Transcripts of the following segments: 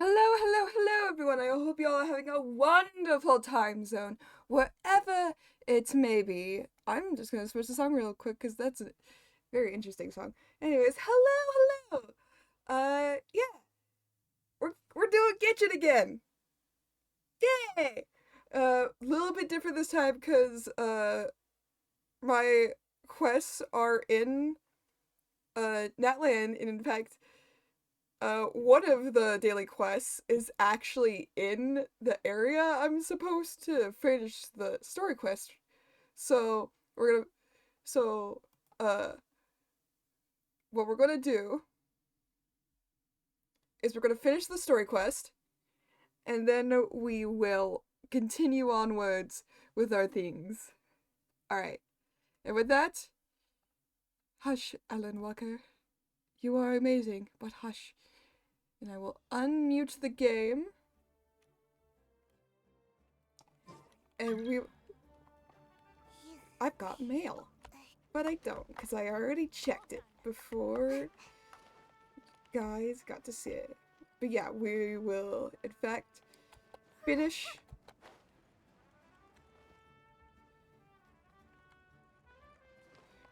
Hello, hello, hello, everyone. I hope you all are having a wonderful time zone, wherever it may be. I'm just gonna switch the song real quick because that's a very interesting song. Anyways, hello, hello. Yeah, we're doing Genshin again. Yay! Little bit different this time because my quests are in Natlan, and in fact, one of the daily quests is actually in the area I'm supposed to finish the story quest. So we're gonna so uh what we're gonna do is we're gonna finish the story quest and then we will continue onwards with our things. Alright. And with that, hush, Alan Walker. You are amazing, but hush. And I will unmute the game. And I've got mail. But I don't, because I already checked it before guys got to see it. But yeah, we will, in fact, finish.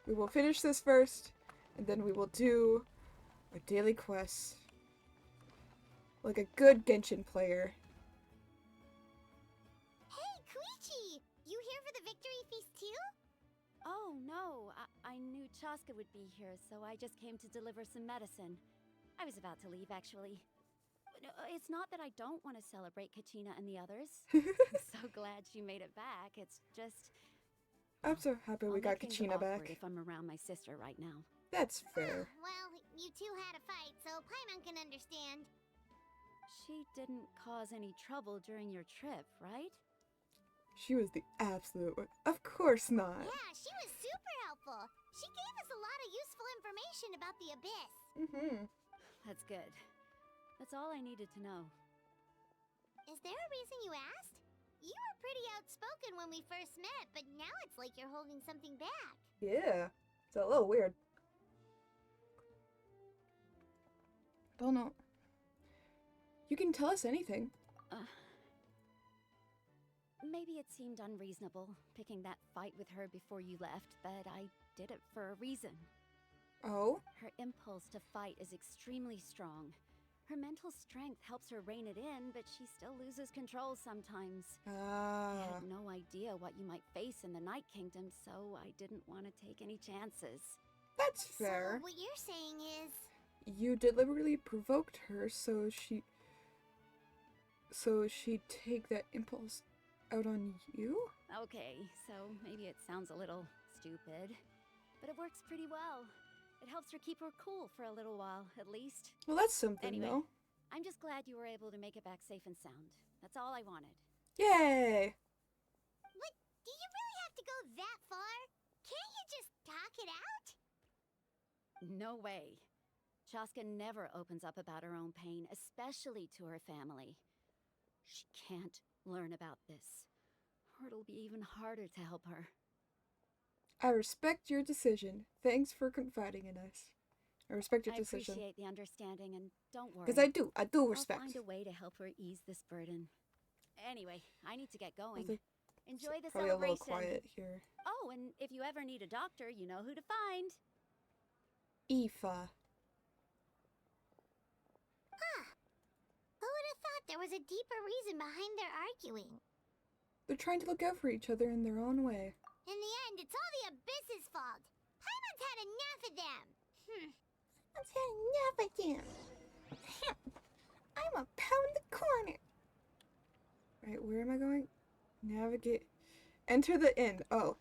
We will finish this first, and then we will do our daily quests. Like a good Genshin player. Hey, Koichi! You here for the victory feast too? Oh, no. I knew Chaska would be here, so I just came to deliver some medicine. I was about to leave, actually. It's not that I don't want to celebrate Kachina and the others. I'm so glad she made it back. It's just... I'm so happy we got Kachina back. If I'm around my sister right now. That's fair. Well, you two had a fight, so Paimon can understand. She didn't cause any trouble during your trip, right? She was the absolute one. Of course not. Yeah, she was super helpful. She gave us a lot of useful information about the Abyss. Mm-hmm. That's good. That's all I needed to know. Is there a reason you asked? You were pretty outspoken when we first met, but now it's like you're holding something back. Yeah. It's a little weird. Don't know. You can tell us anything. Maybe it seemed unreasonable, picking that fight with her before you left, but I did it for a reason. Oh? Her impulse to fight is extremely strong. Her mental strength helps her rein it in, but she still loses control sometimes. I had no idea what you might face in the Night Kingdom, so I didn't want to take any chances. That's fair. So what you're saying is... You deliberately provoked her so she'd take that impulse out on you? Okay, so maybe it sounds a little stupid, but it works pretty well. It helps her keep her cool for a little while, at least. Well, that's something, Anyway, though. I'm just glad you were able to make it back safe and sound. That's all I wanted. Yay! What? Do you really have to go that far? Can't you just talk it out? No way. Chaska never opens up about her own pain, especially to her family. She can't learn about this, or it'll be even harder to help her. I respect your decision. Thanks for confiding in us. I respect your decision. I appreciate the understanding, and don't worry. Because I do respect. I'll find a way to help her ease this burden. Anyway, I need to get going. Enjoy the probably celebration. A little quiet here. Oh, and if you ever need a doctor, you know who to find. Aoife. Who would have thought there was a deeper reason behind their arguing? They're trying to look out for each other in their own way. In the end, it's all the Abyss's fault. Paimon's had enough of them. Paimon's had enough of them. I'm a pound the corner. Right, where am I going? Navigate. Enter the inn. Oh.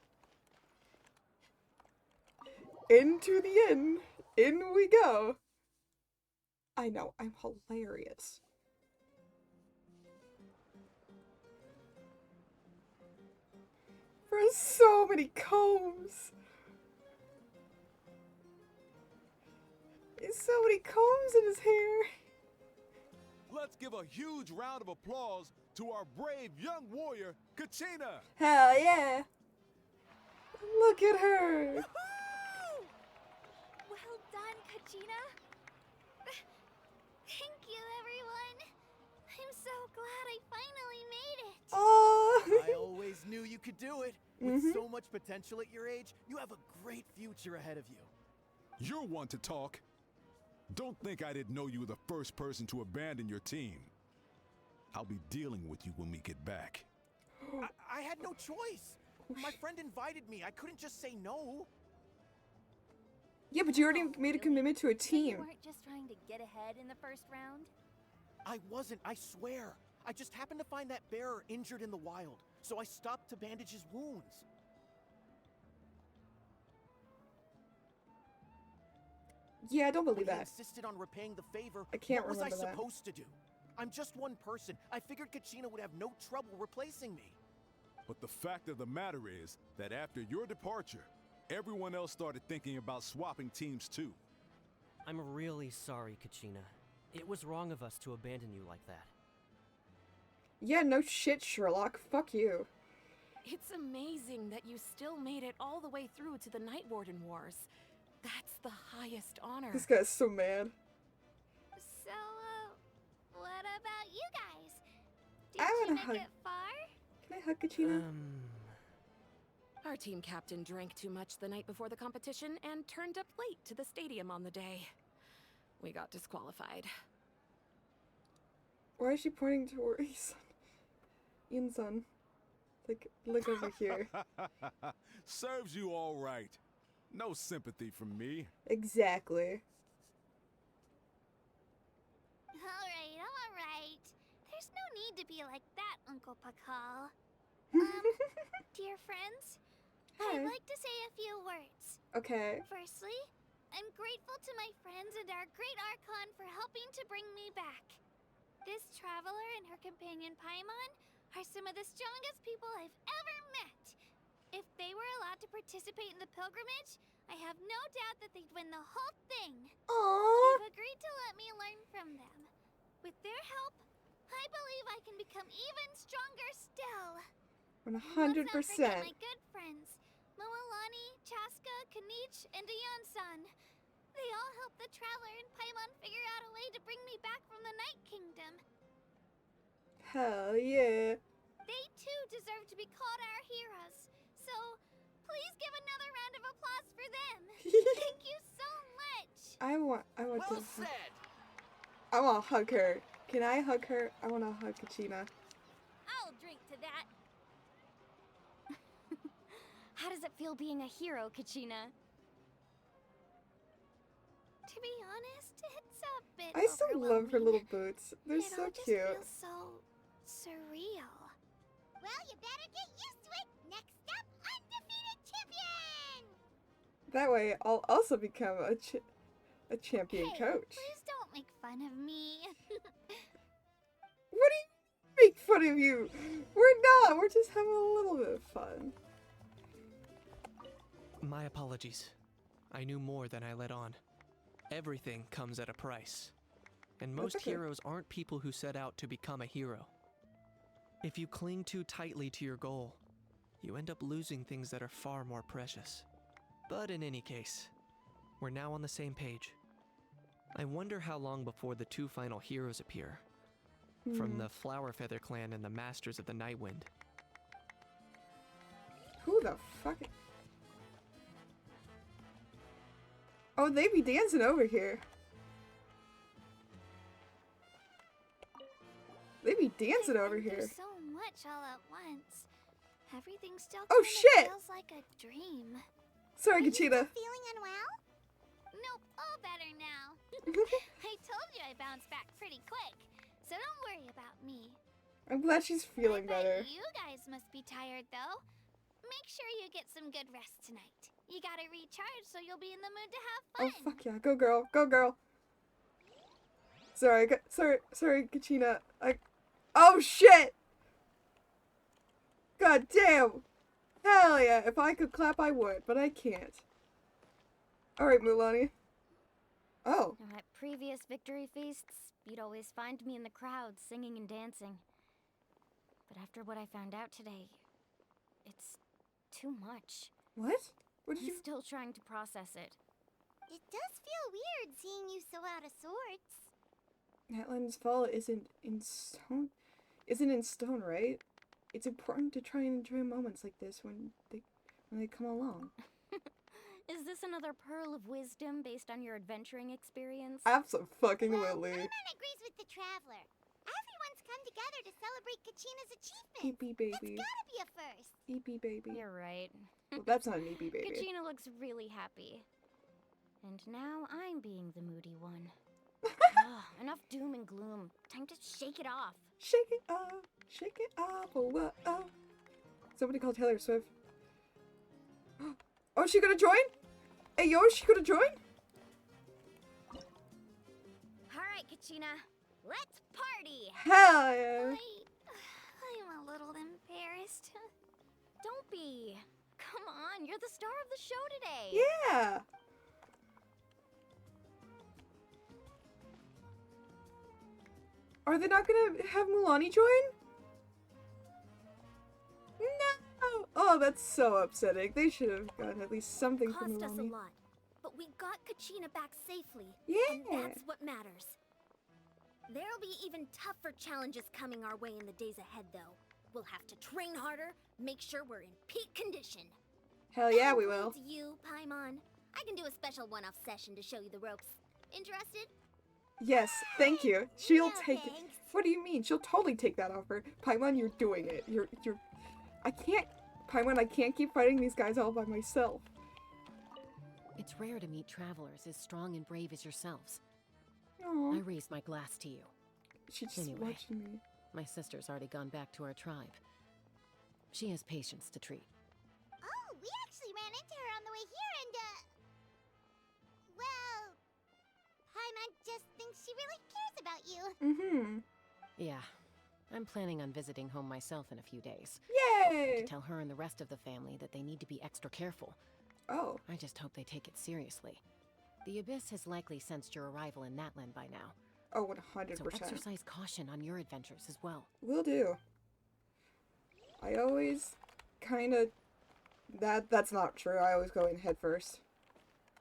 Into the inn. In we go. I know, I'm hilarious. There's so many combs. There's so many combs in his hair. Let's give a huge round of applause to our brave young warrior, Kachina! Hell yeah. Look at her. Well done, Kachina. Thank you, everyone. so glad I finally made it. Oh. I always knew you could do it. With so much potential at your age, you have a great future ahead of you. You're one to talk. Don't think I didn't know you were the first person to abandon your team. I'll be dealing with you when we get back. I had no choice. My friend invited me. I couldn't just say no. Yeah, but you already made a commitment to a So you team. weren't just trying to get ahead in the first round? I wasn't, I swear. I just happened to find that bearer injured in the wild, so I stopped to bandage his wounds. Yeah, I don't When believe he that. insisted on repaying the favor, I can't what was I remember that. supposed to do? I'm just one person. I figured Kachina would have no trouble replacing me. But the fact of the matter is that after your departure, everyone else started thinking about swapping teams too. I'm really sorry, Kachina. It was wrong of us to abandon you like that. Yeah, no shit, Sherlock. Fuck you. It's amazing that you still made it all the way through to the Night Warden Wars. That's the highest honor. This guy's so mad. So, what about you guys? I Did you wanna make hug. it far? Can I hug Kachina? Our team captain drank too much the night before the competition and turned up late to the stadium on the day. We got disqualified. Why is she pointing toward Ian-san? Ian-san. Look over here. Serves you all right. No sympathy from me. Exactly. Alright. There's no need to be like that, Uncle Pakal. Dear friends, Hi. I'd like to say a few words. Okay. Firstly, I'm grateful to my friends and our great Archon for helping to bring me back. This traveler and her companion Paimon are some of the strongest people I've ever met. If they were allowed to participate in the pilgrimage, I have no doubt that they'd win the whole thing. Aww. They've agreed to let me learn from them. With their help, I believe I can become even stronger still. 100%. Let's not forget my good friends, Moalani, Chaska, Kanich, and Dion-san. They all helped the Traveler and Paimon figure out a way to bring me back from the Night Kingdom. Hell yeah. They too deserve to be called our heroes. So, please give another round of applause for them. Thank you so much. I want Well to. said! I want to hug her. Can I hug her? I want to hug Kachina. I'll drink to that. How does it feel being a hero, Kachina? To be honest, it's a bit I still love her overwhelming. little boots. They're It so all just cute. feels so surreal. Well, you better get used to it. Next up, undefeated champion. That way, I'll also become a champion Hey, coach. please don't make fun of me. What do you make fun of you? We're not. We're just having a little bit of fun. My apologies. I knew more than I let on. Everything comes at a price. And most okay. heroes aren't people who set out to become a hero. If you cling too tightly to your goal, you end up losing things that are far more precious. But in any case, we're now on the same page. I wonder how long before the two final heroes appear. From the Flower Feather clan and the Masters of the Nightwind. Who the fuck? Oh, they be dancing over here. They be dancing over I've been here. through so much all at once. Everything still Oh, kinda shit! feels like a dream. Sorry, Kachina. Feeling unwell? Nope, all better now. I told you I bounced back pretty quick, so don't worry about me. I'm glad she's feeling I bet better. You guys must be tired though. Make sure you get some good rest tonight. You gotta recharge so you'll be in the mood to have Oh fun. fuck yeah, go girl, go girl. Sorry, sorry, Kachina. Oh shit! God damn! Hell yeah! If I could clap, I would, but I can't. All right, Mulani. Oh, Now, at previous victory feasts, you'd always find me in the crowd singing and dancing. But after what I found out today, it's too much. what? What did I'm you? still trying to process it. It does feel weird seeing you so out of sorts. Natlan's fall isn't in stone. Isn't in stone, right? It's important to try and enjoy moments like this when they come along. Is this another pearl of wisdom based on your adventuring experience? Absolutely. Well, Paimon agrees with the traveler. Everyone's come together to celebrate Kachina's achievement. EP baby. That's gotta be a first. EP baby. You're right. Well, that's not an EP baby. Kachina looks really happy. And now I'm being the moody one. Enough doom and gloom. Time to shake it off. Shake it off. Shake it off. Oh, what? Oh. Somebody call Taylor Swift. Oh, is she gonna join? Hey, yo, is she gonna join? Alright, Kachina. Let's party! Hell yeah. I'm a little embarrassed. Don't be. Come on, you're the star of the show today. Yeah. Are they not gonna have Mulani join? No! Oh, that's so upsetting. They should have gotten at least something from Cost us a Mulani. lot, but we got Kachina back safely. Yeah. And that's what matters. There'll be even tougher challenges coming our way in the days ahead, though. We'll have to train harder, make sure we're in peak condition. Hell yeah, we will. To you, Paimon. I can do a special one-off session to show you the ropes. Interested? Yes, thank you. She'll No, take it. thanks. What do you mean? She'll totally take that offer. Paimon, you're doing it. I can't. Paimon, I can't keep fighting these guys all by myself. It's rare to meet travelers as strong and brave as yourselves. Aww. I raise my glass to you. She's just Anyway. watching me. My sister's already gone back to our tribe. She has patience to treat. Oh, we actually ran into her on the way here and, well, Paimon just thinks she really cares about you. Mm-hmm. Yeah, I'm planning on visiting home myself in a few days. Yay! To tell her and the rest of the family that they need to be extra careful. Oh. I just hope they take it seriously. The Abyss has likely sensed your arrival in Natlan by now. Oh, So 100%. exercise caution on your adventures as well. Will do. I always kind of... That's not true. I always go in head first.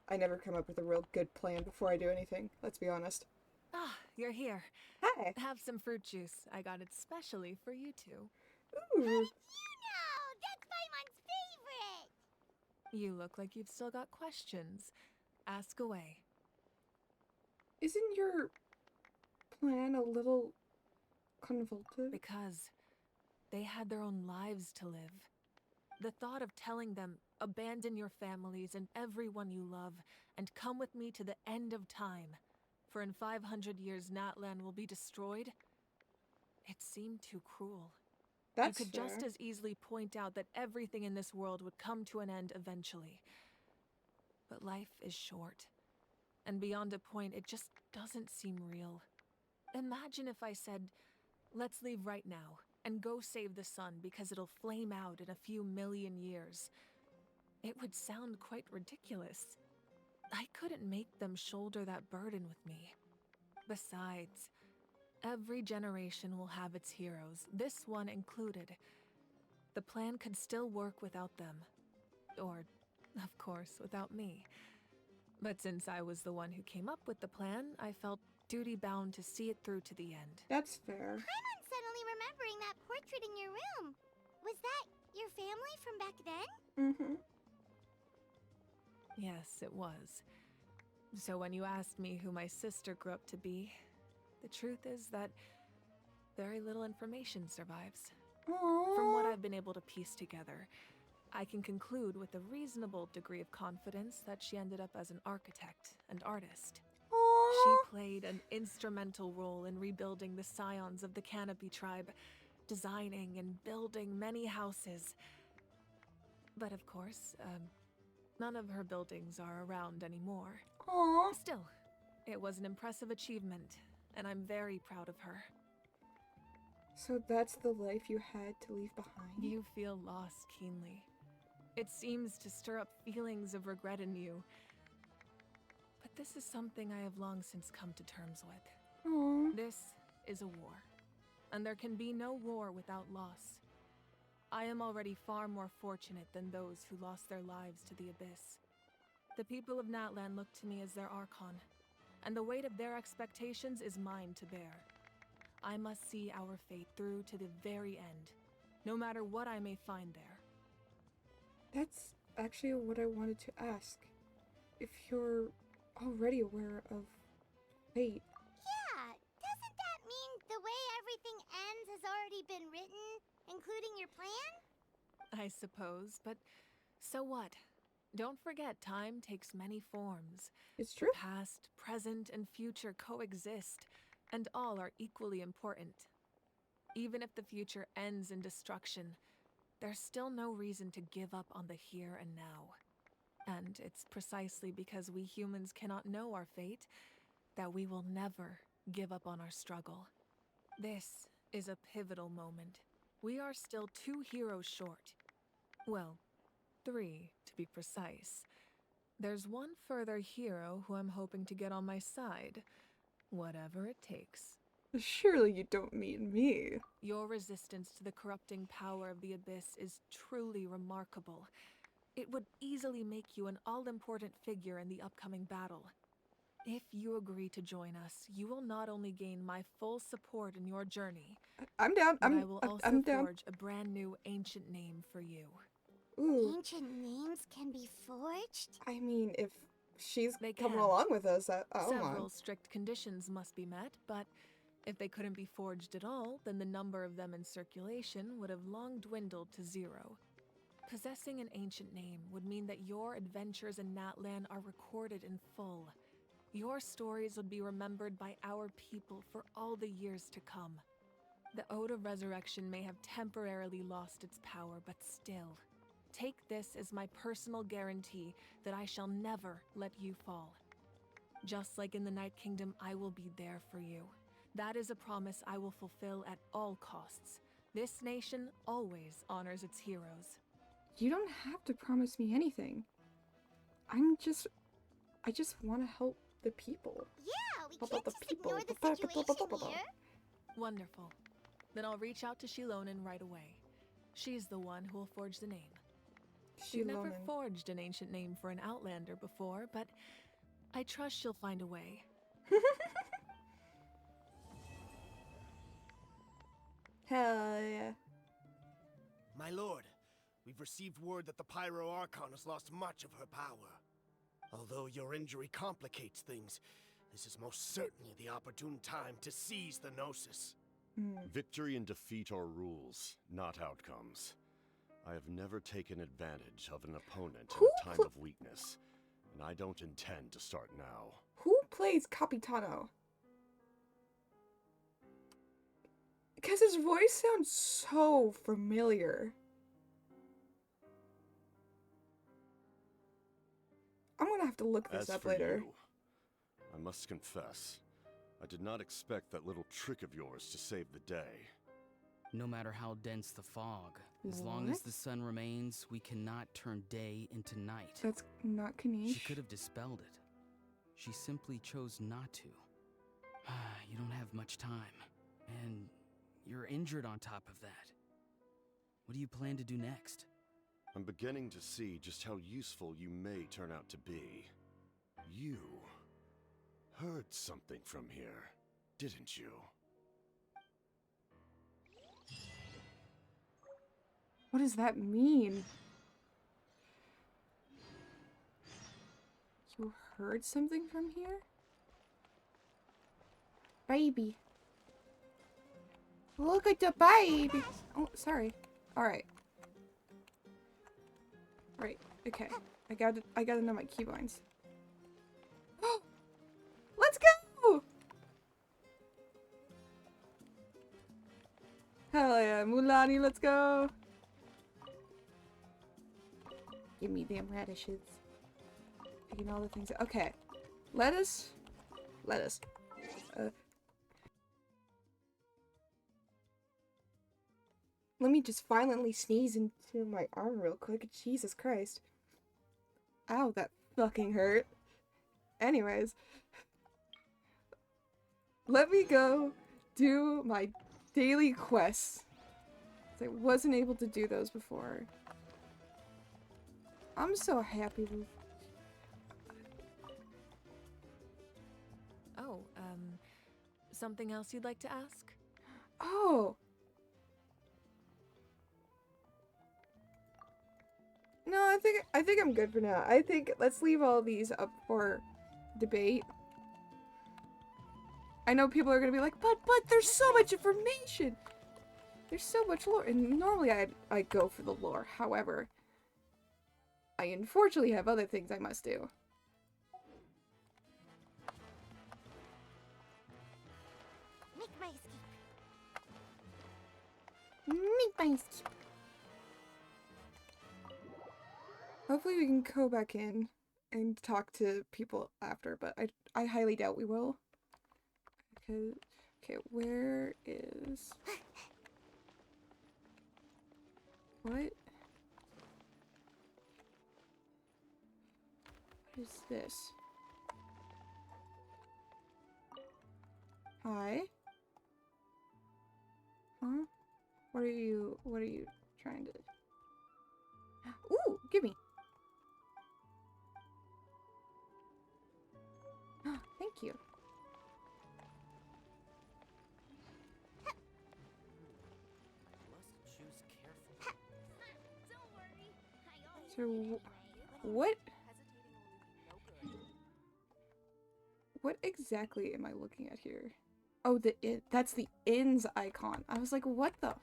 I never come up with a real good plan before I do anything. Let's be honest. Ah, you're here. Hi. Have some fruit juice. I got it specially for you two. Ooh. You know, that's Paimon's favorite. You look like you've still got questions. Ask away. Isn't your plan a little convoluted? Because they had their own lives to live. The thought of telling them, abandon your families and everyone you love, and come with me to the end of time, for in 500 years Natlan will be destroyed, it seemed too cruel. That's You could fair. just as easily point out that everything in this world would come to an end eventually. But life is short. And beyond a point, it just doesn't seem real. Imagine if I said, let's leave right now, and go save the sun because it'll flame out in a few million years. It would sound quite ridiculous. I couldn't make them shoulder that burden with me. Besides, every generation will have its heroes, this one included. The plan could still work without them. Or, of course, without me. But since I was the one who came up with the plan, I felt duty-bound to see it through to the end. That's fair. Paimon's suddenly remembering that portrait in your room. Was that your family from back then? Mm-hmm. Yes, it was. So when you asked me who my sister grew up to be, the truth is that very little information survives. Aww. From what I've been able to piece together, I can conclude with a reasonable degree of confidence that she ended up as an architect and artist. She Aww. played an instrumental role in rebuilding the scions of the Canopy tribe, designing and building many houses. But of course, none of her buildings are around anymore. Aww. Still, it was an impressive achievement, and I'm very proud of her. So that's the life you had to leave behind? You feel loss keenly. It seems to stir up feelings of regret in you. But this is something I have long since come to terms with. Aww. This is a war, and there can be no war without loss. I am already far more fortunate than those who lost their lives to the Abyss. The people of Natlan look to me as their Archon, and the weight of their expectations is mine to bear. I must see our fate through to the very end, no matter what I may find there. That's actually what I wanted to ask. If you're already aware of fate. Yeah, doesn't that mean the way everything ends has already been written, including your plan? I suppose, but so what? Don't forget, time takes many forms. It's true. Past, present, and future coexist, and all are equally important. Even if the future ends in destruction, there's still no reason to give up on the here and now. And it's precisely because we humans cannot know our fate that we will never give up on our struggle. This is a pivotal moment. We are still 2 heroes short. Well, 3 to be precise. There's one further hero who I'm hoping to get on my side, whatever it takes. Surely you don't mean me. Your resistance to the corrupting power of the Abyss is truly remarkable. It would easily make you an all-important figure in the upcoming battle. If you agree to join us, you will not only gain my full support in your journey, I'm down. but I will also I'm down. forge a brand new ancient name for you. Ooh. Ancient names can be forged? I mean, if she's They coming can. along with us, I don't Several mind. strict conditions must be met, but if they couldn't be forged at all, then the number of them in circulation would have long dwindled to 0. Possessing an ancient name would mean that your adventures in Natlan are recorded in full. Your stories would be remembered by our people for all the years to come. The Ode of Resurrection may have temporarily lost its power, but still, take this as my personal guarantee that I shall never let you fall. Just like in the Night Kingdom, I will be there for you. That is a promise I will fulfill at all costs. This nation always honors its heroes. You don't have to promise me anything. I just want to help the people. Yeah, we Help can't out the just people. ignore the situation here. Wonderful. Then I'll reach out to Shilonen right away. She's the one who will forge the name. She's never Shilonen. forged an ancient name for an Outlander before, but I trust she'll find a way. Hell yeah. My lord, we've received word that the Pyro Archon has lost much of her power. Although your injury complicates things, this is most certainly the opportune time to seize the Gnosis. Victory and defeat are rules, not outcomes. I have never taken advantage of an opponent in a time of weakness, and I don't intend to start now. Who plays Capitano? Because his voice sounds so familiar. I'm gonna have to look this As up for later. you, I must confess, I did not expect that little trick of yours to save the day. No matter how dense the fog, as long as the sun remains, we cannot turn day into night. That's not Kanish. She could have dispelled it. She simply chose not to. You don't have much time, and you're injured on top of that. What do you plan to do next? I'm beginning to see just how useful you may turn out to be. You heard something from here, didn't you? What does that mean? You heard something from here? Baby. Look at the baby. Oh, sorry. Alright. Right, okay. I gotta know my keybinds. Let's go! Hell yeah, Mulani, let's go! Give me them radishes. Picking all the things. Okay. Lettuce. Lettuce. Let me just violently sneeze into my arm real quick. Jesus Christ. Ow, that fucking hurt. Anyways. Let me go do my daily quests. I wasn't able to do those before. I'm so happy with... something else you'd like to ask? Oh. No, I think I'm good for now. I think let's leave all these up for debate. I know people are gonna be like, but there's so much information. There's so much lore, and normally I go for the lore. However, I unfortunately have other things I must do. Make my escape. Make my escape. Hopefully we can go back in and talk to people after, but I highly doubt we will. Okay, where is... What? What is this? Hi? Huh? What are you trying to... Ooh, give me. Thank you. Must choose carefully. Don't worry. I always So, win anyway. what? Hesitating will do no good. What exactly am I looking at here? Oh, that's the inns icon. I was like, what the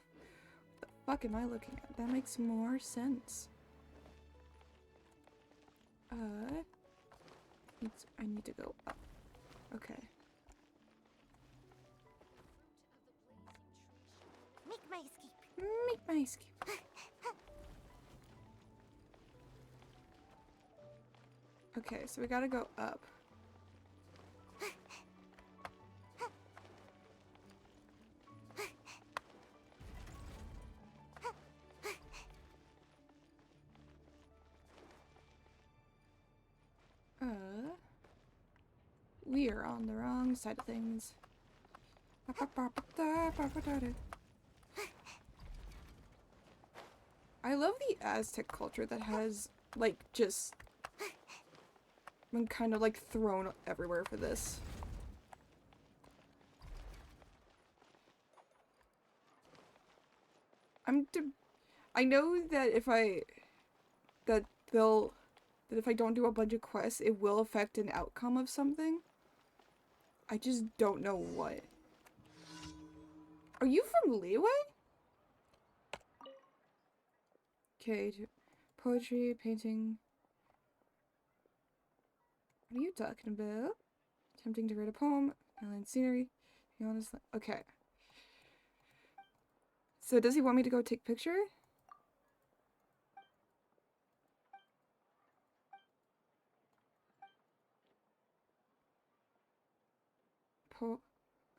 fuck am I looking at? That makes more sense. I need to go up. Okay. Make my escape. Make my escape. Okay, so we gotta go up. We are on the wrong side of things. I love the Aztec culture that has, like, just been kind of, like, thrown everywhere for this. I know that if I don't do a bunch of quests, it will affect an outcome of something. I just don't know what. Are you from Leeway? Okay, poetry, painting. What are you talking about? Attempting to write a poem, island scenery. Be honest. Okay. So does he want me to go take a picture?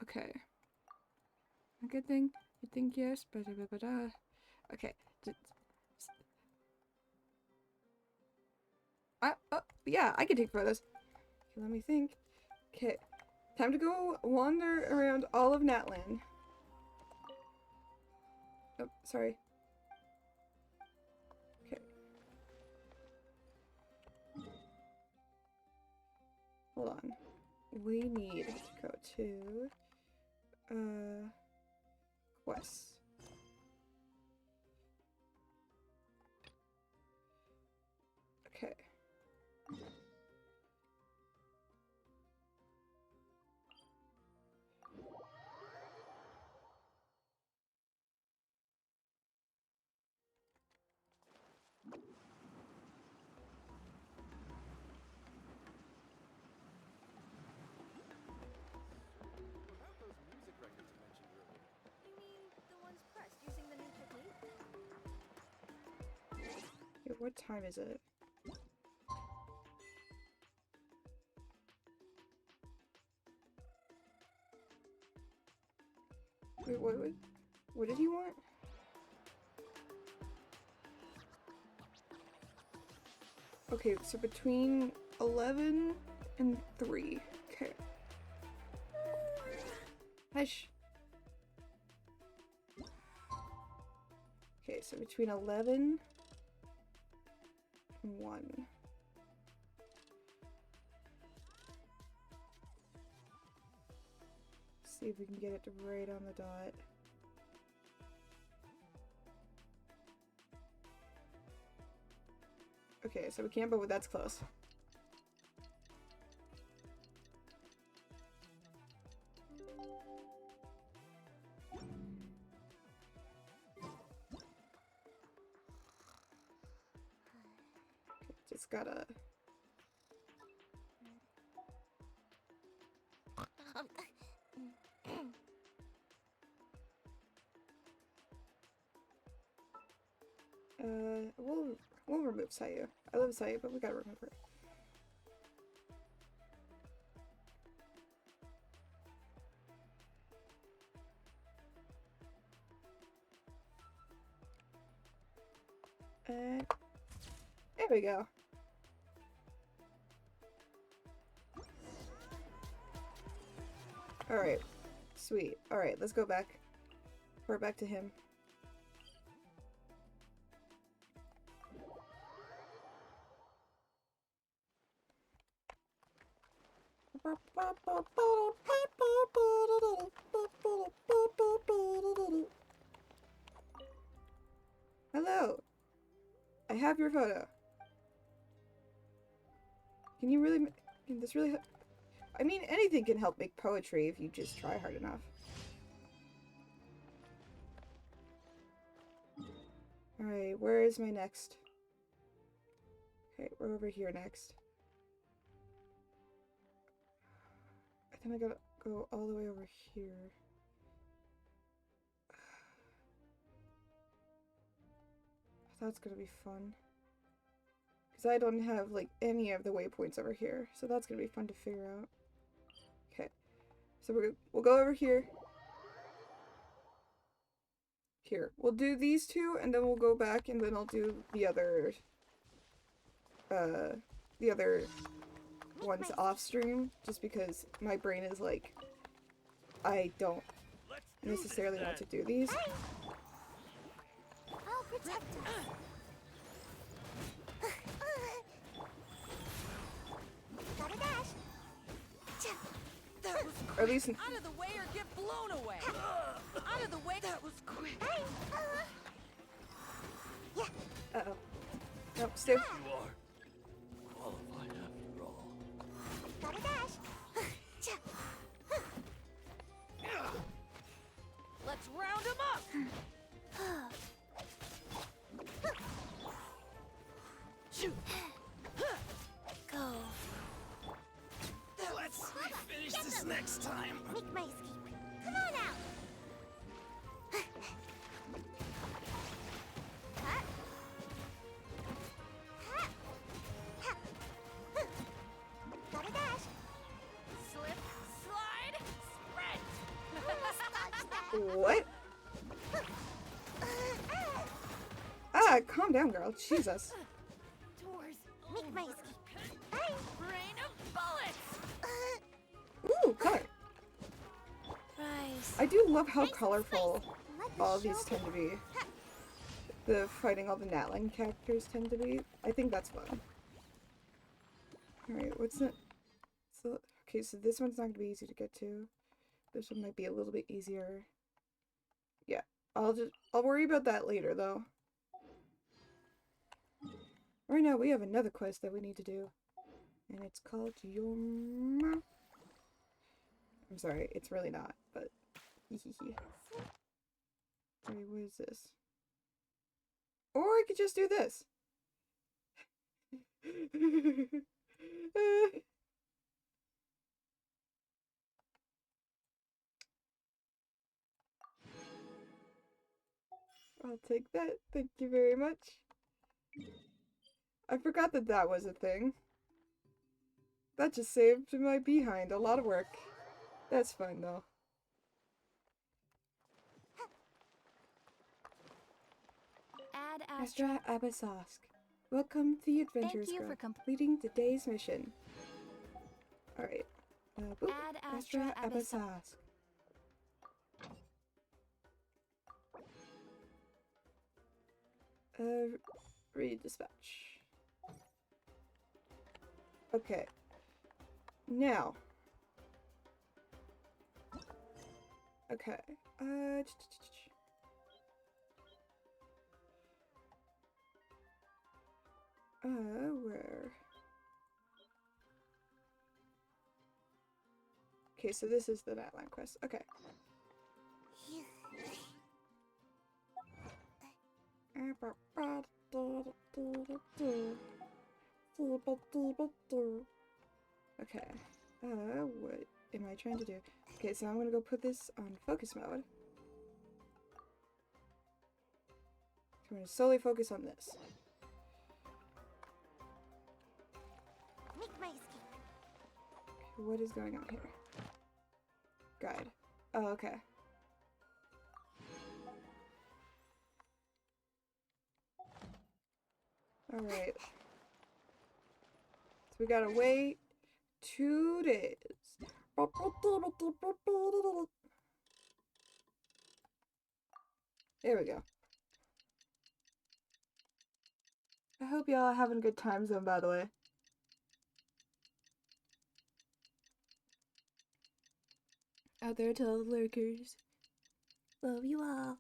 Okay. A good thing. You think yes, but okay. Yeah, I can take photos. Okay, let me think. Okay, time to go wander around all of Natlan. Oh, sorry. Okay. Hold on. We need to go to quests. Okay. You mean the ones pressed using the new technique? Okay, what time is it? Wait, what did he want? Okay, so between 11 and 3. Okay. Hush. Okay, so between 11 and 1. See if we can get it right on the dot. Okay, so we can't, but that's close. Just gotta... we'll remove Sayu. I love Sayu, but we gotta remove her. And there we go. Alright. Sweet. Alright, let's go back. We're back to him. Hello. I have your photo. Can you really... Can this really... I mean, anything can help make poetry if you just try hard enough. Alright, where is my next? Okay, we're over here next. I think I gotta go all the way over here. I thought it's gonna be fun. Because I don't have, like, any of the waypoints over here. So that's gonna be fun to figure out. Okay. So we'll go over here. Here. We'll do these two, and then we'll go back, and then I'll do the other ones off stream. Just because my brain is like, I don't necessarily want to do these. I'll protect us. Gotta dash. That was Or at least... out of the way or get blown away. Out of the way. That was quick. Yeah. Uh-oh. Nope, Stu. You are qualified after all. Gotta dash. Let's round him up. Shoot. Go. Let's finish this next time. Make my escape. Come on out. Huh? Ha. Ha. Gotta dash. Slip, slide, sprint. What? Ah, calm down, girl. Jesus. Doors. Make my escape. Bye. Rain of bullets. Ooh, color. Rise. I do love how colorful Let the all of these show tend to be. The fighting all the Natlan characters tend to be. I think that's fun. Alright, what's it? So, okay, so this one's not going to be easy to get to. This one might be a little bit easier. Yeah, I'll worry about that later, though. Right now, we have another quest that we need to do. And it's called Yom... I'm sorry, it's really not, but... Wait, what is this? Or I could just do this! I'll take that, thank you very much. I forgot that that was a thing. That just saved my behind a lot of work. That's fine though. Ad Astra Abasask. Welcome to the Adventurers you Guild, for completing today's mission. Alright. Boop. Ad Astra Astra Abasask. Read dispatch. Okay. Now. Okay. Where? Okay, so this is the Natlan quest. Okay. Okay. What am I trying to do? Okay, so I'm gonna go put this on focus mode. So I'm gonna solely focus on this. Make my escape. Okay, what is going on here? Guide. Oh, okay. Alright. So we gotta wait 2 days. There we go. I hope y'all are having a good time zone, by the way. Out there to all the lurkers. Love you all.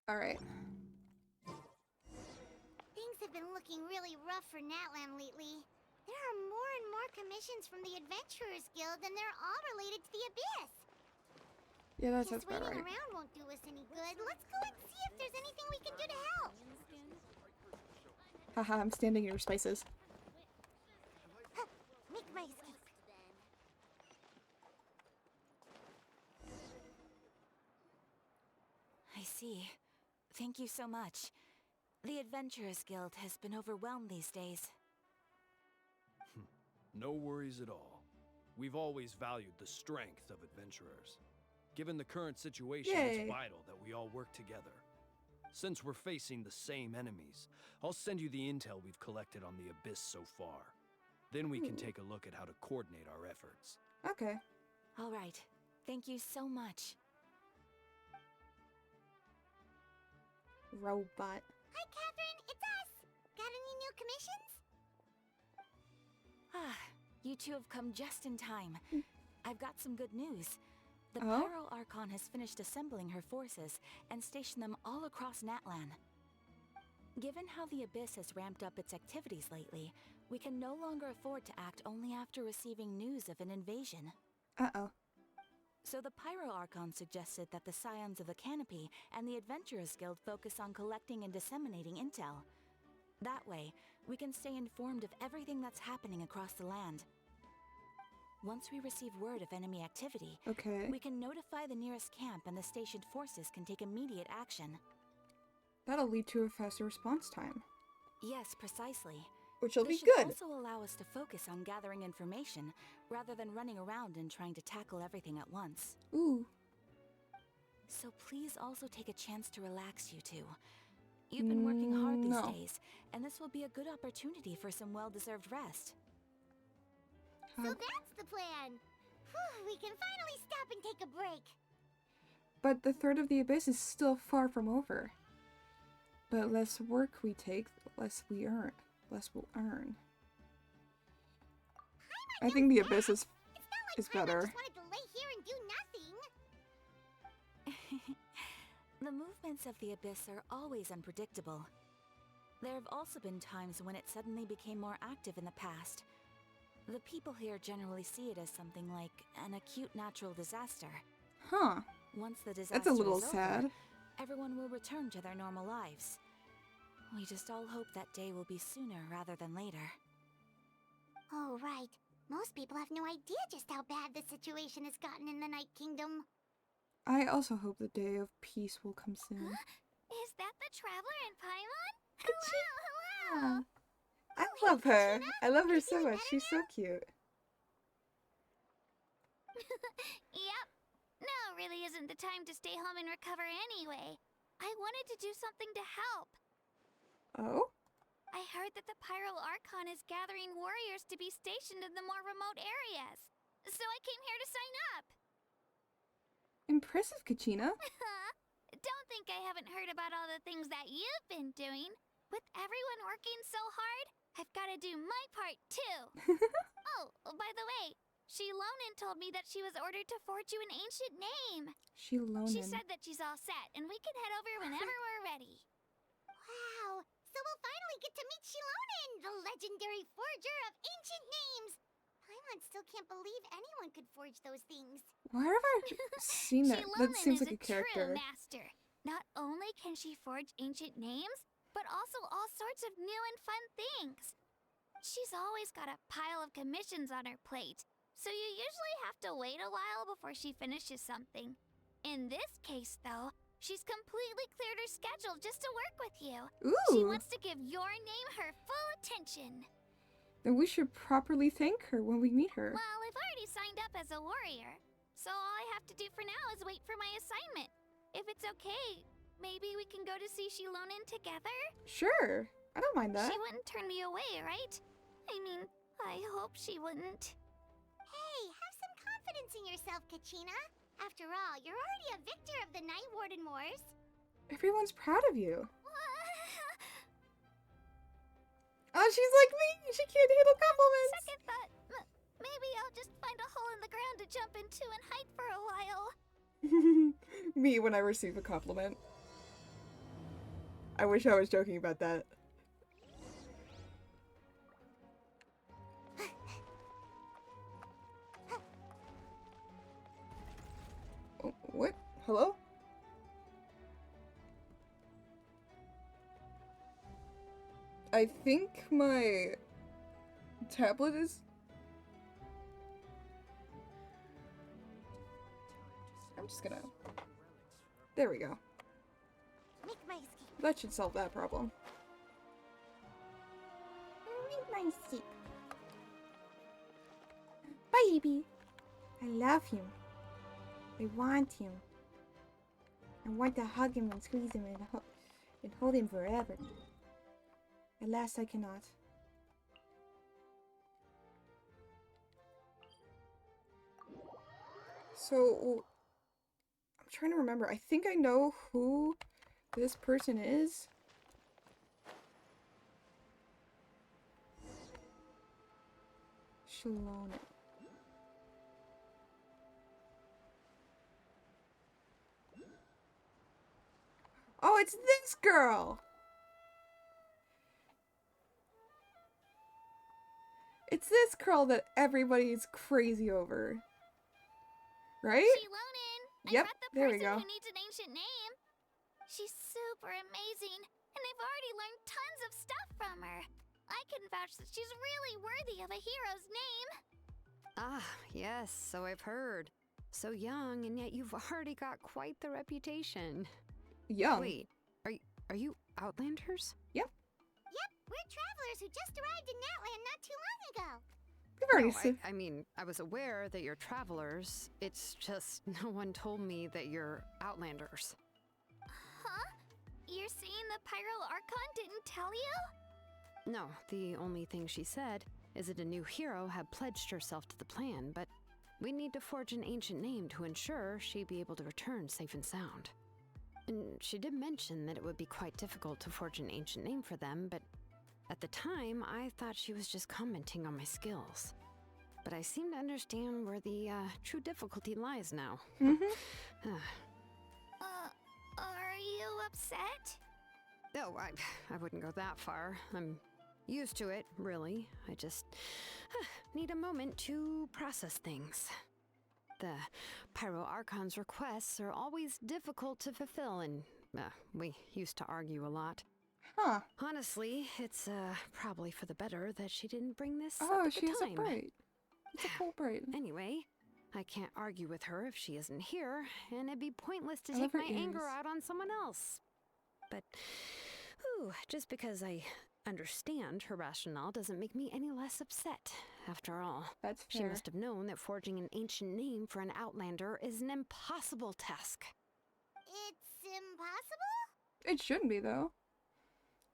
Alright. Things have been looking really rough for Natlan lately. There are more and more commissions from the Adventurers Guild, and they're all related to the Abyss. Yeah, that Guess sounds about waiting right. around won't do us any good. Let's go and see if there's anything we can do to help. Haha, I'm standing in your spices. Make my escape. I see. Thank you so much. The Adventurers Guild has been overwhelmed these days. No worries at all. We've always valued the strength of adventurers. Given the current situation, Yay. it's vital that we all work together. Since we're facing the same enemies, I'll send you the intel we've collected on the Abyss so far. Then we can take a look at how to coordinate our efforts. Okay. All right. Thank you so much. Robot. Hi, Catherine. It's us. Got any new commissions? Ah, you two have come just in time. I've got some good news. The Oh? Pyro Archon has finished assembling her forces and stationed them all across Natlan. Given how the Abyss has ramped up its activities lately, we can no longer afford to act only after receiving news of an invasion. Uh-oh. So the Pyro Archon suggested that the Scions of the Canopy and the Adventurers Guild focus on collecting and disseminating intel. That way, we can stay informed of everything that's happening across the land. Once we receive word of enemy activity, Okay. we can notify the nearest camp and the stationed forces can take immediate action. That'll lead to a faster response time, Yes, precisely. which will This be should good. also allow us to focus on gathering information, rather than running around and trying to tackle everything at once. Ooh. So please also take a chance to relax, you two. You've been working hard these No. days, and this will be a good opportunity for some well-deserved rest. So that's the plan. Whew, we can finally stop and take a break. But the threat of the Abyss is still far from over. But less work we take, less we'll earn. I think the Abyss is better. Just wanted to lay here and do nothing. The movements of the Abyss are always unpredictable. There have also been times when it suddenly became more active in the past. The people here generally see it as something like an acute natural disaster. Huh. Once the disaster That's a little is over, sad. everyone will return to their normal lives. We just all hope that day will be sooner rather than later. Oh, right. Most people have no idea just how bad the situation has gotten in the Night Kingdom. I also hope the day of peace will come soon. Is that the Traveler in Paimon? Ka-ching! I love her. I love her so much. She's so cute. Yep. Now really isn't the time to stay home and recover anyway. I wanted to do something to help. Oh? I heard that the Pyro Archon is gathering warriors to be stationed in the more remote areas. So I came here to sign up. Impressive, Kachina. Don't think I haven't heard about all the things that you've been doing. With everyone working so hard, I've got to do my part too. Oh, by the way, Shilonen told me that she was ordered to forge you an ancient name. She Shilonen. said that she's all set, and we can head over whenever we're ready. Wow, so we'll finally get to meet Shilonen, the legendary forger of ancient names. Paimon still can't believe anyone could forge those things. Where have I seen that? That Shilonen seems is like a true character. master. Not only can she forge ancient names, but also all sorts of new and fun things. She's always got a pile of commissions on her plate, so you usually have to wait a while before she finishes something. In this case, though, she's completely cleared her schedule just to work with you. She Ooh. wants to give your name her full attention. Then we should properly thank her when we meet her. Well, I've already signed up as a warrior, so all I have to do for now is wait for my assignment. If it's okay, maybe we can go to see Shilonen together? Sure. I don't mind that. She wouldn't turn me away, right? I mean, I hope she wouldn't. Hey, have some confidence in yourself, Kachina. After all, you're already a victor of the Night Warden Wars. Everyone's proud of you. Oh, she's like me. She can't handle compliments. Second thought, maybe I'll just find a hole in the ground to jump into and hide for a while. Me when I receive a compliment. I wish I was joking about that. Oh, what? Hello? I think my tablet is... I'm just gonna... There we go. Make my escape. That should solve that problem. Make my escape. Baby! I love him. I want him. I want to hug him and squeeze him and hold him forever. Alas, I cannot. So, I'm trying to remember. I think I know who this person is. Shilonen. Oh, it's this girl! It's this girl that everybody's crazy over. Right? Shilonen! Yep, I brought the there we person go. who needs an ancient name. She's super amazing, and I've already learned tons of stuff from her. I can vouch that she's really worthy of a hero's name. Ah, yes, so I've heard. So young, and yet you've already got quite the reputation. Young. Wait, are you Outlanders? Yep. Yep, we're travelers who just arrived in Natland not too long ago. We've already No, seen. I mean, I was aware that you're travelers. It's just no one told me that you're Outlanders. Huh? You're saying the Pyro Archon didn't tell you? No, the only thing she said is that a new hero had pledged herself to the plan, but we need to forge an ancient name to ensure she'd be able to return safe and sound. And she did mention that it would be quite difficult to forge an ancient name for them, but at the time, I thought she was just commenting on my skills. But I seem to understand where the true difficulty lies now. Are you upset? No, I wouldn't go that far. I'm used to it, really. I just need a moment to process things. The Pyro Archon's requests are always difficult to fulfill, and we used to argue a lot. Huh. Honestly, it's probably for the better that she didn't bring this up Oh, at she the has time. a braid. It's a full braid. Anyway, I can't argue with her if she isn't here, and it'd be pointless to I love take her my anger ears. out on someone else. But, just because I understand her rationale doesn't make me any less upset. After all, That's she fair. must have known that forging an ancient name for an Outlander is an impossible task. It's impossible? It shouldn't be, though.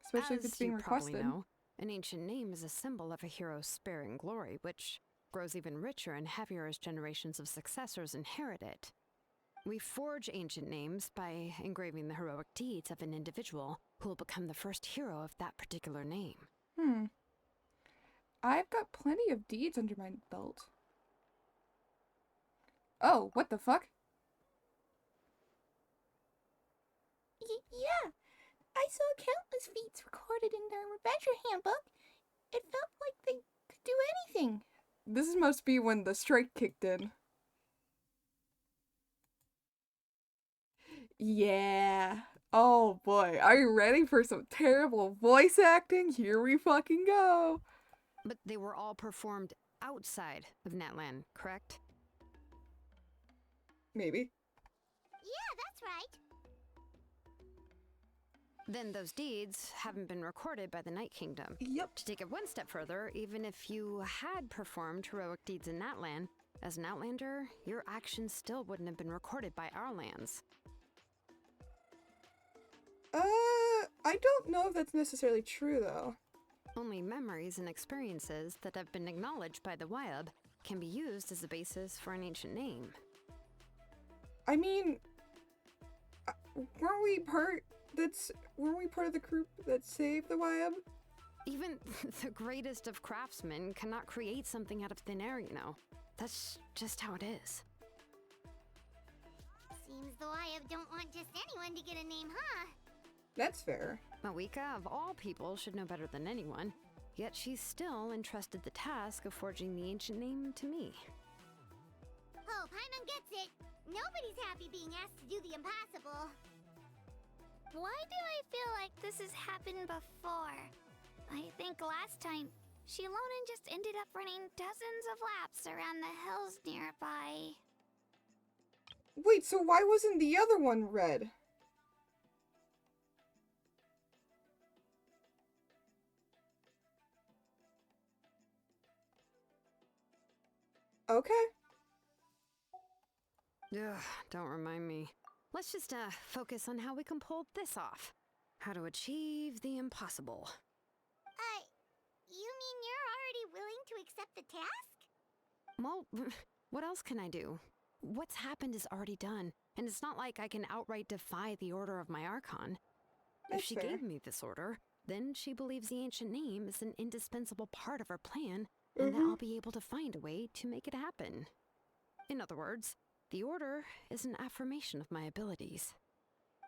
Especially if As it's being you probably requested. know, an ancient name is a symbol of a hero's sparing glory, which grows even richer and heavier as generations of successors inherit it. We forge ancient names by engraving the heroic deeds of an individual who will become the first hero of that particular name. I've got plenty of deeds under my belt. Oh, what the fuck? Yeah, I saw countless feats recorded in their adventure handbook. It felt like they could do anything. This must be when the strike kicked in. Yeah. Oh boy, are you ready for some terrible voice acting? Here we fucking go. But they were all performed outside of Natlan, correct? Maybe. Yeah, that's right. Then those deeds haven't been recorded by the Night Kingdom. Yep. To take it one step further, even if you had performed heroic deeds in Natlan, as an Outlander, your actions still wouldn't have been recorded by our lands. I don't know if that's necessarily true, though. Only memories and experiences that have been acknowledged by the Wyab can be used as a basis for an ancient name. I mean, weren't we part of the group that saved the Wyab? Even the greatest of craftsmen cannot create something out of thin air, you know. That's just how it is. Seems the Wyab don't want just anyone to get a name, huh? That's fair. Mawika, of all people, should know better than anyone. Yet she's still entrusted the task of forging the ancient name to me. Oh, Paimon gets it. Nobody's happy being asked to do the impossible. Why do I feel like this has happened before? I think last time, Shilonen just ended up running dozens of laps around the hills nearby. Wait, so why wasn't the other one red? Okay. Ugh, don't remind me. Let's just focus on how we can pull this off. How to achieve the impossible. You mean you're already willing to accept the task? Well, what else can I do? What's happened is already done, and it's not like I can outright defy the order of my Archon. That's if she fair. gave me this order, then she believes the ancient name is an indispensable part of our plan, and that I'll be able to find a way to make it happen. In other words, the order is an affirmation of my abilities.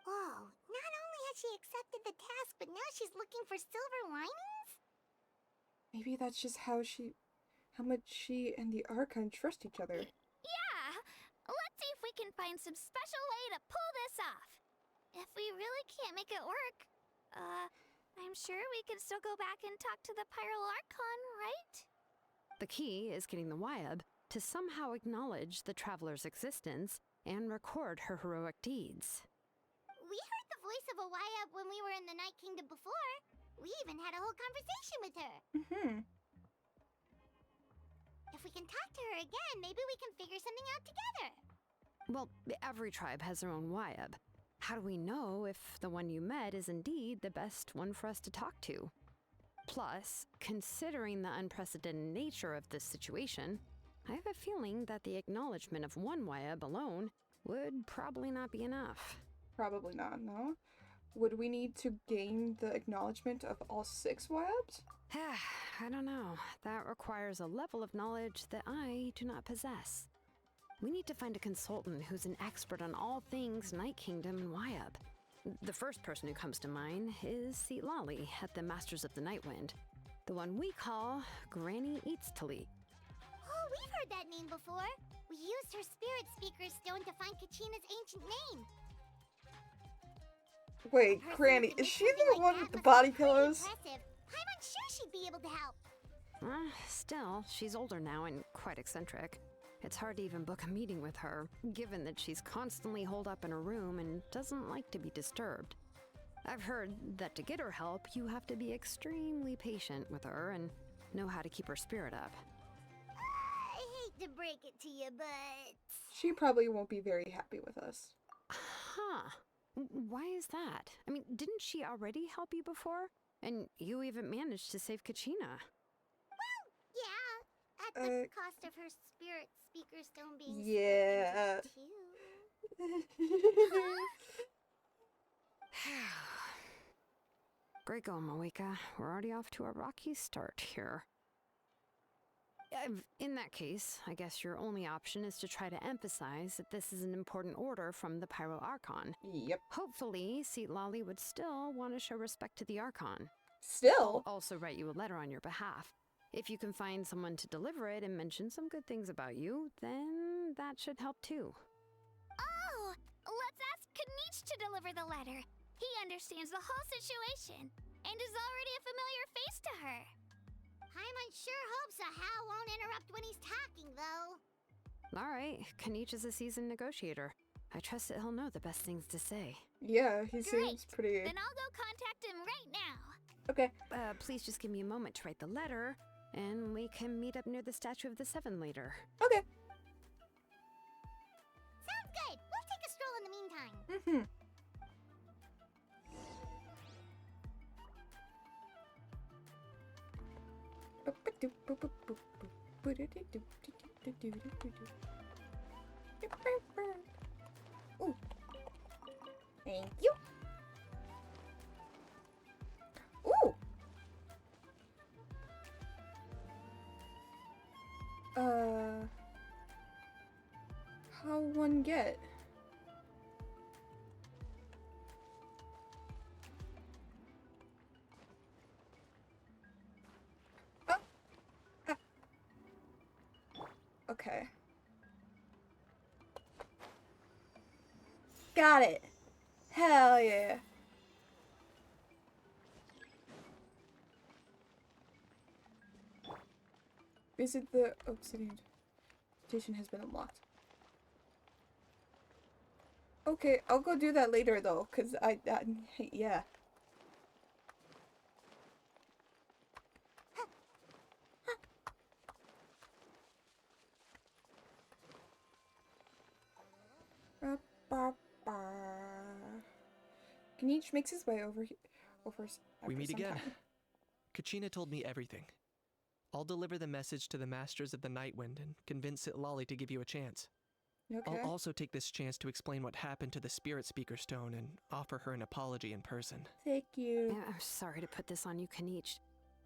Whoa, not only has she accepted the task, but now she's looking for silver linings? Maybe that's just how much she and the Archon trust each other. Yeah! Let's see if we can find some special way to pull this off. If we really can't make it work, I'm sure we can still go back and talk to the Pyral Archon, right? The key is getting the Wyab to somehow acknowledge the traveler's existence and record her heroic deeds. We heard the voice of a Wyab when we were in the Night Kingdom before. We even had a whole conversation with her. If we can talk to her again, maybe we can figure something out together. Well, every tribe has their own Wyab. How do we know if the one you met is indeed the best one for us to talk to? Plus, considering the unprecedented nature of this situation, I have a feeling that the acknowledgement of one Wyab alone would probably not be enough. Probably not, no? Would we need to gain the acknowledgement of all 6 Wyabs? I don't know. That requires a level of knowledge that I do not possess. We need to find a consultant who's an expert on all things Night Kingdom and Wyab. The first person who comes to mind is Seatlali at the Masters of the Nightwind, the one we call Granny Eatstali. Oh, we've heard that name before. We used her spirit speaker stone to find Kachina's ancient name. Wait, Granny, is she the one with the body pillows? Impressive. I'm sure she'd be able to help. Still, she's older now and quite eccentric. It's hard to even book a meeting with her, given that she's constantly holed up in her room and doesn't like to be disturbed. I've heard that to get her help, you have to be extremely patient with her and know how to keep her spirit up. I hate to break it to you, but... She probably won't be very happy with us. Huh. Why is that? I mean, didn't she already help you before? And you even managed to save Kachina. Well, yeah. At the cost of her spirit speaker stone being yeah. split into 2. Great going, Moeka. We're already off to a rocky start here. In that case, I guess your only option is to try to emphasize that this is an important order from the Pyro Archon. Yep. Hopefully, Seat Lolly would still want to show respect to the Archon. Still? I'll also write you a letter on your behalf. If you can find someone to deliver it and mention some good things about you, then that should help too. Oh, let's ask Kanich to deliver the letter. He understands the whole situation and is already a familiar face to her. Paimon sure hopes a Hal won't interrupt when he's talking, though. All right, Kanich is a seasoned negotiator. I trust that he'll know the best things to say. Yeah, he seems pretty... Then I'll go contact him right now. Okay. Please just give me a moment to write the letter, and we can meet up near the Statue of the Seven later. Okay. Sounds good. We'll take a stroll in the meantime. Mm-hmm. Ooh. Thank you. Ooh. How one get? Oh. Ah. Okay. Got it. Hell yeah. Visit the obsidian. Station has been unlocked. Okay, I'll go do that later though, cause yeah. Kanich makes his way over here. We meet again. Kachina told me everything. I'll deliver the message to the Masters of the Nightwind and convince Sitlali to give you a chance. Okay. I'll also take this chance to explain what happened to the Spirit Speaker Stone and offer her an apology in person. Thank you. I'm sorry to put this on you, Kanich.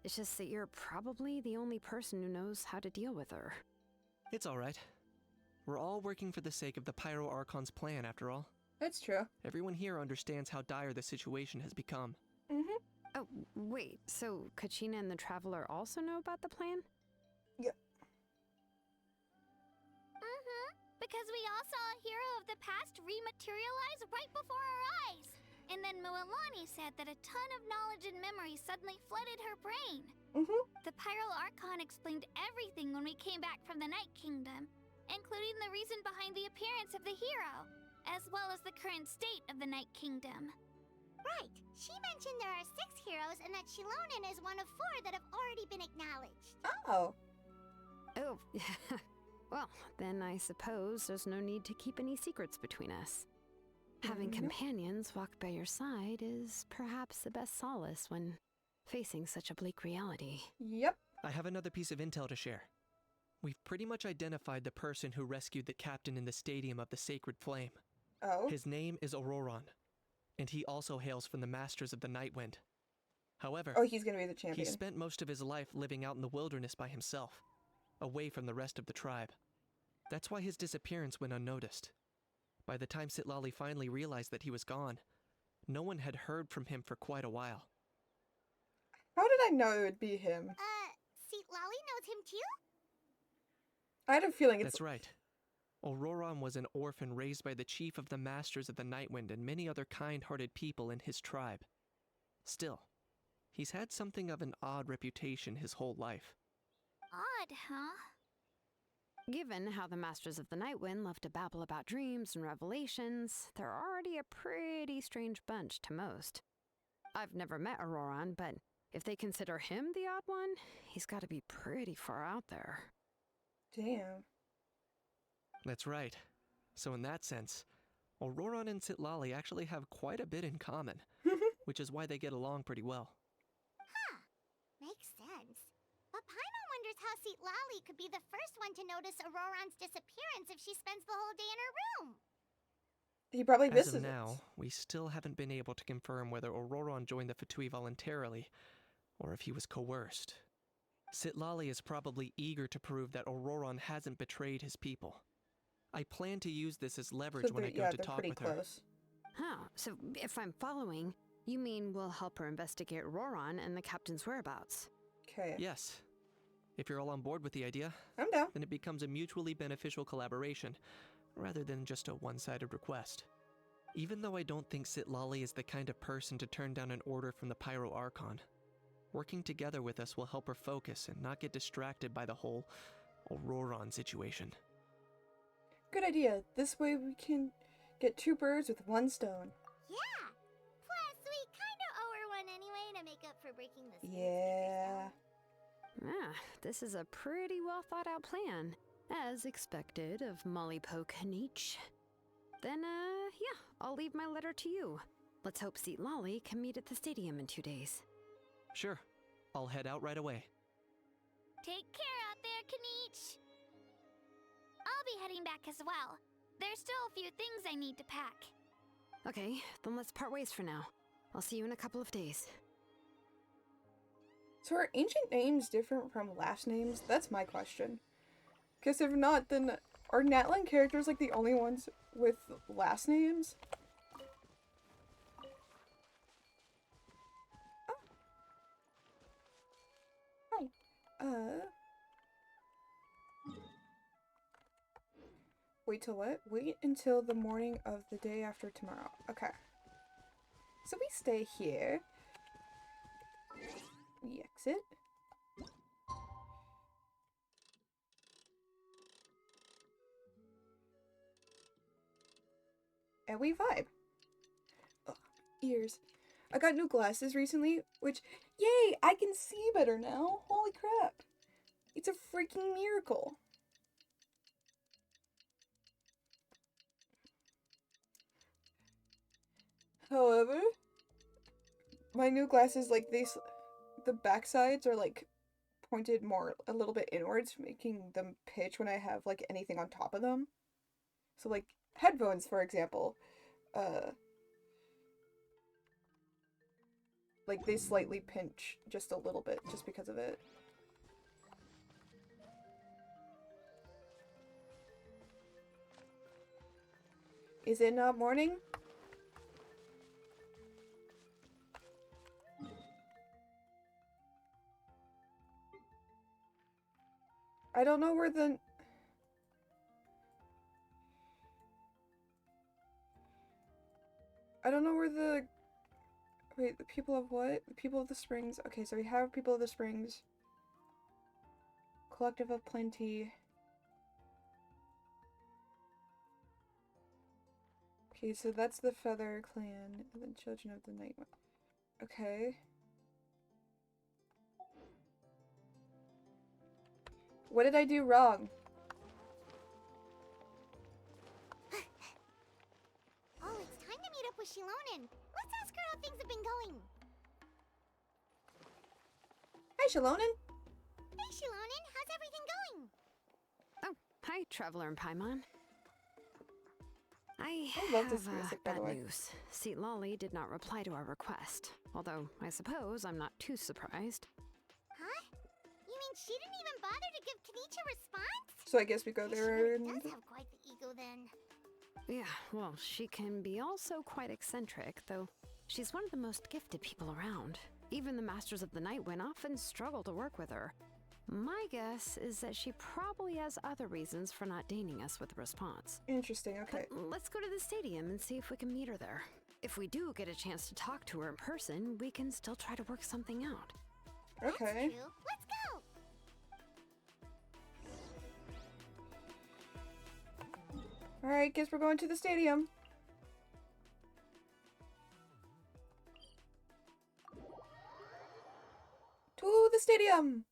It's just that you're probably the only person who knows how to deal with her. It's alright. We're all working for the sake of the Pyro Archon's plan, after all. That's true. Everyone here understands how dire the situation has become. Mm-hmm. Oh, wait, so Kachina and the Traveler also know about the plan? Yep. Mm-hmm. Because we all saw a hero of the past rematerialize right before our eyes. And then Mualani said that a ton of knowledge and memory suddenly flooded her brain. Mm-hmm. The Pyro Archon explained everything when we came back from the Night Kingdom, including the reason behind the appearance of the hero, as well as the current state of the Night Kingdom. Right. She mentioned there are 6 heroes and that Shilonen is one of 4 that have already been acknowledged. Oh. Oh, well, then I suppose there's no need to keep any secrets between us. Having companions walk by your side is perhaps the best solace when facing such a bleak reality. Yep. I have another piece of intel to share. We've pretty much identified the person who rescued the captain in the Stadium of the Sacred Flame. Oh. His name is Auroron, and he also hails from the Masters of the Nightwind. However, oh, he's gonna be the champion. He spent most of his life living out in the wilderness by himself, away from the rest of the tribe. That's why his disappearance went unnoticed. By the time Sitlali finally realized that he was gone, no one had heard from him for quite a while. How did I know it would be him? Seat Lolly knows him too? I had a feeling it's... That's right. Auroron was an orphan raised by the chief of the Masters of the Nightwind and many other kind-hearted people in his tribe. Still, he's had something of an odd reputation his whole life. Odd, huh? Given how the Masters of the Nightwind love to babble about dreams and revelations, they're already a pretty strange bunch to most. I've never met Auroron, but if they consider him the odd one, he's got to be pretty far out there. Damn. That's right. So in that sense, Auroron and Sitlali actually have quite a bit in common, which is why they get along pretty well. Huh. Makes sense. But Paimon wonders how Seat Lolly could be the first one to notice Auroron's disappearance if she spends the whole day in her room. He probably As misses of it. now, we still haven't been able to confirm whether Auroron joined the Fatui voluntarily, or if he was coerced. Sitlali is probably eager to prove that Auroron hasn't betrayed his people. I plan to use this as leverage So when I go to they're talk pretty with her. close. Oh, so if I'm following, you mean we'll help her investigate Roron and the captain's whereabouts? Okay. Yes. If you're all on board with the idea, I'm down. then it becomes a mutually beneficial collaboration, rather than just a one-sided request. Even though I don't think Sitlali is the kind of person to turn down an order from the Pyro Archon, working together with us will help her focus and not get distracted by the whole Auroron situation. Good idea. This way we can get 2 birds with 1 stone. Yeah. Plus, we kind of owe her one anyway to make up for breaking the smooth Yeah. Ah, this is a pretty well thought out plan, as expected of Molly Poke Nietzsche. Then, yeah, I'll leave my letter to you. Let's hope Sitlali can meet at the stadium in 2 days. Sure. I'll head out right away. Take care out there, Kanich. I'll be heading back as well. There's still a few things I need to pack. Okay, then let's part ways for now. I'll see you in a couple of days. So are ancient names different from last names? That's my question. Because if not, then are Natlan characters like the only ones with last names? Oh. Hi. Wait till what? Wait until the morning of the day after tomorrow. Okay. So we stay here. We exit. And we vibe. Ugh, ears. I got new glasses recently, which, yay, I can see better now. Holy crap. It's a freaking miracle. However, my new glasses, like, the back sides are, like, pointed more, a little bit inwards, making them pitch when I have, like, anything on top of them. So, like, headphones, for example, like, they slightly pinch just a little bit, just because of it. Is it not morning? I don't know where the... I don't know where the... Wait, the people of what? The people of the springs. Okay, so we have people of the springs. Collective of plenty. Okay, so that's the Feather Clan, and then Children of the Night. Okay. What did I do wrong? Oh, it's time to meet up with Shilonen. Let's ask her how things have been going. Hi, Shilonen. Hey, Shilonen, how's everything going? Oh, hi, Traveler and Paimon. I love this have music, by the bad way. news. Sitlali did not reply to our request, although I suppose I'm not too surprised. Huh? You mean she didn't even bother to give Kenichi a response? So I guess we go She there really and... does have quite the ego then. Yeah, well, she can be also quite eccentric, though she's one of the most gifted people around. Even the Masters of the Nightwind often struggle to work with her. My guess is that she probably has other reasons for not deigning us with a response. Interesting, okay. But let's go to the stadium and see if we can meet her there. If we do get a chance to talk to her in person, we can still try to work something out. That's Okay. true. Let's go! Alright, guess we're going to the stadium. To the stadium!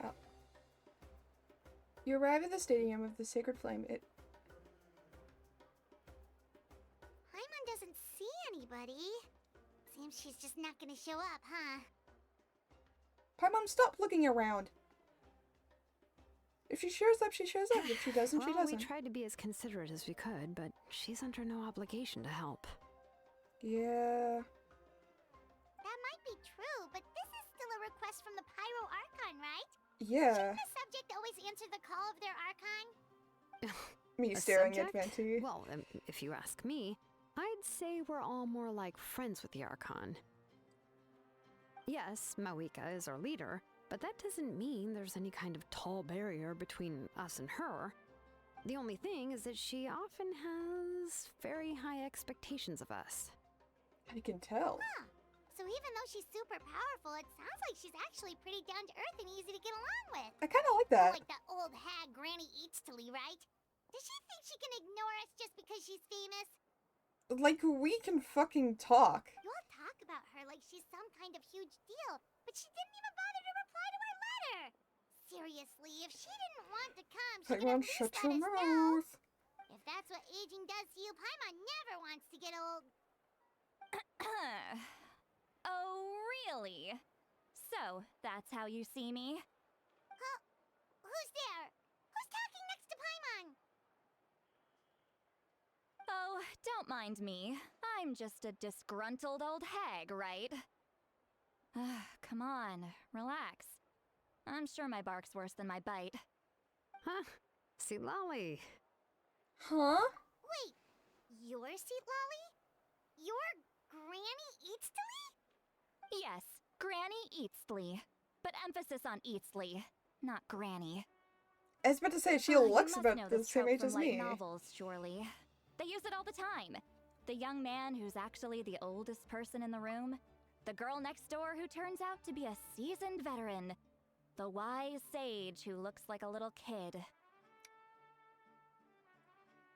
Oh. You arrive at the stadium of the Sacred Flame. Paimon doesn't see anybody. Seems she's just not gonna show up, huh? Paimon, stop looking around. If she shows up, she shows up. If she doesn't, she doesn't. We tried to be as considerate as we could, but she's under no obligation to help. Yeah. That might be true, but this is still a request from the Pyro Archon, right? Yeah. Shouldn't the subject always answer the call of their Archon? Me A staring subject? at Venti. Well, if you ask me, I'd say we're all more like friends with the Archon. Yes, Mawika is our leader, but that doesn't mean there's any kind of tall barrier between us and her. The only thing is that she often has very high expectations of us. I can tell. Huh. So even though she's super powerful, it sounds like she's actually pretty down to earth and easy to get along with. I kind of like that. Like the old hag Granny Eatstily, right? Does she think she can ignore us just because she's famous? Like, we can fucking talk. You all talk about her like she's some kind of huge deal, but she didn't even bother to reply to our letter. Seriously, if she didn't want to come, she could Paimon, at least shut let your us know. mouth. If that's what aging does to you, Paimon never wants to get old. Oh, really? So, that's how you see me? Huh? Who's there? Who's talking next to Paimon? Oh, don't mind me. I'm just a disgruntled old hag, right? Come on, relax. I'm sure my bark's worse than my bite. Huh? See, Lolly. Huh? Wait, you're Seat Lolly? You're Granny Eatstily? Yes, Granny Eatsley. But emphasis on Eatsley, not Granny. I was about to say, she You looks must about know the this same trope age from as light me. novels, surely. They use it all the time. The young man who's actually the oldest person in the room. The girl next door who turns out to be a seasoned veteran. The wise sage who looks like a little kid.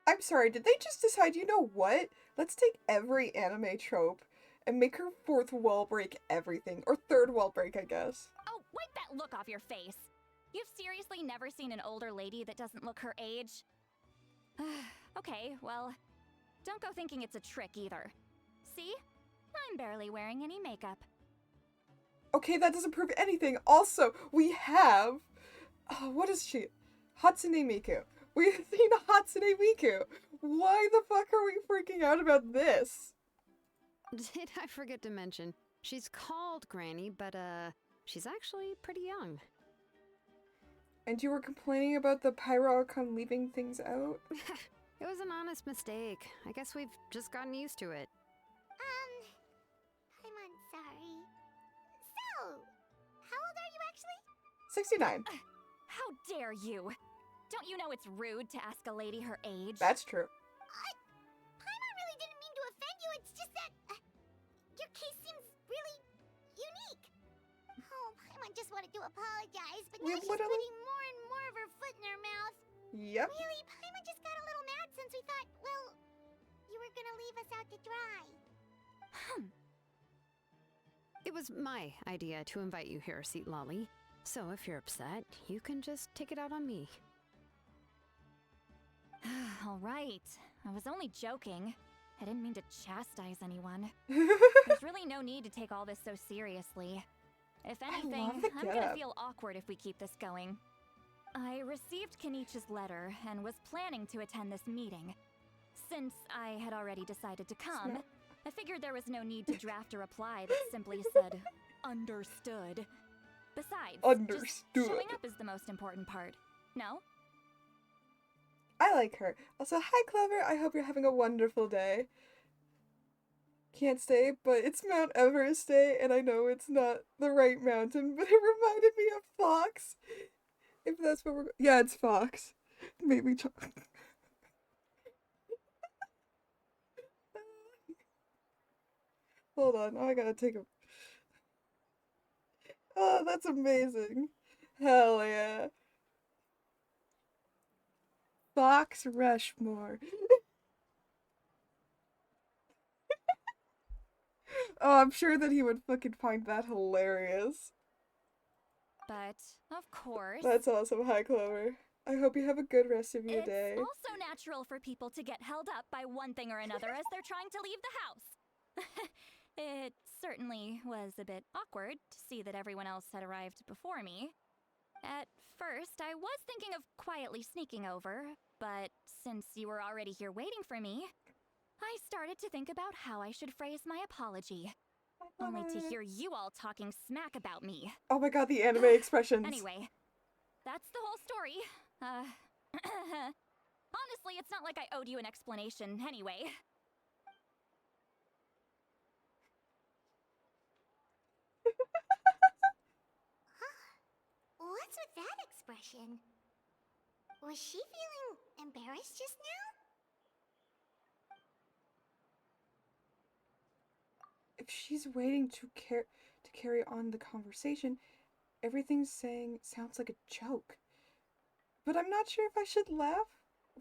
I'm sorry, did they just decide, you know what? Let's take every anime trope and make her fourth wall break everything. Or third wall break, I guess. Oh, wipe that look off your face! You've seriously never seen an older lady that doesn't look her age? Okay, well, don't go thinking it's a trick either. See? I'm barely wearing any makeup. Okay, that doesn't prove anything. Also, we have... what is she? Hatsune Miku. We've seen Hatsune Miku. Why the fuck are we freaking out about this? Did I forget to mention? She's called Granny, but she's actually pretty young. And you were complaining about the Pyro Archon leaving things out? It was an honest mistake. I guess we've just gotten used to it. Paimon, sorry. So, how old are you actually? 69. How dare you? Don't you know it's rude to ask a lady her age? That's true. Paimon really didn't mean to offend you, it's just that... your case seems really unique. Oh, Paimon just wanted to apologize, but now she's putting more and more of her foot in her mouth. Yep. Really, Paimon just got a little mad since we thought, well, you were gonna leave us out to dry. It was my idea to invite you here, Seat Lolly. So if you're upset, you can just take it out on me. All right. I was only joking. I didn't mean to chastise anyone. There's really no need to take all this so seriously. If anything, I'm gonna feel awkward if we keep this going. I received Kenichi's letter and was planning to attend this meeting. Since I had already decided to come, I figured there was no need to draft a reply that simply said, understood. Besides, just showing up is the most important part. No? I like her. Also, hi Clever, I hope you're having a wonderful day. Can't stay, but it's Mount Everest Day, and I know it's not the right mountain, but it reminded me of Fox. If that's what we're... Yeah, it's Fox. Maybe... Hold on, I gotta take a... Oh, that's amazing. Hell yeah. Fox Rushmore. Oh, I'm sure that he would fucking find that hilarious. But, of course... That's awesome. Hi, Clover. I hope you have a good rest of your day. It's also natural for people to get held up by one thing or another as they're trying to leave the house. It certainly certainly was a bit awkward to see that everyone else had arrived before me. At first, I was thinking of quietly sneaking over, but since you were already here waiting for me, I started to think about how I should phrase my apology. Only to hear you all talking smack about me. Oh my god, the anime expressions. Anyway, that's the whole story. Honestly, it's not like I owed you an explanation anyway. What's with that expression? Was she feeling embarrassed just now? If she's waiting to carry on the conversation, everything saying sounds like a joke. But I'm not sure if I should laugh.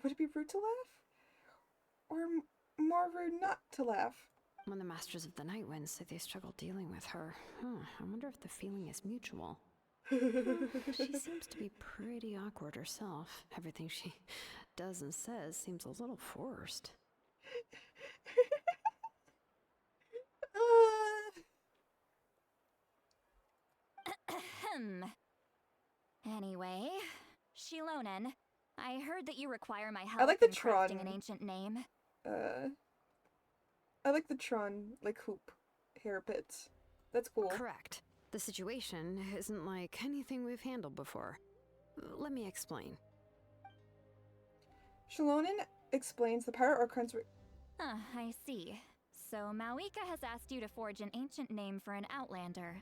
Would it be rude to laugh? Or more rude not to laugh? When the Masters of the Night Wind say they struggle dealing with her, I wonder if the feeling is mutual. She seems to be pretty awkward herself. Everything she does and says seems a little forced. Anyway, Shilonen, I heard that you require my I help like the in crafting an Tron. ancient name. I like the Tron, like, hoop hair bits. That's cool. Correct. The situation isn't like anything we've handled before. Let me explain. Shilonen explains the Pirate Archon's... I see. So Mawika has asked you to forge an ancient name for an Outlander.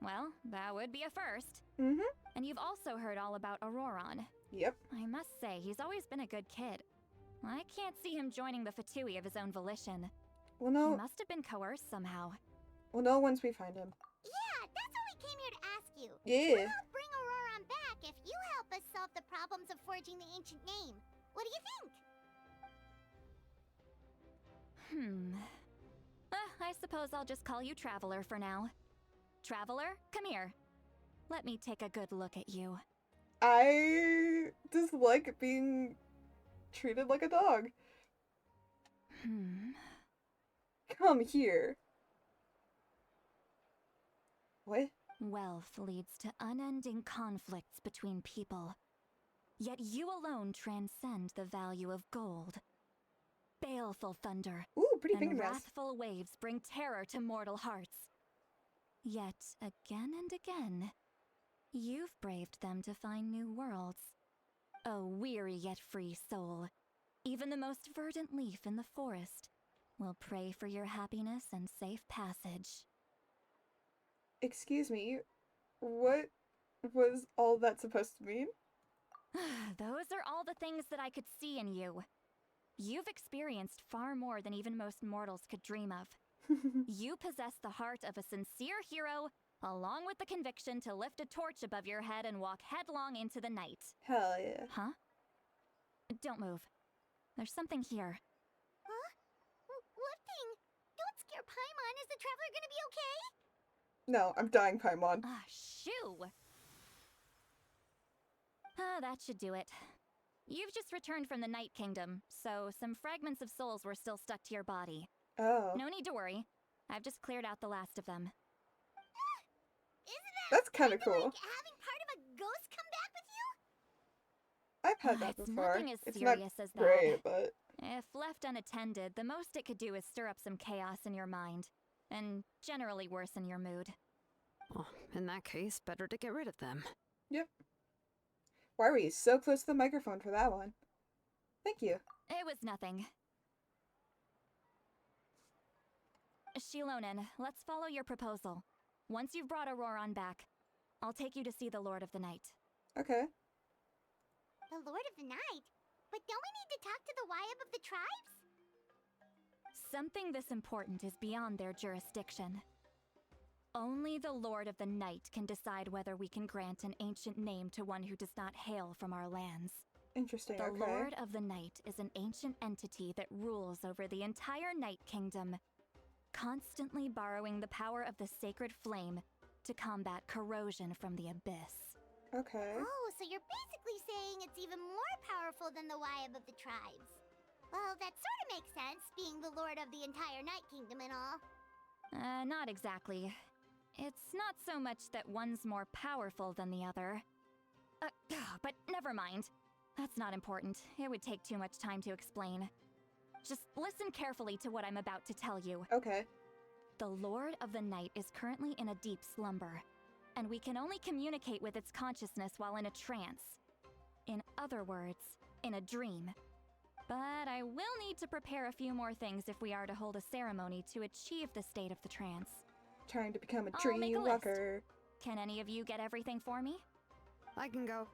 Well, that would be a first. Mm-hmm. And you've also heard all about Auroron. Yep. I must say, he's always been a good kid. I can't see him joining the Fatui of his own volition. Well, no. He must have been coerced somehow. We'll know once we find him. Yeah, that's what we came here to ask you. Yeah. We'll help bring Auroron back if you help us solve the problems of forging the ancient name. What do you think? I suppose I'll just call you Traveler for now. Traveler, come here. Let me take a good look at you. I dislike being treated like a dog. Come here. What? Wealth leads to unending conflicts between people. Yet you alone transcend the value of gold. Baleful thunder and wrathful waves bring terror to mortal hearts. Yet again and again, you've braved them to find new worlds. A weary yet free soul, even the most verdant leaf in the forest, will pray for your happiness and safe passage. Excuse me, what was all that supposed to mean? Those are all the things that I could see in you. You've experienced far more than even most mortals could dream of. You possess the heart of a sincere hero, along with the conviction to lift a torch above your head and walk headlong into the night. Hell yeah. Huh? Don't move. There's something here. Huh? What thing? Don't scare Paimon. Is the Traveler gonna be okay? No, I'm dying, Paimon. Shoo! That should do it. You've just returned from the Night Kingdom, so some fragments of souls were still stuck to your body. Oh. No need to worry. I've just cleared out the last of them. Isn't That's kind of cool. like having part of a ghost come back with you? I've had that It's before. nothing as It's serious not as that. great, but... If left unattended, the most it could do is stir up some chaos in your mind, and generally worsen your mood. Well, in that case, better to get rid of them. Yep. Why were you so close to the microphone for that one? Thank you. It was nothing. Shilonen, let's follow your proposal. Once you've brought Auroron back, I'll take you to see the Lord of the Night. Okay. The Lord of the Night? But don't we need to talk to the Wyab of the tribes? Something this important is beyond their jurisdiction. Only the Lord of the Night can decide whether we can grant an ancient name to one who does not hail from our lands. Interesting, The okay. Lord of the Night is an ancient entity that rules over the entire Night Kingdom, constantly borrowing the power of the sacred flame to combat corrosion from the abyss. Okay. Oh, so you're basically saying it's even more powerful than the Wyab of the tribes. Well, that sort of makes sense, being the lord of the entire Night Kingdom and all. Not exactly. It's not so much that one's more powerful than the other. But never mind. That's not important. It would take too much time to explain. Just listen carefully to what I'm about to tell you. Okay. The Lord of the Night is currently in a deep slumber, and we can only communicate with its consciousness while in a trance. In other words, in a dream. But I will need to prepare a few more things if we are to hold a ceremony to achieve the state of the trance. Trying to become a I'll make dream a list. walker. Can any of you get everything for me? I can go.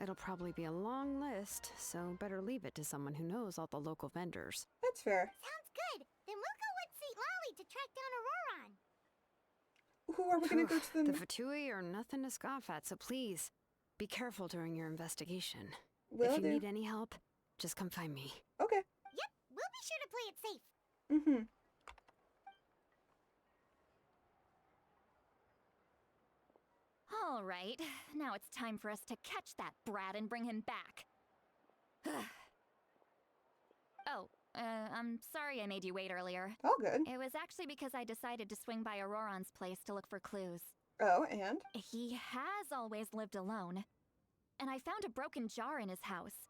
It'll probably be a long list, so better leave it to someone who knows all the local vendors. That's fair. Sounds good. Then we'll go with St. Lolly to track down Auroron. Who are we gonna go to them? The Fatui are nothing to scoff at, so please, be careful during your investigation. Will if you do. need any help, just come find me. Okay. Yep, we'll be sure to play it safe. Mm-hmm. All right, now it's time for us to catch that brat and bring him back. Oh, I'm sorry I made you wait earlier. All good. It was actually because I decided to swing by Auroron's place to look for clues. Oh, and? He has always lived alone, and I found a broken jar in his house.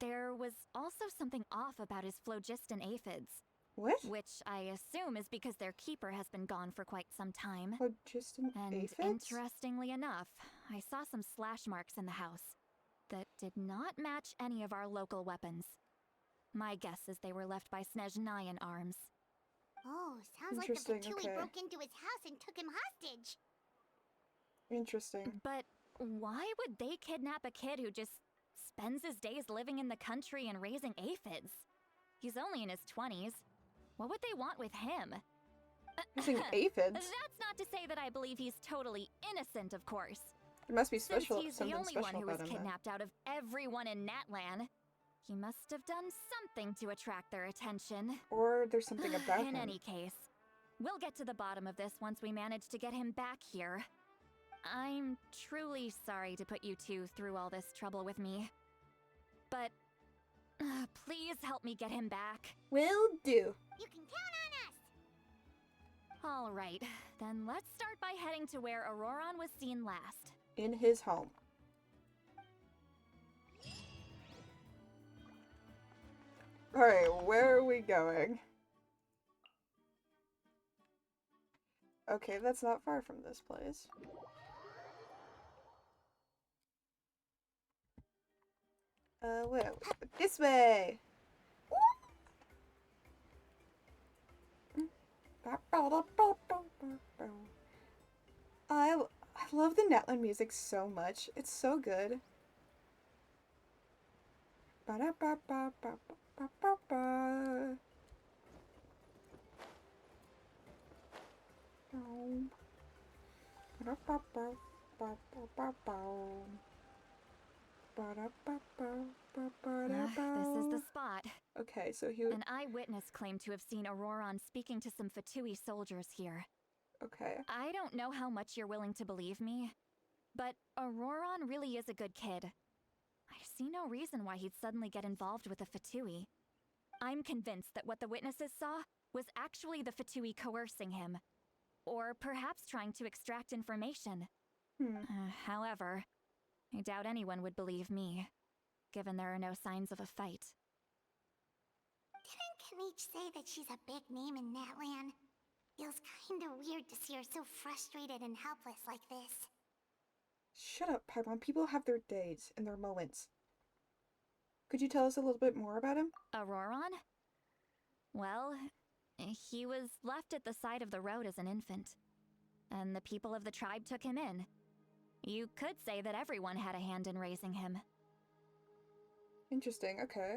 There was also something off about his phlogiston aphids. What? Which I assume is because their keeper has been gone for quite some time. Phlogiston And aphids? interestingly enough, I saw some slash marks in the house that did not match any of our local weapons. My guess is they were left by Snezhnayan arms. Oh, sounds like the Interesting, Fatui okay. broke into his house and took him hostage. Interesting. But why would they kidnap a kid who just spends his days living in the country and raising aphids? He's only in his 20s. What would they want with him? Raising aphids? That's not to say that I believe he's totally innocent, of course. There must be special, Since he's the something only one special who was about him. kidnapped out of everyone in Natlan, he must have done something to attract their attention. Or there's something about him. In any case, we'll get to the bottom of this once we manage to get him back here. I'm truly sorry to put you two through all this trouble with me. But please help me get him back. Will do. You can count on us. All right, then let's start by heading to where Auroron was seen last. In his home. Alright, where are we going? Okay, that's not far from this place. Well, this way! I love the Natlan music so much. It's so good. Ba-da-ba-ba-ba-ba-ba-ba. This is the spot. Okay, so he... An eyewitness claimed to have seen Auroron speaking to some Fatui soldiers here. Okay. I don't know how much you're willing to believe me, but Auroron really is a good kid. I see no reason why he'd suddenly get involved with the Fatui. I'm convinced that what the witnesses saw was actually the Fatui coercing him, or perhaps trying to extract information. However, I doubt anyone would believe me, given there are no signs of a fight. Didn't Kanich say that she's a big name in Natlan? Feels kinda weird to see her so frustrated and helpless like this. Shut up, Paimon. People have their days and their moments. Could you tell us a little bit more about him? Auroron? Well, he was left at the side of the road as an infant, and the people of the tribe took him in. You could say that everyone had a hand in raising him. Interesting, okay.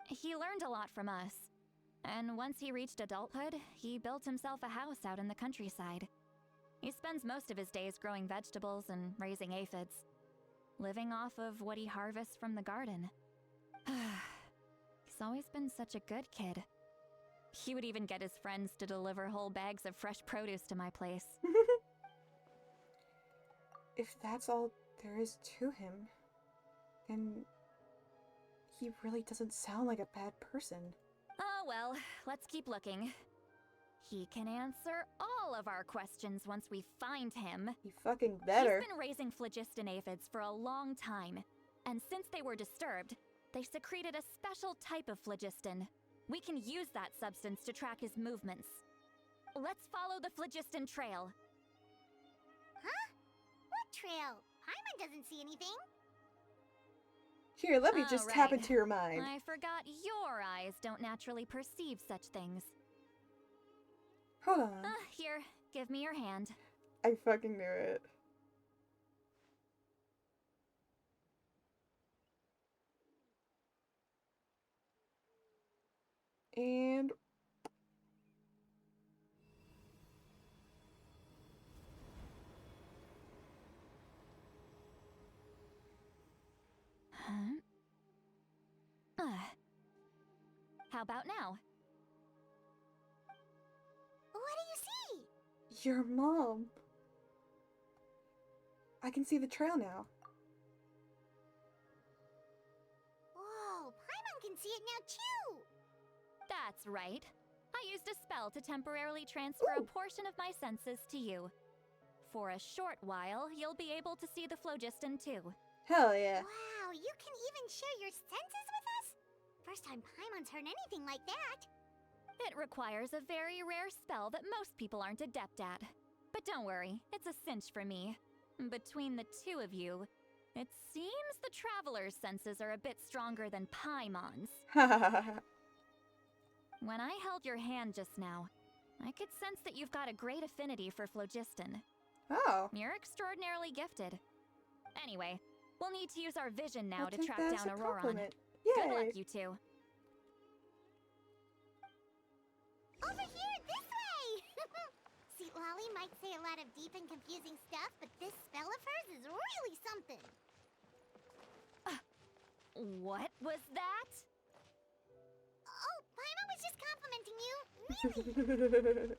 He learned a lot from us, and once he reached adulthood, he built himself a house out in the countryside. He spends most of his days growing vegetables and raising aphids, living off of what he harvests from the garden. He's always been such a good kid. He would even get his friends to deliver whole bags of fresh produce to my place. If that's all there is to him, then he really doesn't sound like a bad person. Oh well, let's keep looking. He can answer all of our questions once we find him. He fucking better. He's been raising phlogiston aphids for a long time, and since they were disturbed, they secreted a special type of phlogiston. We can use that substance to track his movements. Let's follow the phlogiston trail. Huh? What trail? Paimon doesn't see anything. Here, let me just tap into your mind. I forgot your eyes don't naturally perceive such things. Hold on. Here, give me your hand. I fucking knew it. And... How about now? What do you see? Your mom. I can see the trail now. Whoa, Paimon can see it now too! That's right. I used a spell to temporarily transfer a portion of my senses to you. For a short while, you'll be able to see the phlogiston too. Hell yeah. Wow, you can even share your senses with us? First time Paimon's heard anything like that. It requires a very rare spell that most people aren't adept at. But don't worry, it's a cinch for me. Between the two of you, it seems the Traveler's senses are a bit stronger than Paimon's. When I held your hand just now, I could sense that you've got a great affinity for phlogiston. Oh. You're extraordinarily gifted. Anyway, we'll need to use our vision now to track down Auroron. Good luck, you two. Over here, this way! See, Lolly might say a lot of deep and confusing stuff, but this spell of hers is really something. What was that? Oh, Paimon was just complimenting you. Really?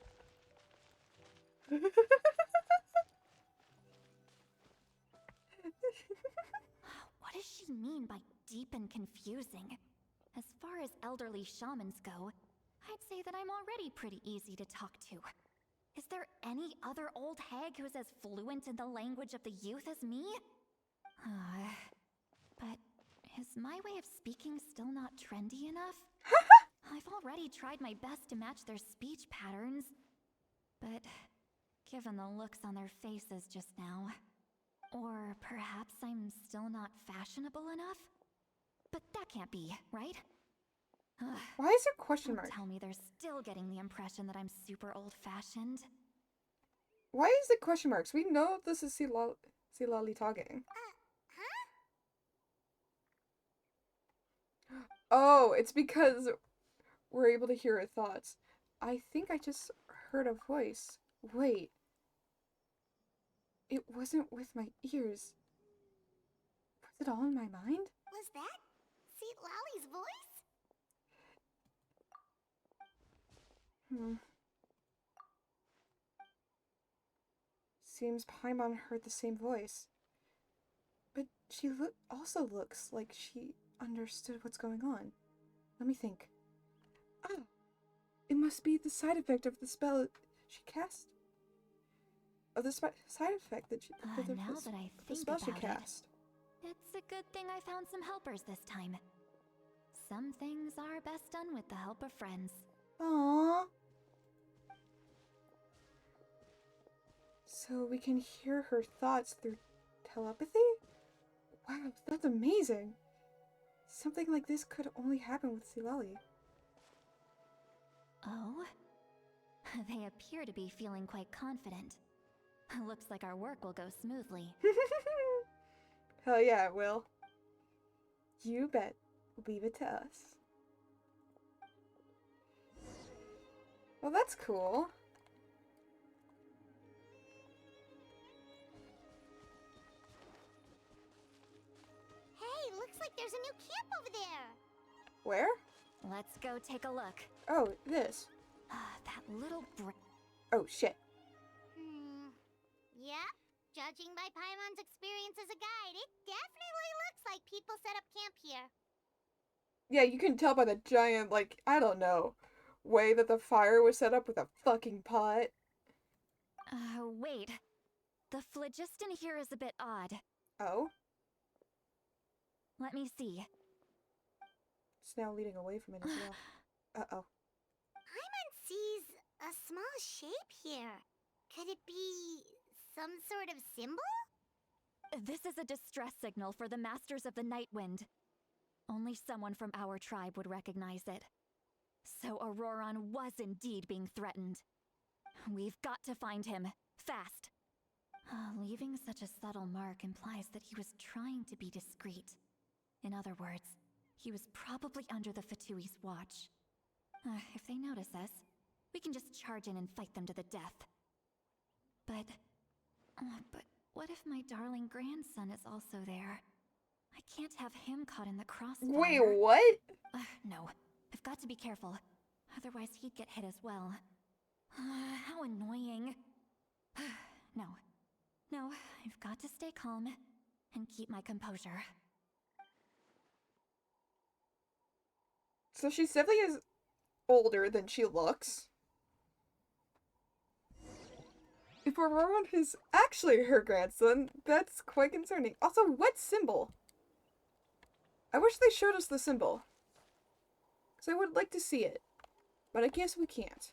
What does she mean by deep and confusing? As far as elderly shamans go, I'd say that I'm already pretty easy to talk to. Is there any other old hag who's as fluent in the language of the youth as me? But is my way of speaking still not trendy enough? I've already tried my best to match their speech patterns, but given the looks on their faces just now, or perhaps I'm still not fashionable enough? But that can't be, right? Why is there question mark? Don't tell me they're still getting the impression that I'm super old-fashioned. Why is it question marks? We know this is Lolly talking. Oh, it's because we're able to hear her thoughts. I think I just heard a voice. Wait. It wasn't with my ears. Was it all in my mind? Was that Seat Lolly's voice? Seems Paimon heard the same voice. But she also looks like she understood what's going on. Let me think. Ah! It must be the side effect of the spell she cast. Of the side effect that she... Now that I think spell about she cast. It's a good thing I found some helpers this time. Some things are best done with the help of friends. Aww. So we can hear her thoughts through telepathy? Wow, that's amazing. Something like this could only happen with Silali. Oh? They appear to be feeling quite confident. Looks like our work will go smoothly. Hell yeah, it will. You bet. Leave it to us. Well, that's cool. Hey, looks like there's a new camp over there. Where? Let's go take a look. Oh, this. That little Oh, shit. Yep. Judging by Paimon's experience as a guide, it definitely looks like people set up camp here. Yeah, you can tell by the giant, like, I don't know. way that the fire was set up with a fucking pot. Wait. The phlogiston here is a bit odd. Oh? Let me see. It's now leading away from it as well. Uh-oh. Paimon sees a small shape here. Could it be some sort of symbol? This is a distress signal for the Masters of the Night Wind. Only someone from our tribe would recognize it. So Auroron was indeed being threatened. We've got to find him. Fast. Leaving such a subtle mark implies that he was trying to be discreet. In other words, he was probably under the Fatui's watch. If they notice us, we can just charge in and fight them to the death. But what if my darling grandson is also there? I can't have him caught in the crossfire. Wait, what? No, I've got to be careful. Otherwise he'd get hit as well. How annoying. No, I've got to stay calm and keep my composure. So she definitely is older than she looks. If Auroron is actually her grandson, that's quite concerning. Also, what symbol? I wish they showed us the symbol. Because I would like to see it. But I guess we can't.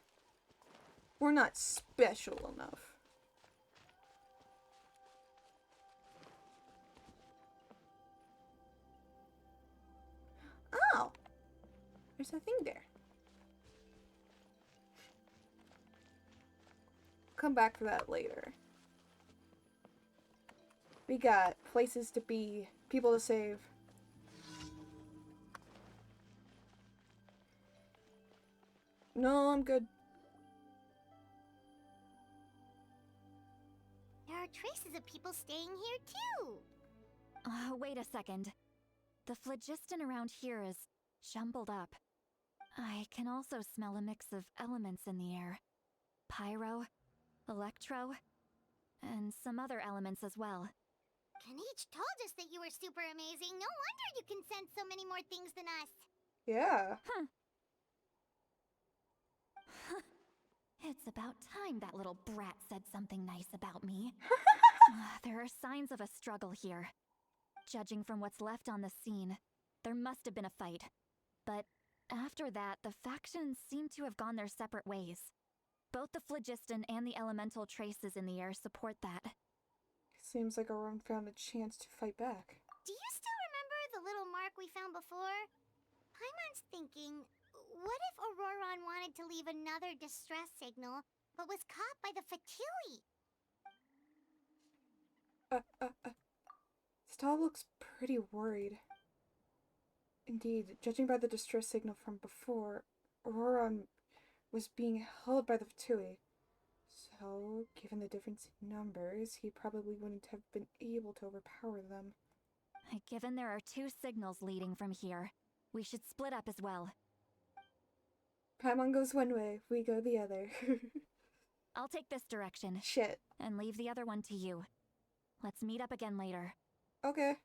We're not special enough. Oh! There's a thing there. Come back for that later. We got places to be, people to save. No, I'm good. There are traces of people staying here too. Wait a second. The phlogiston around here is jumbled up. I can also smell a mix of elements in the air. Pyro, electro, and some other elements as well. Kanich told us that you were super amazing. No wonder you can sense so many more things than us. Yeah. It's about time that little brat said something nice about me. There are signs of a struggle here. Judging from what's left on the scene, there must have been a fight. But after that, the factions seem to have gone their separate ways. Both the phlogiston and the elemental traces in the air support that. Seems like Auroron found a chance to fight back. Do you still remember the little mark we found before? Paimon's thinking, what if Auroron wanted to leave another distress signal, but was caught by the Fatui? Stahl looks pretty worried. Indeed, judging by the distress signal from before, Auroron was being held by the Fatui. So, given the difference in numbers, he probably wouldn't have been able to overpower them. Given there are two signals leading from here, we should split up as well. Paimon goes one way, we go the other. I'll take this direction. Shit. And leave the other one to you. Let's meet up again later. Okay.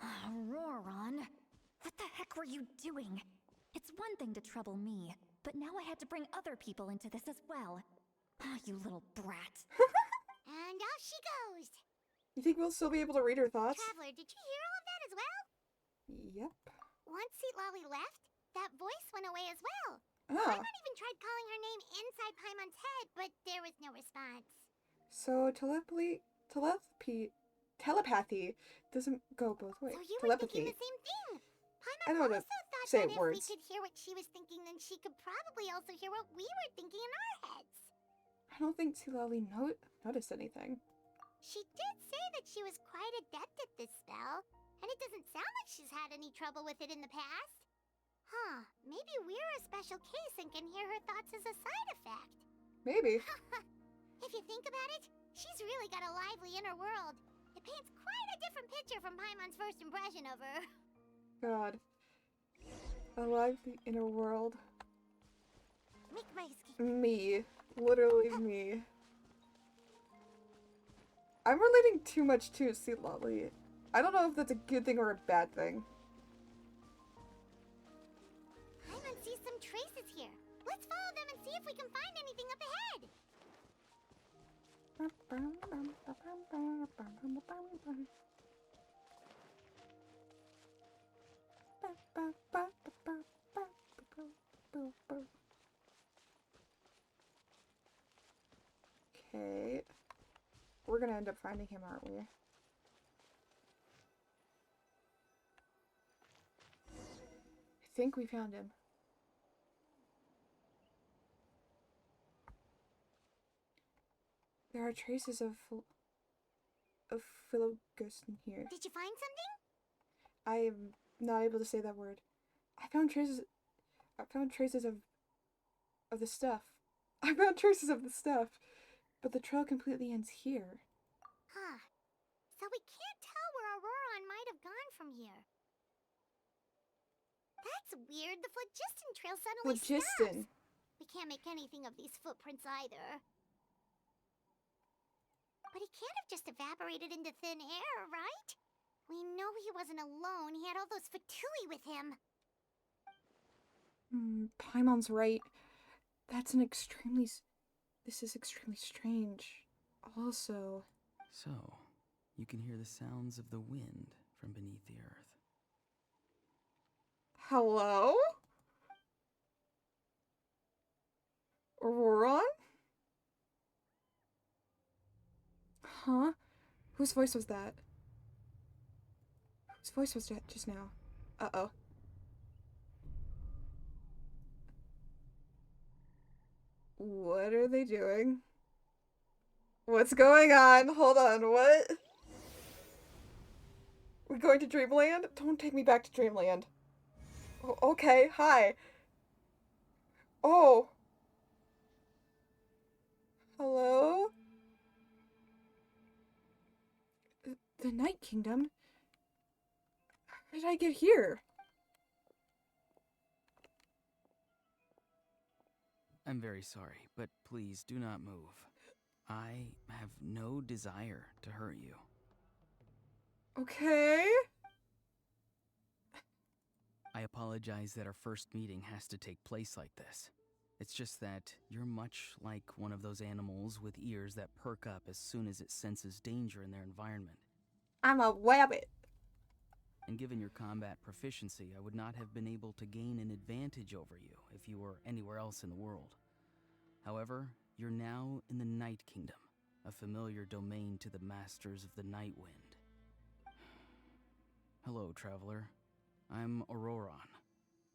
Auroron, what the heck were you doing? It's one thing to trouble me, but now I had to bring other people into this as well. You little brat. And off she goes. You think we'll still be able to read her thoughts? Traveler, did you hear all of that as well? Yep. Once Seatlali left, that voice went away as well. Ah. Paimon even tried calling her name inside Paimon's head, but there was no response. So telepathy doesn't go both ways. So you were Telepathy. thinking the same thing. I Paimon don't know also thought say that if words. we could hear what she was thinking, then she could probably also hear what we were thinking in our heads. I don't think Seatlali noticed anything. She did say that she was quite adept at this spell, and it doesn't sound like she's had any trouble with it in the past. Huh, maybe we're a special case and can hear her thoughts as a side effect. Maybe. If you think about it, she's really got a lively inner world. It paints quite a different picture from Paimon's first impression of her. God. Alive the inner world. Make my escape. Me. Literally me. I'm relating too much to Seatlali. I don't know if that's a good thing or a bad thing. see if we can find anything up ahead. Okay. We're gonna end up finding him, aren't we? I think we found him. There are traces of Philogus in here. Did you find something? I am not able to say that word. I found traces of the stuff. I found traces of the stuff, but the trail completely ends here. Huh. So we can't tell where Auroron might have gone from here. That's weird. The Phlogiston trail suddenly stops. We can't make anything of these footprints either. But he can't have just evaporated into thin air, right? We know he wasn't alone. He had all those Fatui with him. Paimon's right. This is extremely strange. Also... So, you can hear the sounds of the wind from beneath the earth. Hello? Auroron? Huh? Whose voice was that? Whose voice was that just now? Uh-oh. What are they doing? What's going on? Hold on, what? We're going to Dreamland? Don't take me back to Dreamland. Oh, okay, hi. Oh. Hello? The Night Kingdom? How did I get here? I'm very sorry, but please do not move. I have no desire to hurt you. Okay. I apologize that our first meeting has to take place like this. It's just that you're much like one of those animals with ears that perk up as soon as it senses danger in their environment. I'm a rabbit. And given your combat proficiency, I would not have been able to gain an advantage over you if you were anywhere else in the world. However, you're now in the Night Kingdom, a familiar domain to the Masters of the Night Wind. Hello, traveler. I'm Auroron,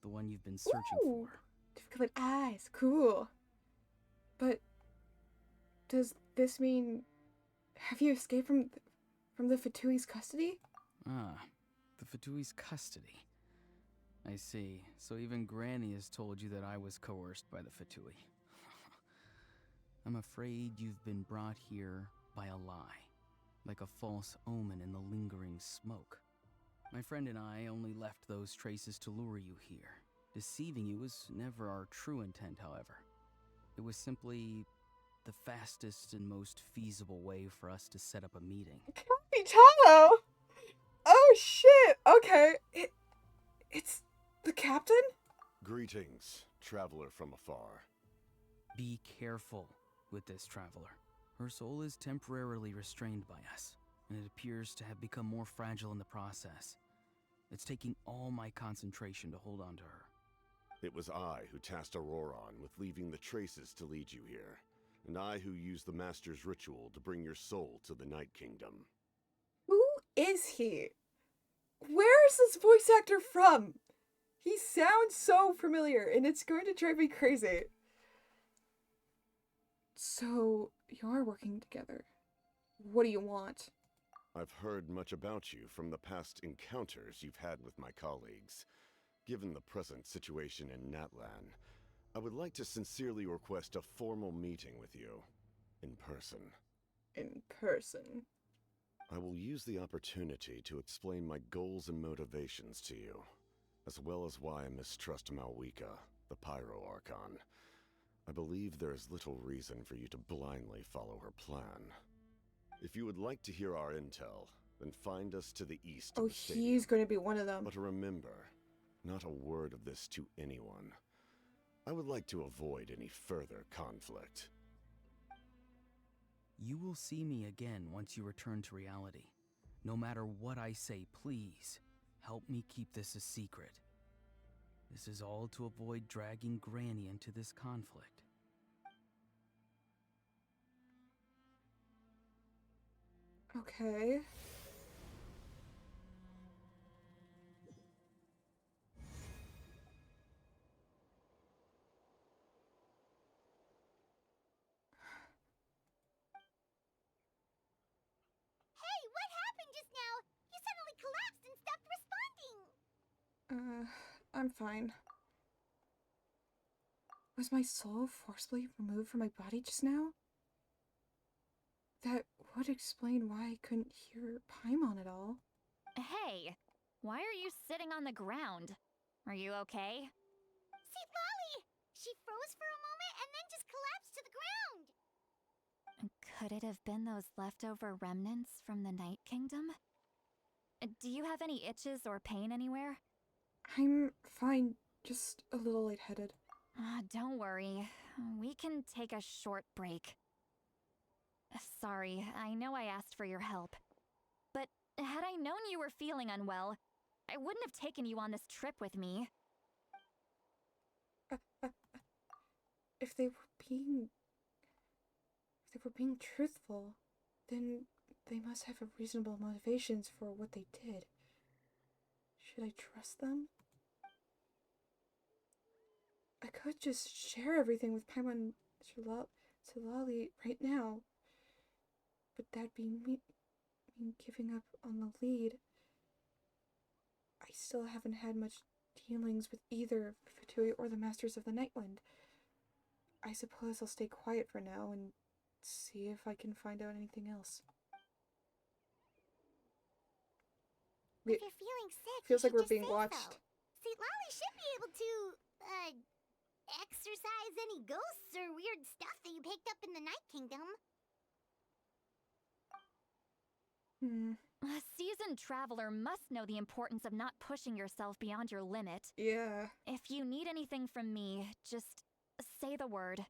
the one you've been searching for. Difficult eyes, cool. But does this mean have you escaped from the Fatui's custody? Ah, the Fatui's custody. I see. So even Granny has told you that I was coerced by the Fatui. I'm afraid you've been brought here by a lie, like a false omen in the lingering smoke. My friend and I only left those traces to lure you here. Deceiving you was never our true intent, however. It was simply the fastest and most feasible way for us to set up a meeting. Capitano! Oh shit! Okay, it's the captain? Greetings, traveler from afar. Be careful with this traveler. Her soul is temporarily restrained by us, and it appears to have become more fragile in the process. It's taking all my concentration to hold on to her. It was I who tasked Auroron with leaving the traces to lead you here, and I who used the Master's ritual to bring your soul to the Night Kingdom. Who is he? Where is this voice actor from? He sounds so familiar, and it's going to drive me crazy. So, you're working together. What do you want? I've heard much about you from the past encounters you've had with my colleagues. Given the present situation in Natlan, I would like to sincerely request a formal meeting with you. In person. In person? I will use the opportunity to explain my goals and motivations to you, as well as why I mistrust Malwika, the Pyro Archon. I believe there is little reason for you to blindly follow her plan. If you would like to hear our intel, then find us to the east of the stadium. He's going to be one of them. But remember, not a word of this to anyone. I would like to avoid any further conflict. You will see me again once you return to reality. No matter what I say, please, help me keep this a secret. This is all to avoid dragging Granny into this conflict. Okay. Hey, what happened just now? You suddenly collapsed and stopped responding. I'm fine. Was my soul forcibly removed from my body just now? That would explain why I couldn't hear Paimon at all. Hey, why are you sitting on the ground? Are you okay? See, Lolly! She froze for a moment and then just collapsed to the ground. Could it have been those leftover remnants from the Night Kingdom? Do you have any itches or pain anywhere? I'm fine, just a little lightheaded. Don't worry. We can take a short break. Sorry, I know I asked for your help. But had I known you were feeling unwell, I wouldn't have taken you on this trip with me. If they were being truthful, then they must have reasonable motivations for what they did. Should I trust them? I could just share everything with Paimon Shillelagh right now, but that'd be me giving up on the lead. I still haven't had much dealings with either Fatui or the Masters of the Nightwind. I suppose I'll stay quiet for now and see if I can find out anything else. If you're feeling sick, feels you like we're just being say watched. So. See, Lolly should be able to, exorcise any ghosts or weird stuff that you picked up in the Night Kingdom. A seasoned traveler must know the importance of not pushing yourself beyond your limit. Yeah. If you need anything from me, just say the word.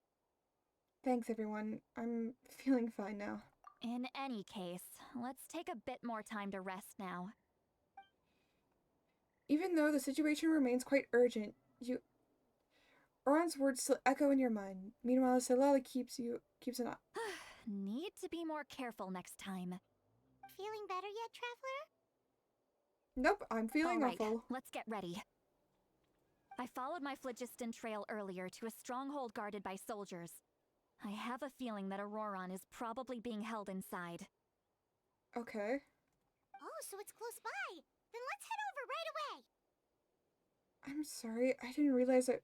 Thanks, everyone. I'm feeling fine now. In any case, let's take a bit more time to rest now. Even though the situation remains quite urgent, Oron's words still echo in your mind. Meanwhile, Shillelagh keeps an eye. Need to be more careful next time. Feeling better yet, Traveler? Nope, I'm feeling All right, awful. let's get ready. I followed my phlogiston trail earlier to a stronghold guarded by soldiers. I have a feeling that Auroron is probably being held inside. Okay. Oh, so it's close by. Then let's head over right away. I'm sorry, I didn't realize I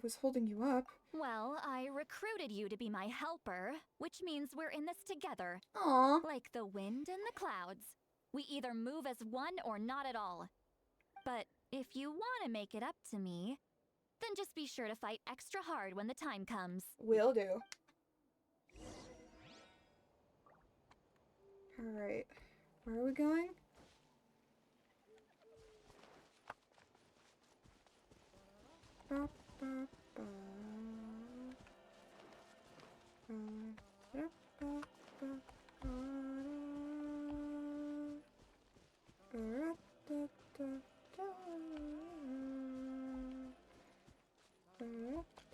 was holding you up. Well, I recruited you to be my helper, which means we're in this together. Aww. Like the wind and the clouds. We either move as one or not at all. But if you want to make it up to me, then just be sure to fight extra hard when the time comes. Will do. Alright. Where are we going? Ba, ba, ba. Ba, ba, ba, ba, da. Ba, da, da, da. Ba,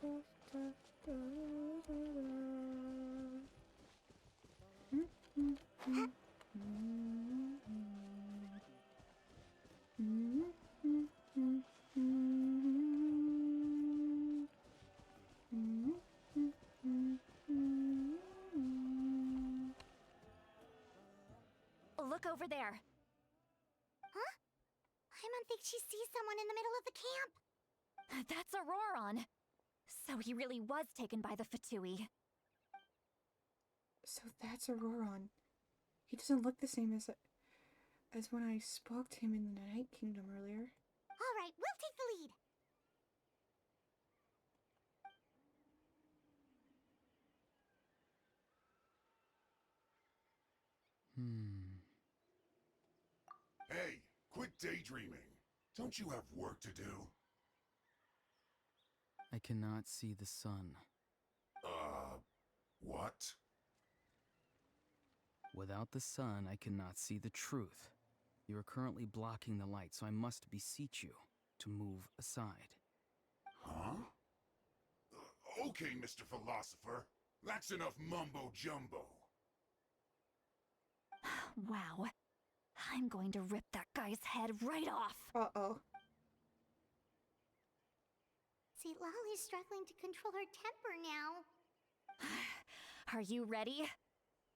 da, da, da, da. Look over there. Huh? Paimon thinks she sees someone in the middle of the camp. That's Auroron. So he really was taken by the Fatui. So that's Auroron. He doesn't look the same as when I spoke to him in the Night Kingdom earlier. All right, we'll take the lead. Hey, quit daydreaming. Don't you have work to do? I cannot see the sun. What? Without the sun, I cannot see the truth. You are currently blocking the light, so I must beseech you to move aside. Huh? Okay, Mr. Philosopher. That's enough mumbo-jumbo. Wow. I'm going to rip that guy's head right off. Uh-oh. See, Lolly's struggling to control her temper now. Are you ready?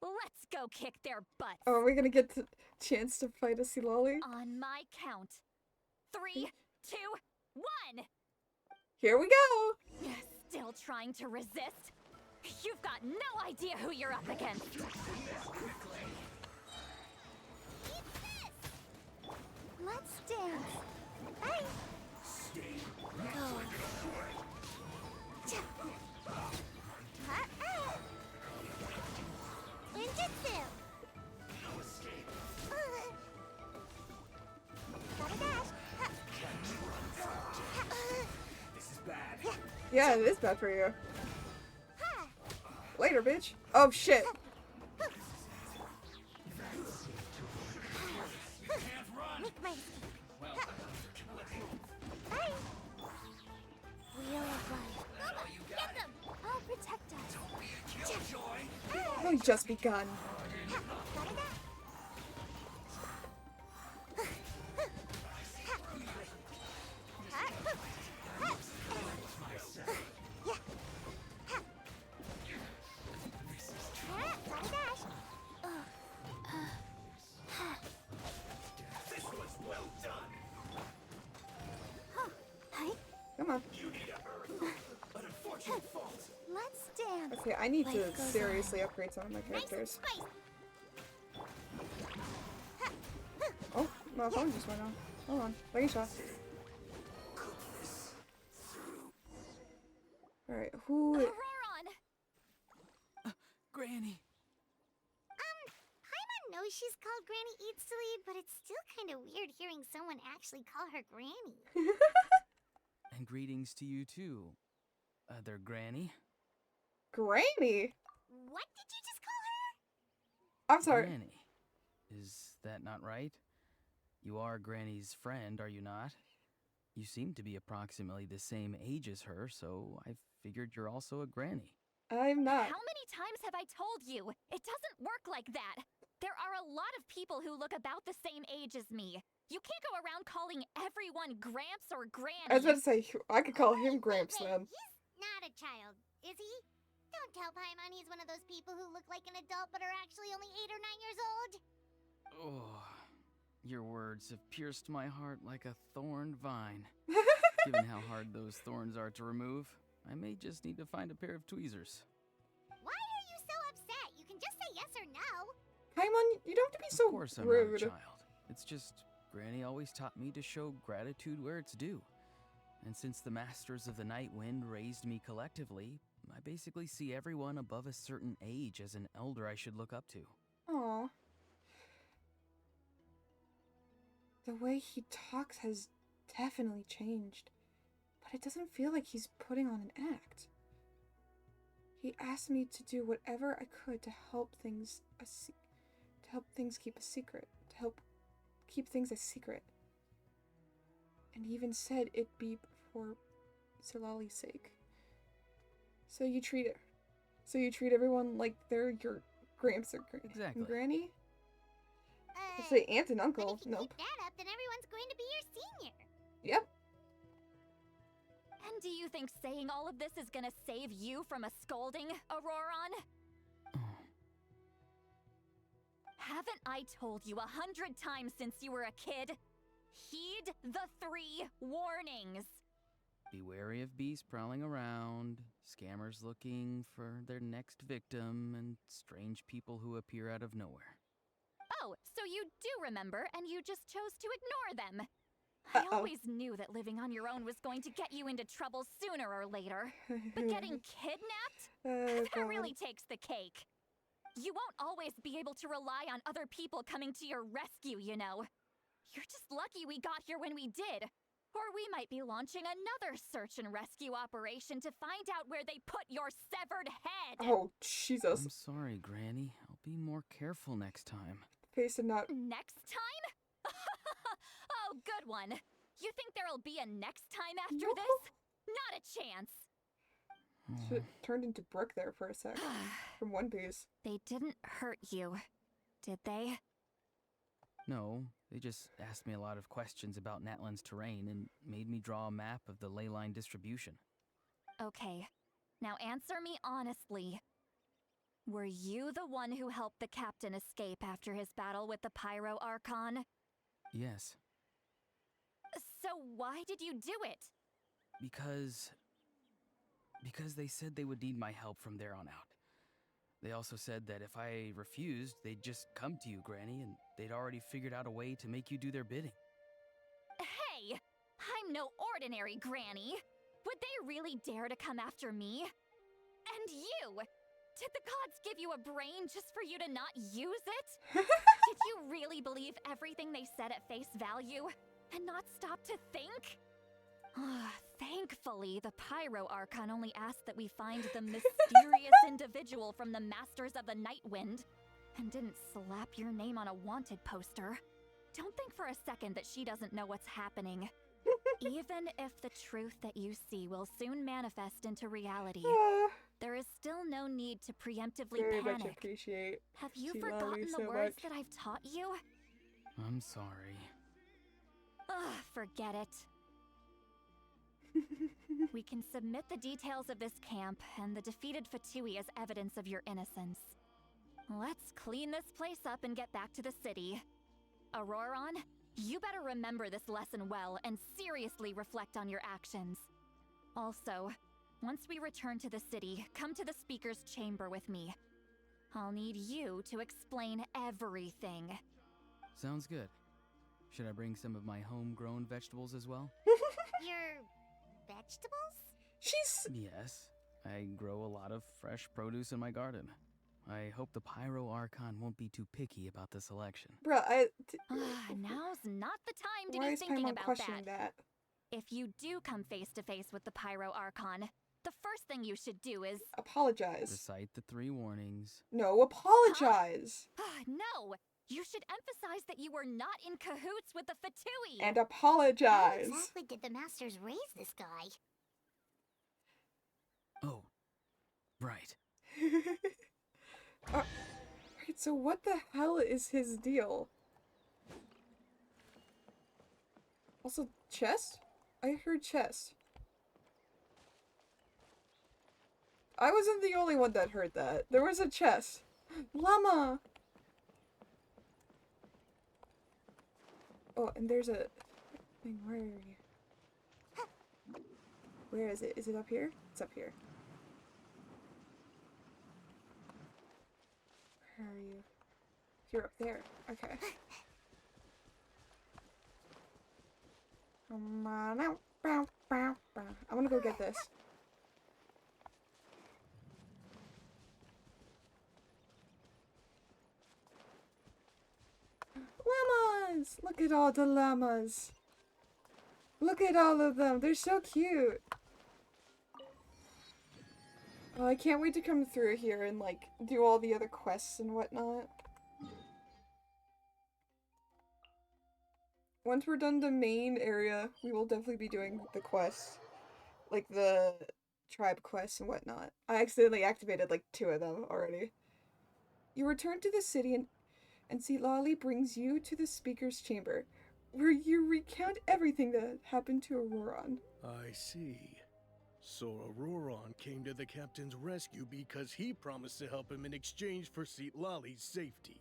Let's go kick their butts. Oh, are we gonna get the chance to fight a Silali? On my count. 3, 2, 1. Here we go. Still trying to resist? You've got no idea who you're up against. Let's dance. Bye. Go. Ninjutsu. Gotta dash. This is bad. Yeah, it is bad for you. Later, bitch. Oh, shit. Make my Bye. Wheel of life. Get them. I'll protect us. Only just begun. Come on. Let's dance. Okay, I need to Life goes seriously upgrade some of my characters. Oh, my phone just went on. Hold on. Take a shot. Alright, who... Granny! Paimon knows she's called Granny Eats to Lead, but it's still kind of weird hearing someone actually call her Granny. And greetings to you too, other Granny. Granny? What did you just call her? I'm sorry. Granny. Is that not right? You are Granny's friend, are you not? You seem to be approximately the same age as her, so I figured you're also a Granny. I'm not. How many times have I told you? It doesn't work like that. There are a lot of people who look about the same age as me. You can't go around calling everyone Gramps or Granny. I was about to say, I could call him Gramps then. He's not a child, is he? Don't tell Paimon he's one of those people who look like an adult but are actually only 8 or 9 years old. Oh, your words have pierced my heart like a thorned vine. Given how hard those thorns are to remove, I may just need to find a pair of tweezers. Why are you so upset? You can just say yes or no. Paimon, you don't have to be so Of course I'm rude. not a child. It's just Granny always taught me to show gratitude where it's due. And since the Masters of the Night Wind raised me collectively, I basically see everyone above a certain age as an elder I should look up to. Aw. The way he talks has definitely changed, but it doesn't feel like he's putting on an act. He asked me to do whatever I could to help things keep a secret, to help keep things a secret. And he even said it'd be for Silali's sake. So you treat everyone like they're your Gramps or Exactly. Granny? I say aunt and uncle. But if you Nope. keep that up, then everyone's going to be your senior. Yep. And do you think saying all of this is gonna save you from a scolding, Auroron? Haven't I told you 100 times since you were a kid? Heed the 3 warnings. Be wary of beasts prowling around, scammers looking for their next victim, and strange people who appear out of nowhere. Oh, so you do remember, and you just chose to ignore them. I always knew that living on your own was going to get you into trouble sooner or later. But getting kidnapped? That really takes the cake. You won't always be able to rely on other people coming to your rescue, you know. You're just lucky we got here when we did. Or we might be launching another search and rescue operation to find out where they put your severed head! Oh, Jesus. I'm sorry, Granny. I'll be more careful next time. Face and not. Next time? Oh, good one. You think there'll be a next time after this? Not a chance. Shit turned into Brooke there for a sec. From One Piece. They didn't hurt you, did they? No, they just asked me a lot of questions about Natlan's terrain and made me draw a map of the ley line distribution. Okay, now answer me honestly. Were you the one who helped the captain escape after his battle with the Pyro Archon? Yes. So why did you do it? Because they said they would need my help from there on out. They also said that if I refused, they'd just come to you, Granny, and they'd already figured out a way to make you do their bidding. Hey! I'm no ordinary Granny! Would they really dare to come after me? And you! Did the gods give you a brain just for you to not use it? Did you really believe everything they said at face value? And not stop to think? Thankfully, the Pyro Archon only asked that we find the mysterious individual from the Masters of the Night Wind, and didn't slap your name on a wanted poster. Don't think for a second that she doesn't know what's happening. Even if the truth that you see will soon manifest into reality, there is still no need to preemptively Very panic. much appreciate. Have you Lolly forgotten the so words much. that I've taught you? I'm sorry. Forget it. We can submit the details of this camp and the defeated Fatui as evidence of your innocence. Let's clean this place up and get back to the city. Auroron, you better remember this lesson well and seriously reflect on your actions. Also, once we return to the city, come to the speaker's chamber with me. I'll need you to explain everything. Sounds good. Should I bring some of my homegrown vegetables as well? Your vegetables? Yes. I grow a lot of fresh produce in my garden. I hope the Pyro Archon won't be too picky about the selection. Bruh, Now's not the time to why be is thinking Paimon about questioning that. that? If you do come face to face with the Pyro Archon, the first thing you should do is Apologize. Recite the 3 warnings. No, apologize. No! You should emphasize that you were not in cahoots with the Fatui! And apologize. How exactly did the Masters raise this guy? Oh, right. Right, so what the hell is his deal? Also, chest? I heard chest. I wasn't the only one that heard that. There was a chest. Llama! Oh, and there's a thing. Where are you? Where is it? Is it up here? It's up here. Where are you? You're up there. Okay. Come on out. Bow, bow, bow. I want to go get this. Llamas! Look at all the llamas. Look at all of them. They're so cute. Oh, I can't wait to come through here and like do all the other quests and whatnot. Once we're done the main area, we will definitely be doing the quests. Like the tribe quests and whatnot. I accidentally activated like 2 of them already. You return to the city and see Lolly brings you to the speaker's chamber, where you recount everything that happened to Auroron. I see. So Auroron came to the captain's rescue because he promised to help him in exchange for Lolly's safety.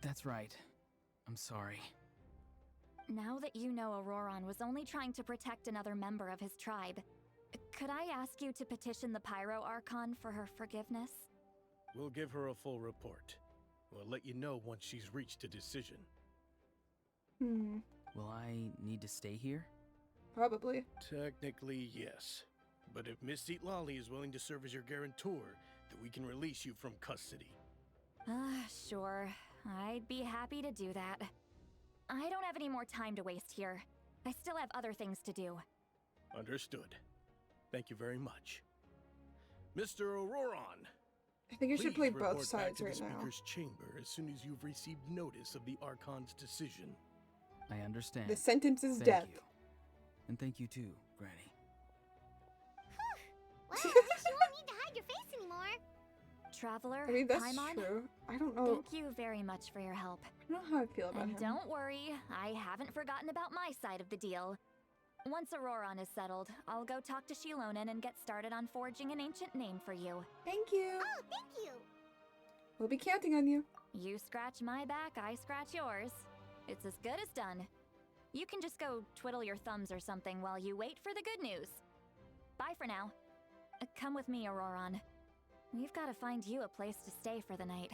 That's right. I'm sorry. Now that you know Auroron was only trying to protect another member of his tribe, could I ask you to petition the Pyro Archon for her forgiveness? We'll give her a full report. We'll let you know once she's reached a decision. Will I need to stay here? Probably. Technically, yes. But if Miss Lolly is willing to serve as your guarantor, then we can release you from custody. Sure. I'd be happy to do that. I don't have any more time to waste here. I still have other things to do. Understood. Thank you very much. Mr. Auroron, I think you should play both report sides back to right the now. Speaker's chamber as soon as you've received notice of the Archon's decision. I understand. The sentence is Thank death. you. And thank you too, Granny. Well, at least you won't need to hide your face anymore. Traveler, I mean, that's Paimon, true. I don't know. thank you very much for your help. I don't know how I feel about And him. don't worry, I haven't forgotten about my side of the deal. Once Auroron is settled, I'll go talk to Shilonen and get started on forging an ancient name for you. Thank you. Oh, thank you. We'll be counting on you. You scratch my back, I scratch yours. It's as good as done. You can just go twiddle your thumbs or something while you wait for the good news. Bye for now. Come with me, Auroron. We've got to find you a place to stay for the night.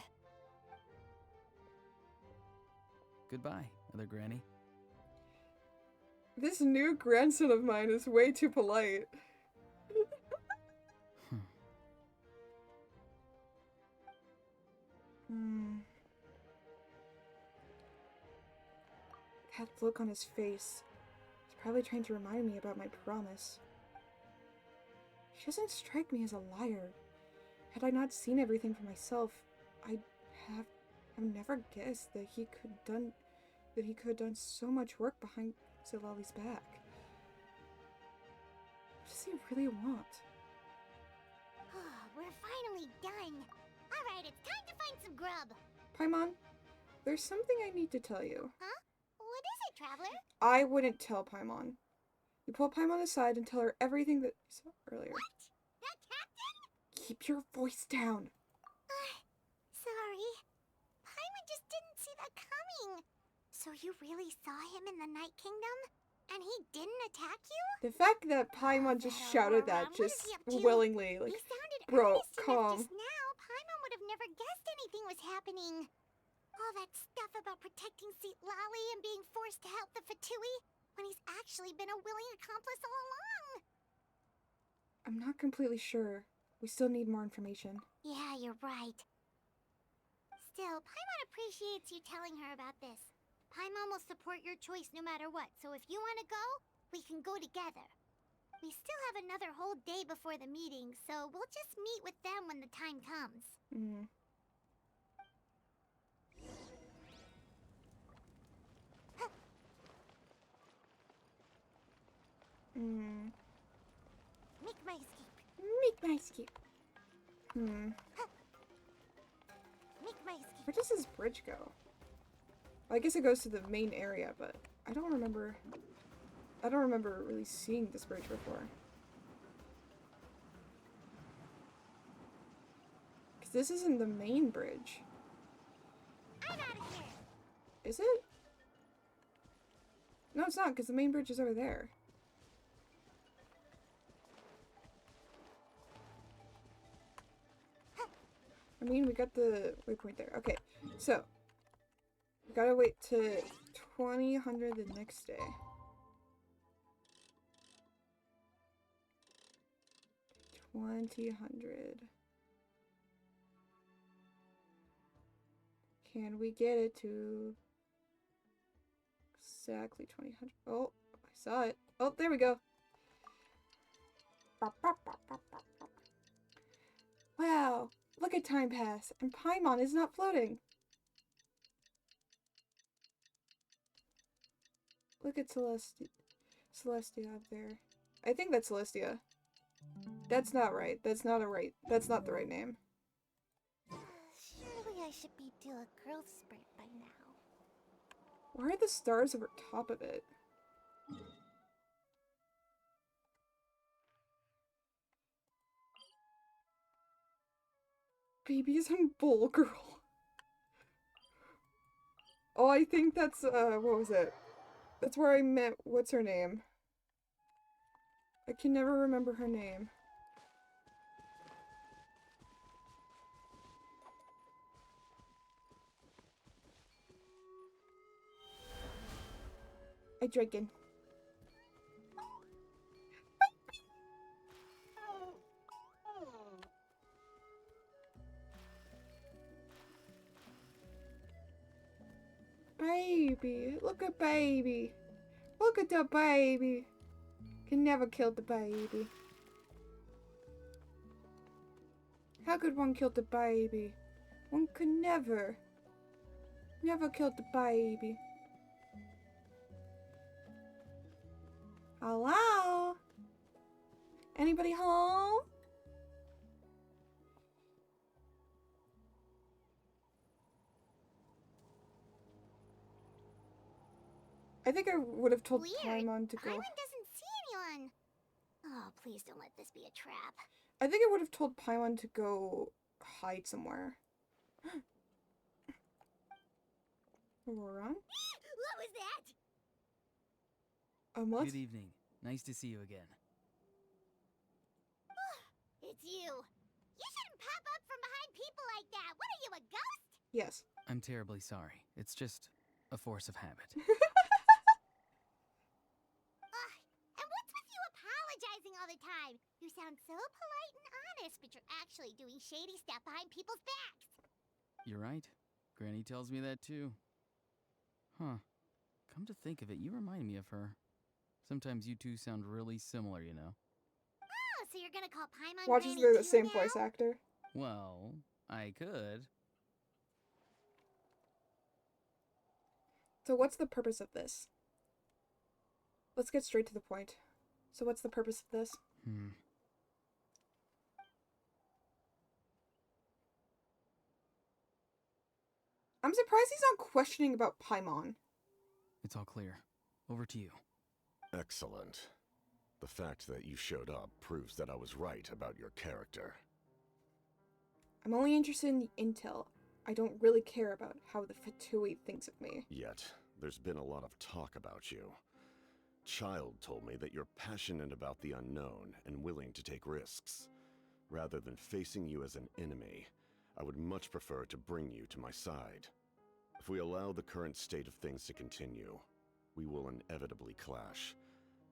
Goodbye, Other Granny. This new grandson of mine is way too polite. That look on his face. He's probably trying to remind me about my promise. He doesn't strike me as a liar. Had I not seen everything for myself, I'd have never guessed that he could have done so much work behind Zilali's back. What does he really want? We're finally done. Alright, it's time to find some grub. Paimon, there's something I need to tell you. Huh? What is it, Traveler? I wouldn't tell Paimon. You pull Paimon aside and tell her everything that you saw earlier. What? That captain? Keep your voice down. Sorry. Paimon just didn't see that coming. So you really saw him in the Night Kingdom? And he didn't attack you? The fact that Paimon just shouted that just willingly, like, He sounded bro, earnest enough calm. just now. Paimon would have never guessed anything was happening. All that stuff about protecting Seat Lally and being forced to help the Fatui when he's actually been a willing accomplice all along. I'm not completely sure. We still need more information. Yeah, you're right. Still, Paimon appreciates you telling her about this. Paimon will support your choice no matter what, so if you want to go, we can go together. We still have another whole day before the meeting, so we'll just meet with them when the time comes. Make my escape. Make my escape. Make my escape. Where does this bridge go? Well, I guess it goes to the main area, but I don't remember really seeing this bridge before. Because this isn't the main bridge. I'm out of here. Is it? No, it's not, because the main bridge is over there. I mean, we got the waypoint there. Okay, so we gotta wait to 2000 the next day. Can we get it to exactly 2000? Oh, I saw it. Oh, there we go. Wow, look at time pass, and Paimon is not floating. Look at Celestia up there. I think that's Celestia. That's not right. That's not the right name. Surely I should be due a growth spurt by now. Why are the stars over top of it? Babies and Bull Girl. Oh, I think that's, what was it? That's where I met, what's her name? I can never remember her name. I dragon. Baby, look at baby. Oh, Look at the baby. Can never kill the baby. How could one kill the baby? One could never kill the baby. Hello? Anybody home? I think I would have told Paimon to go. Paimon doesn't see anyone. Oh, please don't let this be a trap. I think I would have told Paimon to go hide somewhere. Run? What was that? What? Good evening. Nice to see you again. It's you. You shouldn't pop up from behind people like that. What are you, a ghost? Yes. I'm terribly sorry. It's just a force of habit. And what's with you apologizing all the time? You sound so polite and honest, but you're actually doing shady stuff behind people's backs. You're right. Granny tells me that too. Huh. Come to think of it, you remind me of her. Sometimes you two sound really similar, you know. Oh, so you're gonna call Paimon Watches Granny the same now? voice actor. Well, I could. So what's the purpose of this? Let's get straight to the point. So what's the purpose of this? I'm surprised he's not questioning about Paimon. It's all clear. Over to you. Excellent. The fact that you showed up proves that I was right about your character. I'm only interested in the intel. I don't really care about how the Fatui thinks of me. Yet, there's been a lot of talk about you. Child told me that you're passionate about the unknown and willing to take risks. Rather than facing you as an enemy, I would much prefer to bring you to my side. If we allow the current state of things to continue, we will inevitably clash.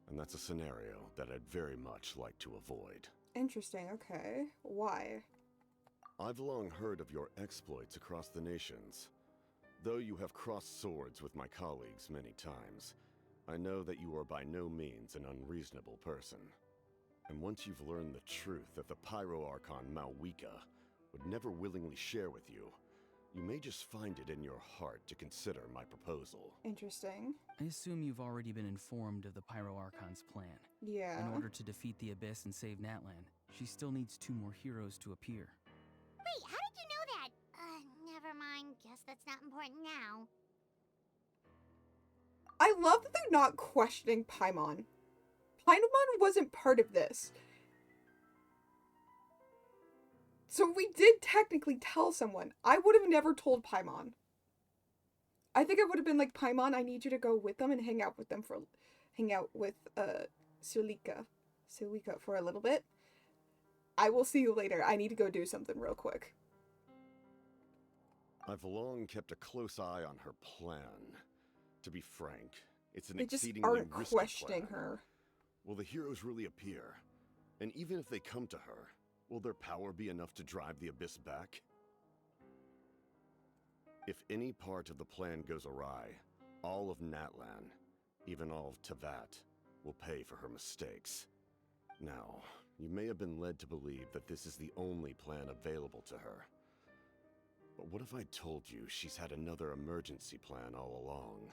And that's a scenario that I'd very much like to avoid. Interesting, okay. Why? I've long heard of your exploits across the nations. Though you have crossed swords with my colleagues many times, I know that you are by no means an unreasonable person. And once you've learned the truth that the Pyro Archon Malwika would never willingly share with you, you may just find it in your heart to consider my proposal. Interesting. I assume you've already been informed of the Pyro Archon's plan. Yeah. In order to defeat the Abyss and save Natlan, she still needs 2 more heroes to appear. Wait, how did you know that? Never mind. Guess that's not important now. I love that they're not questioning Paimon. Paimon wasn't part of this. So we did technically tell someone. I would have never told Paimon. I think I would have been like, Paimon, I need you to go with them and hang out with Sulika for a little bit. I will see you later. I need to go do something real quick. I've long kept a close eye on her plan. To be frank, it's an They just exceedingly aren't risky questioning plan. her. Will the heroes really appear? And even if they come to her, will their power be enough to drive the Abyss back? If any part of the plan goes awry, all of Natlan, even all of Tevat, will pay for her mistakes. Now, you may have been led to believe that this is the only plan available to her. But what if I told you she's had another emergency plan all along,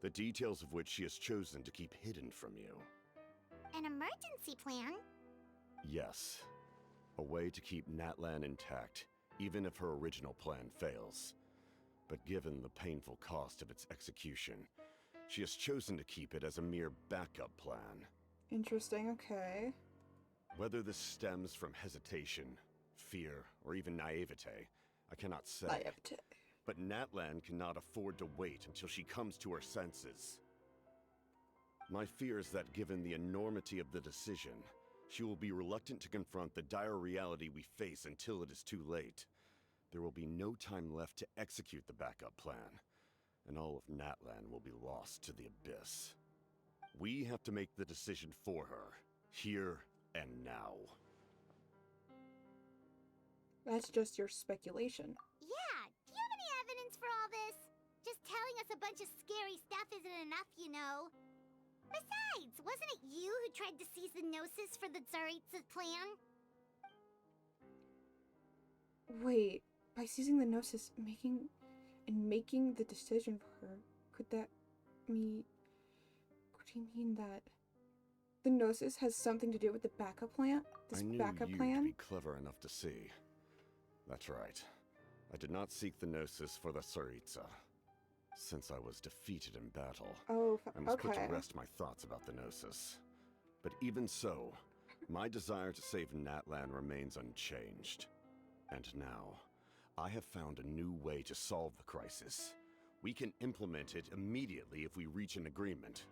the details of which she has chosen to keep hidden from you? An emergency plan? Yes. A way to keep Natlan intact, even if her original plan fails. But given the painful cost of its execution, she has chosen to keep it as a mere backup plan. Interesting, okay. Whether this stems from hesitation, fear, or even naivete, I cannot say. Naivete. But Natlan cannot afford to wait until she comes to her senses. My fear is that given the enormity of the decision, she will be reluctant to confront the dire reality we face until it is too late. There will be no time left to execute the backup plan, and all of Natlan will be lost to the Abyss. We have to make the decision for her, here and now. That's just your speculation. Yeah, do you have any evidence for all this? Just telling us a bunch of scary stuff isn't enough, you know. Besides, wasn't it you who tried to seize the Gnosis for the Tsaritsa's plan? Wait, by seizing the Gnosis, making the decision for her, could do you mean that the Gnosis has something to do with the backup plan? This I knew backup you'd plan? be clever enough to see. That's right. I did not seek the Gnosis for the Tsaritsa. Since I was defeated in battle, I must put to rest my thoughts about the Gnosis. But even so, my desire to save Natlan remains unchanged. And now, I have found a new way to solve the crisis. We can implement it immediately if we reach an agreement.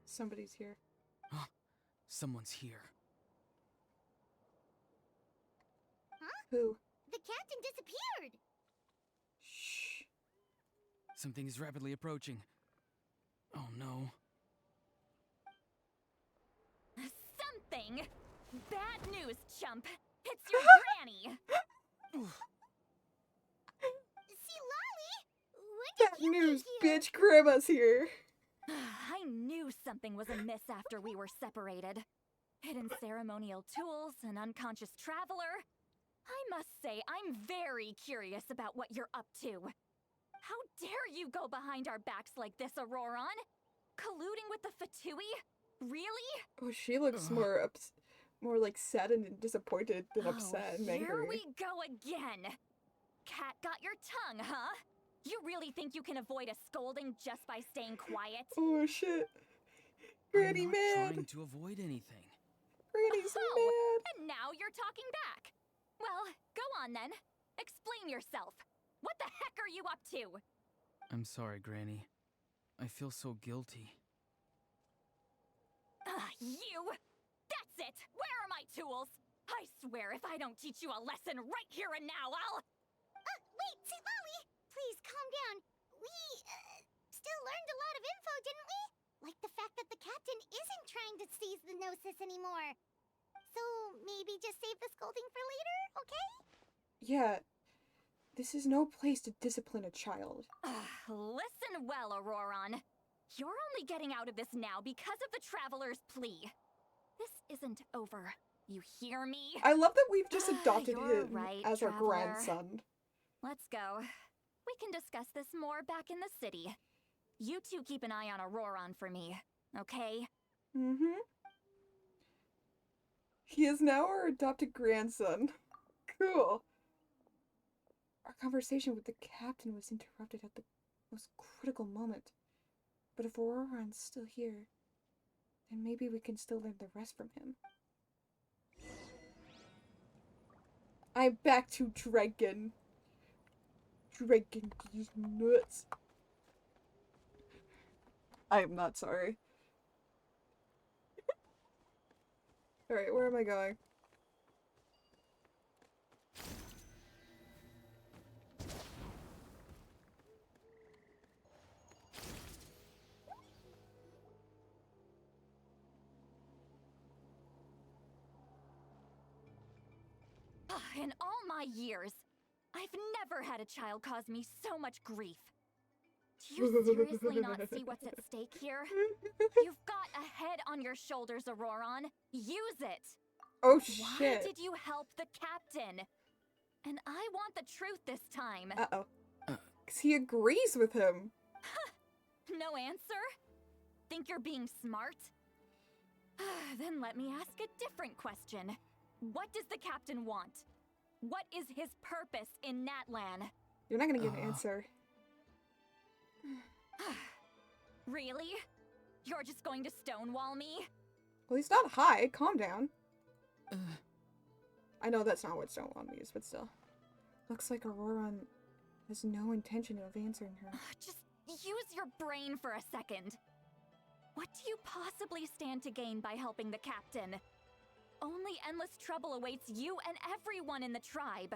Somebody's here. Someone's here. Huh? Who? The captain disappeared! Shh. Something is rapidly approaching. Oh no. Something? Bad news, chump. It's your granny. See, Lolly? Bad news, bitch. Grandma's here. I knew something was amiss after we were separated. Hidden ceremonial tools, an unconscious traveler. I must say, I'm very curious about what you're up to. How dare you go behind our backs like this, Auroron? Colluding with the Fatui? Really? Oh, she looks more like sad and disappointed than upset and angry. Here we go again. Cat got your tongue, huh? You really think you can avoid a scolding just by staying quiet? Oh shit. Granny I'm not trying to avoid anything. Granny's mad. And now you're talking back. Well, go on then. Explain yourself. What the heck are you up to? I'm sorry, Granny. I feel so guilty. You! That's it! Where are my tools? I swear if I don't teach you a lesson right here and now, I'll... Wait, see, Lolly! Please, calm down. We, still learned a lot of info, didn't we? Like the fact that the captain isn't trying to seize the Gnosis anymore. So, maybe just save the scolding for later, okay? Yeah. This is no place to discipline a child. Listen well, Auroron. You're only getting out of this now because of the Traveler's plea. This isn't over. You hear me? I love that we've just adopted You're him right, as our Traveler. grandson. Let's go. We can discuss this more back in the city. You two keep an eye on Auroron for me, okay? Mm-hmm. He is now our adopted grandson. Cool. Our conversation with the captain was interrupted at the most critical moment. But if Auroron's still here, then maybe we can still learn the rest from him. I'm back to Dragon. Dragon these nuts. I am not sorry. Alright, where am I going? In all my years, I've never had a child cause me so much grief. Do you seriously not see what's at stake here? You've got a head on your shoulders, Auroron. Use it! Oh Why shit. did you help the captain? And I want the truth this time. Uh-oh. 'Cause he agrees with him. No answer? Think you're being smart? Then let me ask a different question. What does the captain want? What is his purpose in Natlan? You're not gonna get an answer. Really? You're just going to stonewall me? Well, he's not high. Calm down. I know that's not what stonewall means, but still. Looks like Auroron has no intention of answering her. Just use your brain for a second. What do you possibly stand to gain by helping the captain? Only endless trouble awaits you and everyone in the tribe.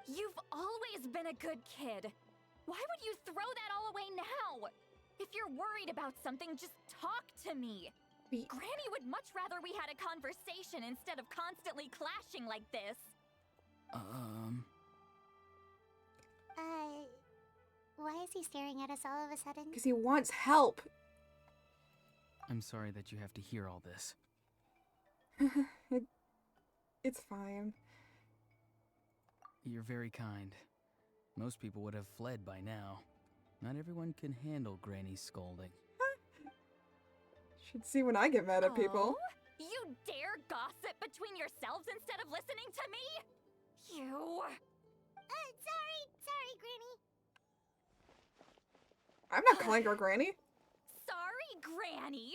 You've always been a good kid. Why would you throw that all away now? If you're worried about something, just talk to me. Granny would much rather we had a conversation instead of constantly clashing like this. Why is he staring at us all of a sudden? Because he wants help. I'm sorry that you have to hear all this. It's fine. You're very kind. Most people would have fled by now. Not everyone can handle Granny's scolding. Should see when I get mad at people. You dare gossip between yourselves instead of listening to me? You... Sorry, Granny. I'm not calling her Granny. Sorry, Granny.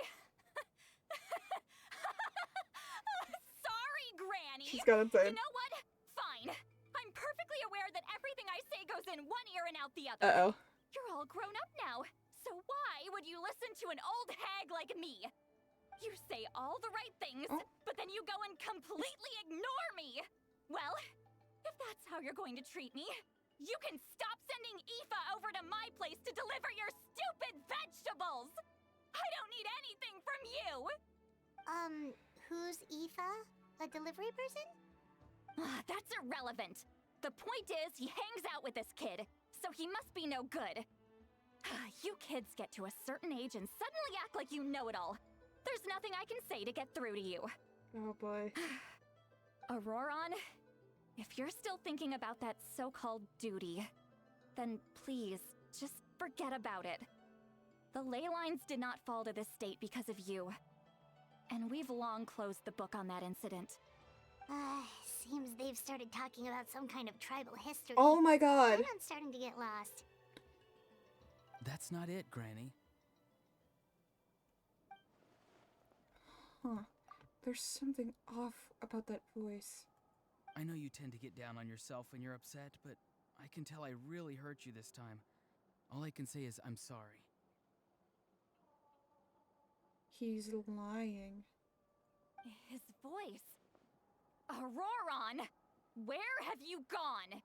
Sorry, Granny. She's got it said. You know what? Fine. I'm perfectly aware that everything I say goes in one ear and out the other. Uh-oh. You're all grown up now, so why would you listen to an old hag like me? You say all the right things, but then you go and completely ignore me. Well, if that's how you're going to treat me, you can stop sending Aoife over to my place to deliver your stupid vegetables! I don't need anything from you! Who's Aoife? A delivery person? That's irrelevant. The point is, he hangs out with this kid, so he must be no good. You kids get to a certain age and suddenly act like you know it all. There's nothing I can say to get through to you. Oh boy. Auroron, if you're still thinking about that so-called duty, then please, just forget about it. The ley lines did not fall to this state because of you. And we've long closed the book on that incident. Seems they've started talking about some kind of tribal history. Oh my god. I'm starting to get lost. That's not it, Granny. Huh. There's something off about that voice. I know you tend to get down on yourself when you're upset, but I can tell I really hurt you this time. All I can say is I'm sorry. He's lying. His voice. Auroron! Where have you gone?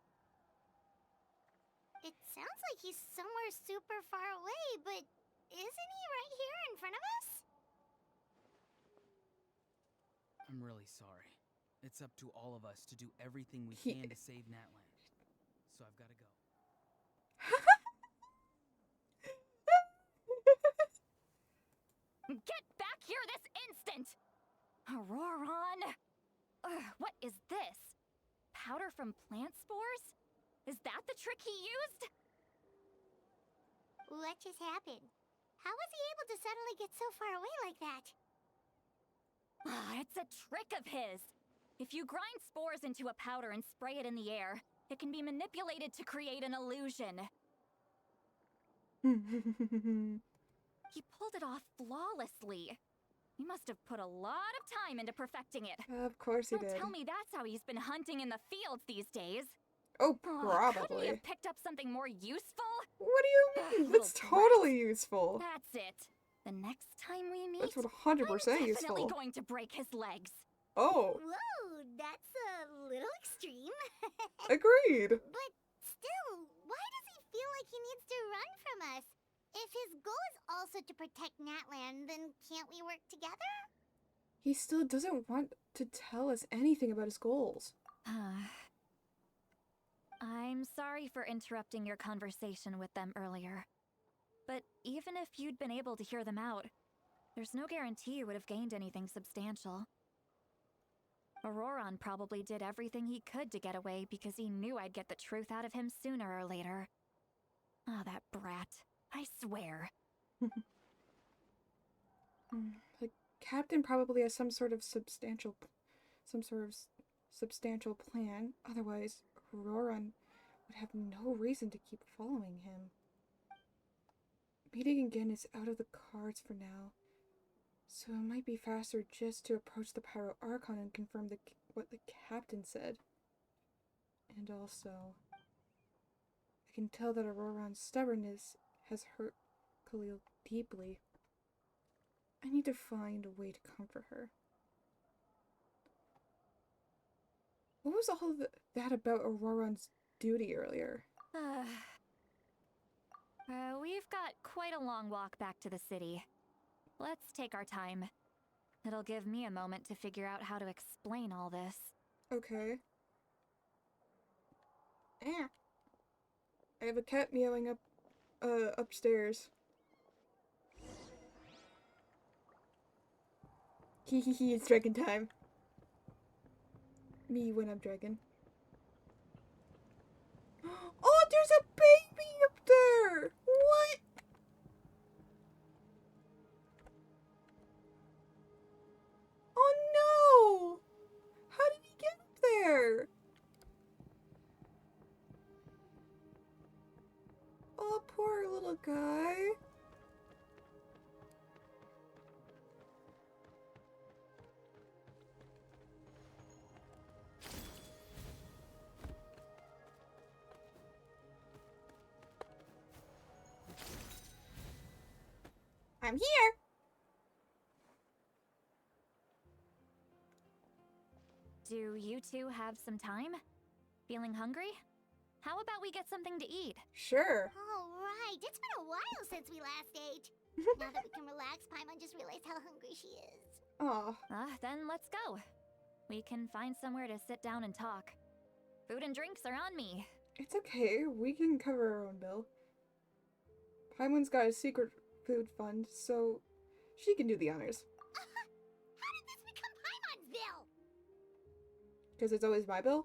It sounds like he's somewhere super far away, but isn't he right here in front of us? I'm really sorry. It's up to all of us to do everything we can to save Natland. So I've got to go. Get back here this instant! Auroron! What is this? Powder from plant spores? Is that the trick he used? What just happened? How was he able to suddenly get so far away like that? It's a trick of his. If you grind spores into a powder and spray it in the air, it can be manipulated to create an illusion. He pulled it off flawlessly. He must have put a lot of time into perfecting it. Of course he Don't did. tell me that's how he's been hunting in the fields these days. Oh, Couldn't probably. he have picked up something more useful? What do you mean? That's totally useful. That's it. The next time we meet, That's 100% I'm definitely useful. going to break his legs. Oh. Whoa, that's a little extreme. Agreed. But still, why does he feel like he needs to run from us? If his goal is also to protect Natland, then can't we work together? He still doesn't want to tell us anything about his goals. I'm sorry for interrupting your conversation with them earlier. But even if you'd been able to hear them out, there's no guarantee you would have gained anything substantial. Auroron probably did everything he could to get away because he knew I'd get the truth out of him sooner or later. Oh, that brat. I swear. The captain probably has some sort of substantial plan. Otherwise, Auroron would have no reason to keep following him. Meeting again is out of the cards for now, so it might be faster just to approach the Pyro Archon and confirm what the captain said. And also, I can tell that Auroron's stubbornness has hurt Khalil deeply. I need to find a way to comfort her. What was all that about Auroron's duty earlier? We've got quite a long walk back to the city. Let's take our time. It'll give me a moment to figure out how to explain all this. Okay. I have a cat meowing up upstairs. Hehehe, it's dragon time. Me when I'm dragon. Oh, there's a baby up there! What? Oh no! How did he get up there? Oh, poor little guy. I'm here. Do you two have some time? Feeling hungry? How about we get something to eat? Sure. All right. It's been a while since we last ate. Now that we can relax, Paimon just realized how hungry she is. Oh. Then let's go. We can find somewhere to sit down and talk. Food and drinks are on me. It's okay. We can cover our own bill. Paimon's got a secret food fund, so she can do the honors. How did this become Paimon's bill? Because it's always my bill?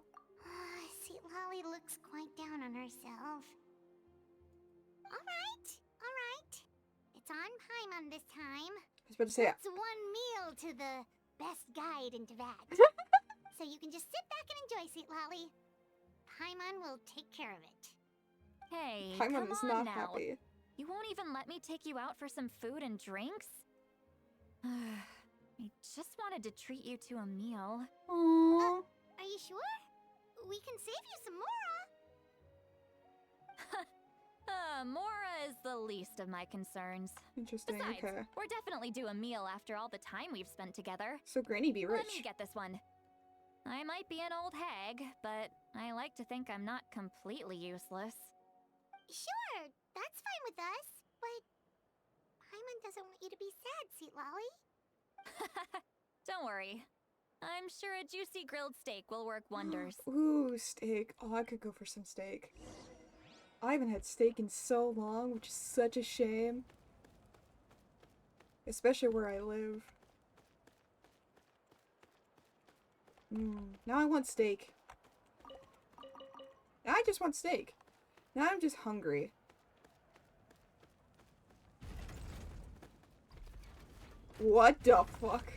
See, Lolly looks quite down on herself. Alright. It's on Paimon this time. I was about to say It's one meal to the best guide into that. So you can just sit back and enjoy, sweet Lolly. Paimon will take care of it. Hey, Paimon come is on not now. happy. You won't even let me take you out for some food and drinks? I just wanted to treat you to a meal. Aww. Are you sure? We can save you some Mora. Mora is the least of my concerns. Interesting, Besides, okay. we're definitely due a meal after all the time we've spent together. So Granny be rich. Let me get this one. I might be an old hag, but I like to think I'm not completely useless. Sure, that's fine with us. But Paimon doesn't want you to be sad, sweet Lolly. Don't worry. I'm sure a juicy grilled steak will work wonders. Ooh, steak. Oh, I could go for some steak. I haven't had steak in so long, which is such a shame. Especially where I live. Now I want steak. Now I just want steak. Now I'm just hungry. What the fuck?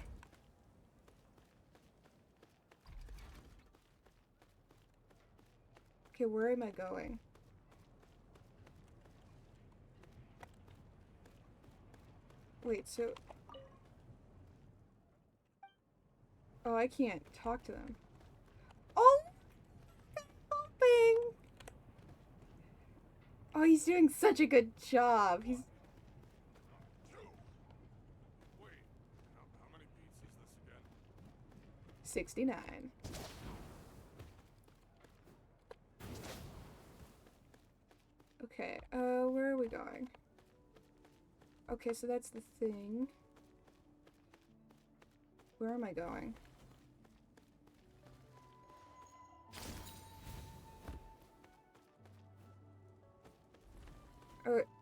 Okay, where am I going? Wait, so... Oh, I can't talk to them. Oh! Helping! Oh, he's doing such a good job. He's... Wait, how many beats is this again? 69. Okay, where are we going? Okay, so that's the thing. Where am I going?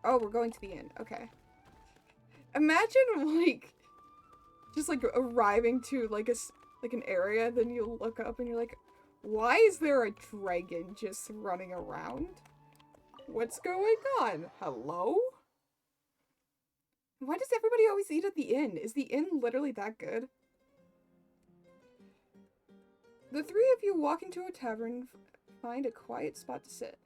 Oh, we're going to the inn. Okay. Imagine, like, just, like, arriving to, like, an area, then you look up and you're like, why is there a dragon just running around? What's going on? Hello? Why does everybody always eat at the inn? Is the inn literally that good? The three of you walk into a tavern, find a quiet spot to sit.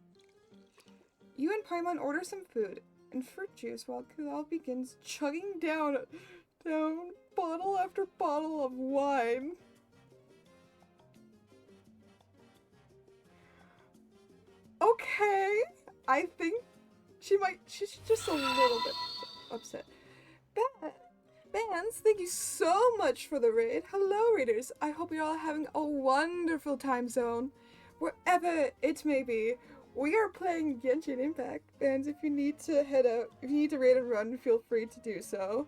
You and Paimon order some food and fruit juice while Kulal begins chugging down bottle after bottle of wine. Okay, I think she's just a little bit upset. Bands, thank you so much for the raid. Hello, raiders. I hope you're all having a wonderful time zone, wherever it may be. We are playing Genshin Impact, and if you need to head out, if you need to raid and run, feel free to do so.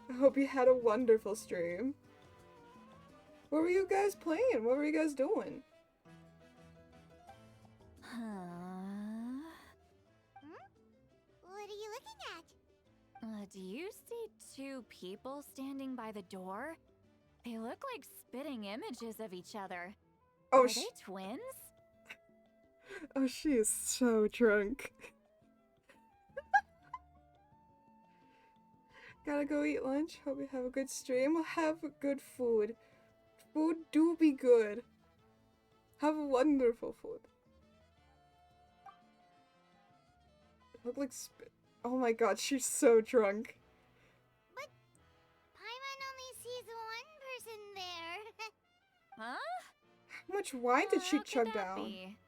I hope you had a wonderful stream. What were you guys playing? What were you guys doing? Do you see two people standing by the door? They look like spitting images of each other. Oh, Are they twins? Oh, she is so drunk. Gotta go eat lunch. Hope you have a good stream. Have good food. Food do be good. Have wonderful food. Look like spit. Oh my god, she's so drunk. But Paimon only sees one person there. Huh? How much wine did she How could chug that down? be?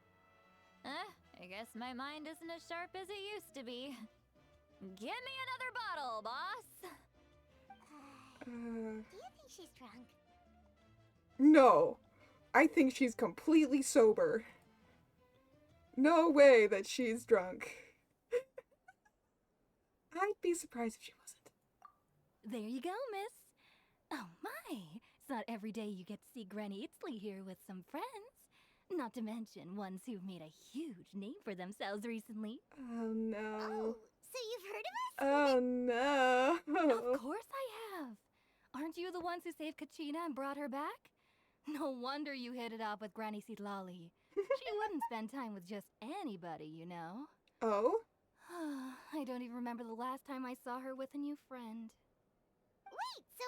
I guess my mind isn't as sharp as it used to be. Give me another bottle, boss. Do you think she's drunk? No. I think she's completely sober. No way that she's drunk. I'd be surprised if she wasn't. There you go, miss. Oh my, it's not every day you get to see Granny Itzley here with some friends. Not to mention ones who've made a huge name for themselves recently. Oh no. So you've heard of us? Oh no. Of course I have. Aren't you the ones who saved Kachina and brought her back? No wonder you hit it off with Granny Sitlali. She wouldn't spend time with just anybody, you know. Oh? I don't even remember the last time I saw her with a new friend. Wait, so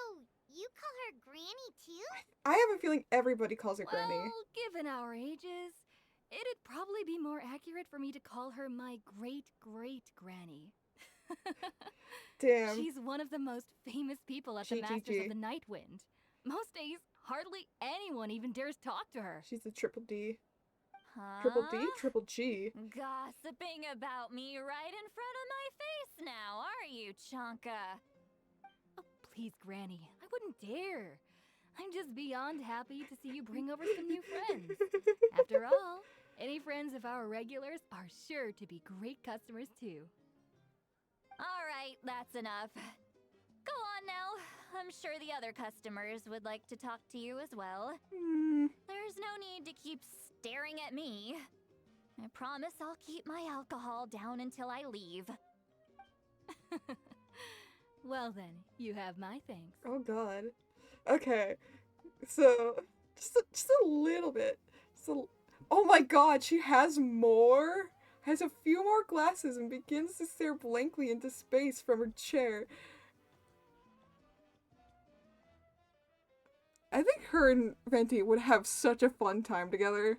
you call her Granny too? I have a feeling everybody calls her Granny. Well, given our ages, it'd probably be more accurate for me to call her my great-great-granny. Damn. She's one of the most famous people at the Masters of the Night Wind. Most days, hardly anyone even dares talk to her. She's a triple D. Huh? Triple D? Triple G. Gossiping about me right in front of my face now, are you, Chonka? Oh, please, Granny, I wouldn't dare. I'm just beyond happy to see you bring over some new friends. After all, any friends of our regulars are sure to be great customers too. All right, that's enough. Go on now. I'm sure the other customers would like to talk to you as well. There's no need to keep staring at me. I promise I'll keep my alcohol down until I leave. Well then, you have my thanks. Oh god. Okay. So, just a little bit. Oh my god, she has more? Has a few more glasses and begins to stare blankly into space from her chair. I think her and Venti would have such a fun time together.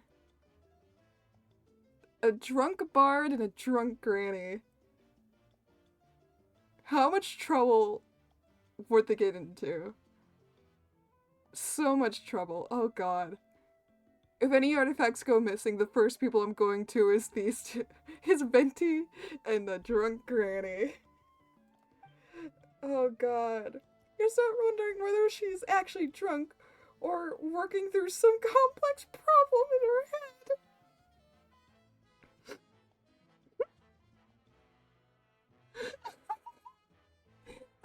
A drunk bard and a drunk granny. How much trouble would they get into? So much trouble. Oh god. If any artifacts go missing, the first people I'm going to is these two. Is Venti and the drunk granny. Oh god. You're so wondering whether she's actually drunk or working through some complex problem in her head.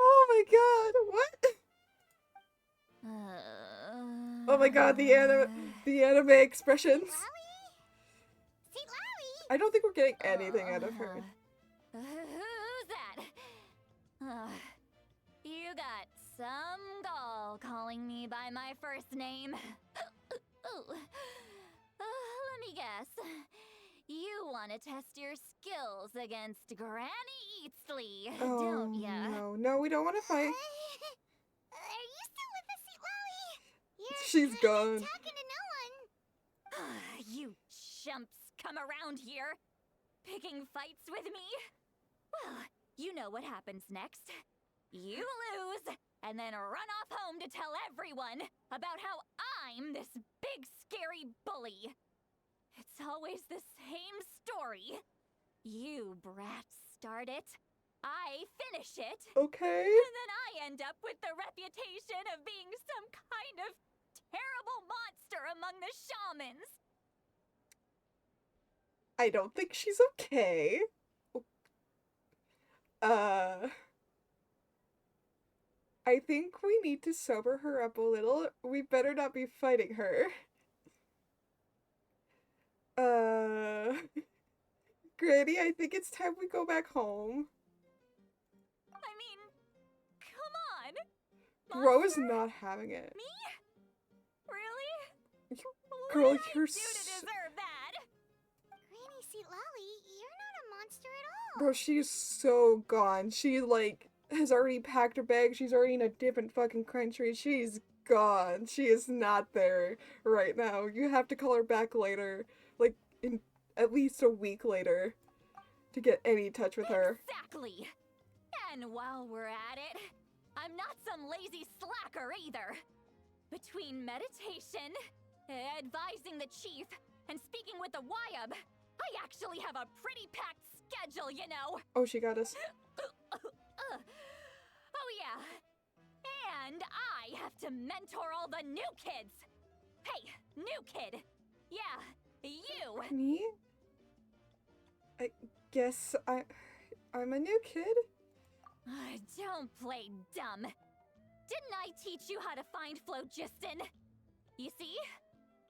Oh my god, what? Oh my god, the anime expressions. I don't think we're getting anything out of her. Who's that? You got some gall calling me by my first name. Let me guess. You want to test your skills against Granny Eatsley, don't ya? No, we don't want to fight. Are you still with us, Sitlali? She's gone. Talking to no one. You chumps come around here, picking fights with me? Well, you know what happens next. You lose, and then run off home to tell everyone about how I'm this big scary bully. It's always the same story. You brats start it, I finish it. Okay. And then I end up with the reputation of being some kind of terrible monster among the shamans. I don't think she's okay. I think we need to sober her up a little. We better not be fighting her. Granny, I think it's time we go back home. I mean, Bro is not having it. Me? Really? Girl, what did you're I do to deserve that? Granny Seat Lolly, you're not a monster at all. Bro, she's so gone. She, like, has already packed her bag. She's already in a different fucking country. She's gone. She is not there right now. You have to call her back later. Like, in at least a week later. To get any touch with her. Exactly. And while we're at it, I'm not some lazy slacker either. Between meditation, advising the chief, and speaking with the Wyab, I actually have a pretty packed schedule, you know. Oh, she got us. Oh yeah. And I have to mentor all the new kids. Hey, new kid. Yeah, you. Me? I guess I'm a new kid? Don't play dumb. Didn't I teach you how to find phlogiston? You see?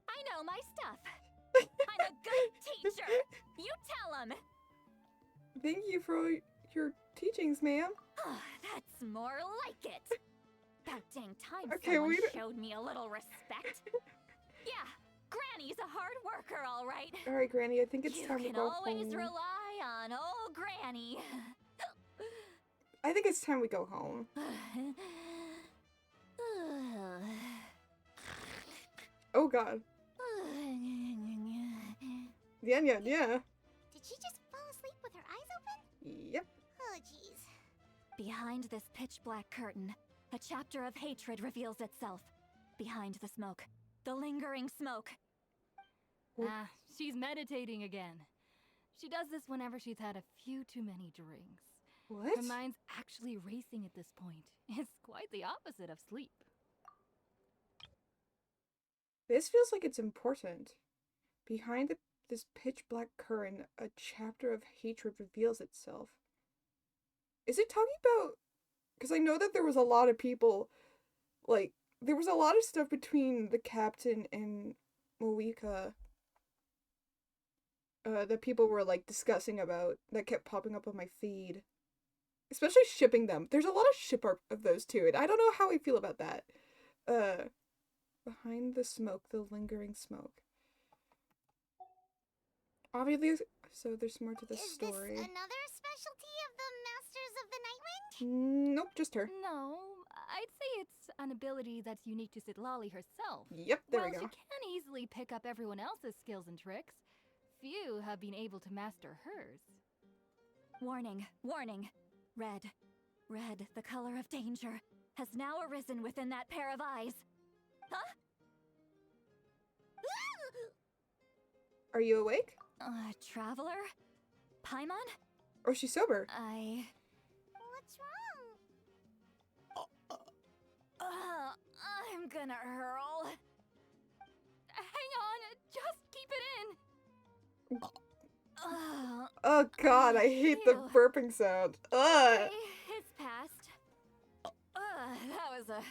I know my stuff. I'm a good teacher. You tell him. Thank you for your teachings, ma'am. That's more like it. About dang time Okay, someone showed me a little respect. Yeah, Granny's a hard worker, all right. All right, Granny, I think it's time to go home. You can always rely on old Granny. I think it's time we go home. Oh god. Yeah. Did she just fall asleep with her eyes open? Yep. Oh, jeez. Behind this pitch-black curtain, a chapter of hatred reveals itself. Behind the smoke. The lingering smoke. She's meditating again. She does this whenever she's had a few too many drinks. What? Her mind's actually racing at this point. It's quite the opposite of sleep. This feels like it's important. Behind this pitch-black curtain, a chapter of hatred reveals itself. Is it talking about... Because I know that there was a lot of people, like, there was a lot of stuff between the captain and Moika that people were, like, discussing about that kept popping up on my feed. Especially shipping them. There's a lot of ship art of those two, and I don't know how I feel about that. Behind the smoke, the lingering smoke. Obviously, so there's more to the story. Is this another specialty of the Masters of the Nightwind? Nope, just her. No, I'd say it's an ability that's unique to Citlali herself. Yep, there we go. While she can easily pick up everyone else's skills and tricks, few have been able to master hers. Warning, warning. Red, the color of danger, has now arisen within that pair of eyes. Huh? Are you awake? Traveler? Paimon? Or is she sober? What's wrong? I'm gonna hurl. Hang on, just keep it in. Oh god, I hate the burping sound. Ugh. It's passed. That was a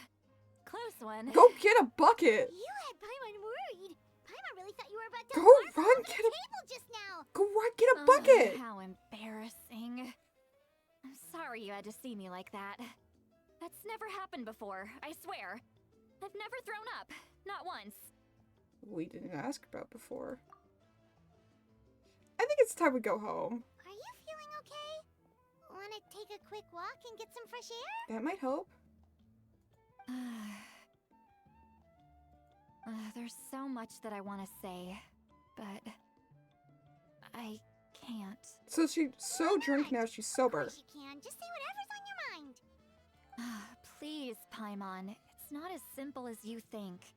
close one. Go get a bucket. You had Paimon worried. Paimon really thought you were about to Go barf run, all over get the a table just now. Go run, get a bucket. How embarrassing. I'm sorry you had to see me like that. That's never happened before, I swear. I've never thrown up. Not once. We didn't ask about before. I think it's time we go home. Are you feeling okay? Want to take a quick walk and get some fresh air? That might help. There's so much that I want to say, but I can't. So she's so drunk now she's sober. Of course you can. Just say whatever's on your mind. Please, Paimon. It's not as simple as you think.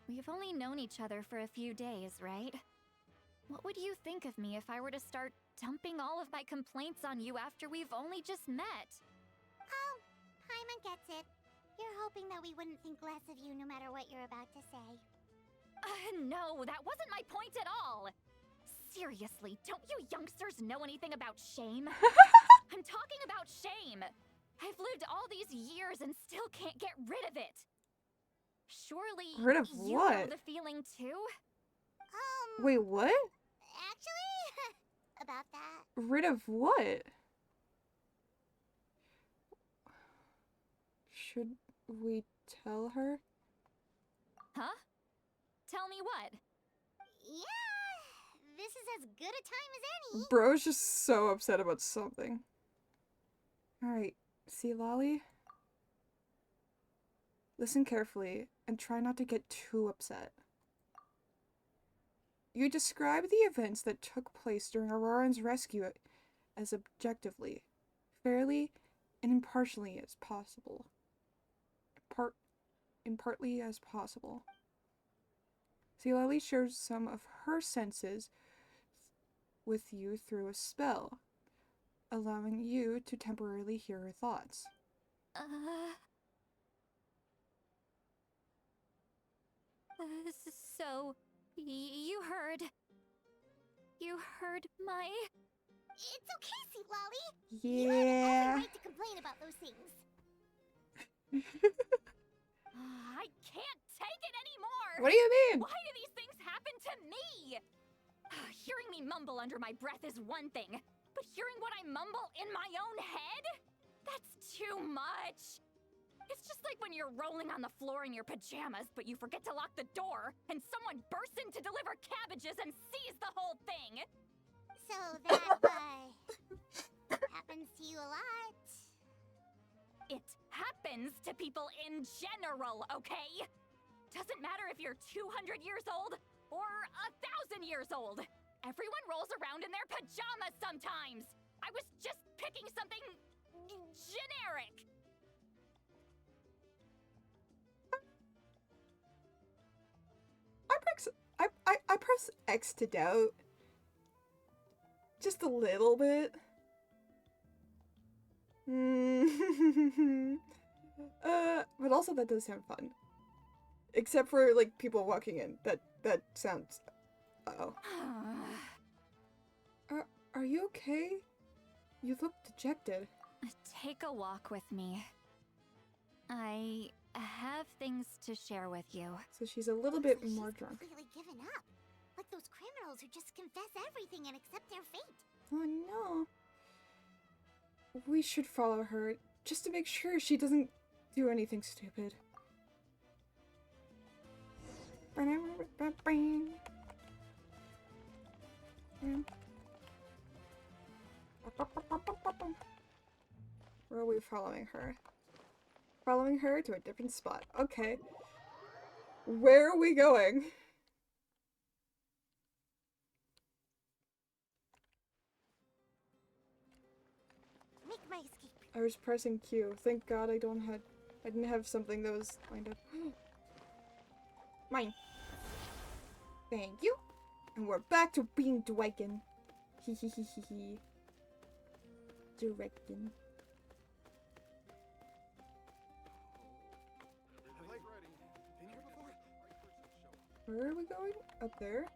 We've only known each other for a few days, right? What would you think of me if I were to start dumping all of my complaints on you after we've only just met? Oh, Paimon gets it. You're hoping that we wouldn't think less of you no matter what you're about to say. No, that wasn't my point at all! Seriously, don't you youngsters know anything about shame? I'm talking about shame! I've lived all these years and still can't get rid of it! Surely Rid of you what? know the feeling too? Wait, what? Actually, about that. Rid of what? we tell her? Huh? Tell me what? Yeah, this is as good a time as any. Bro's just so upset about something. Alright, see, Lolly? Listen carefully and try not to get too upset. You describe the events that took place during Auroran's rescue as objectively, fairly, and impartially as possible. Partly as possible. See, Lolly shares some of her senses with you through a spell, allowing you to temporarily hear her thoughts. So, you heard my... It's okay, Sweet Lolly. Yeah. You have every right to complain about those things. I can't take it anymore! What do you mean? Why do these things happen to me? Hearing me mumble under my breath is one thing, but hearing what I mumble in my own head? That's too much! It's just like when you're rolling on the floor in your pajamas, but you forget to lock the door, and someone bursts in to deliver cabbages and sees the whole thing! So that, happens to you a lot. It happens to people in general, okay? Doesn't matter if you're 200 years old or 1,000 years old. Everyone rolls around in their pajamas sometimes. I was just picking something generic. I press X to doubt. Just a little bit. But also that does sound fun. Except for, like, people walking in. That sounds... Uh-oh. Are you okay? You look dejected. Take a walk with me. I have things to share with you. So she's a little bit more drunk. Completely given up. Like those criminals who just confess everything and accept their fate. Oh no. We should follow her, just to make sure she doesn't do anything stupid. Where are we following her? Following her to a different spot. Okay. Where are we going? Make my escape. I was pressing Q. Thank God I didn't have something that was lined up. Mine. Thank you. And we're back to being Dwaken. Hee hee hee hee hee. Directing. Where are we going? Up there?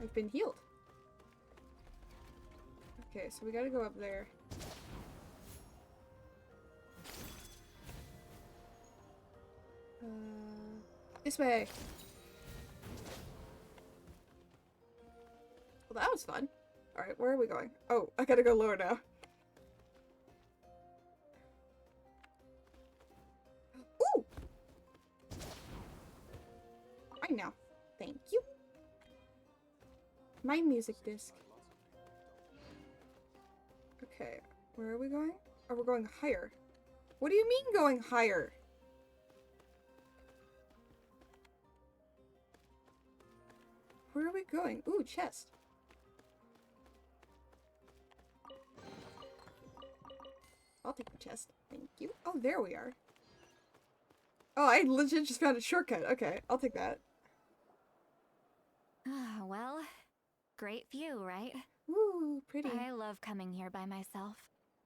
I've been healed. Okay, so we gotta go up there. This way. Well, that was fun. Alright, where are we going? Oh, I gotta go lower now. Ooh! Right now. Thank you. My music disc. Okay, where are we going? Oh, we're going higher. What do you mean going higher? Where are we going? Ooh, chest. I'll take the chest. Thank you. Oh, there we are. Oh, I legit just found a shortcut. Okay, I'll take that. Well, great view, right? Ooh, pretty. I love coming here by myself.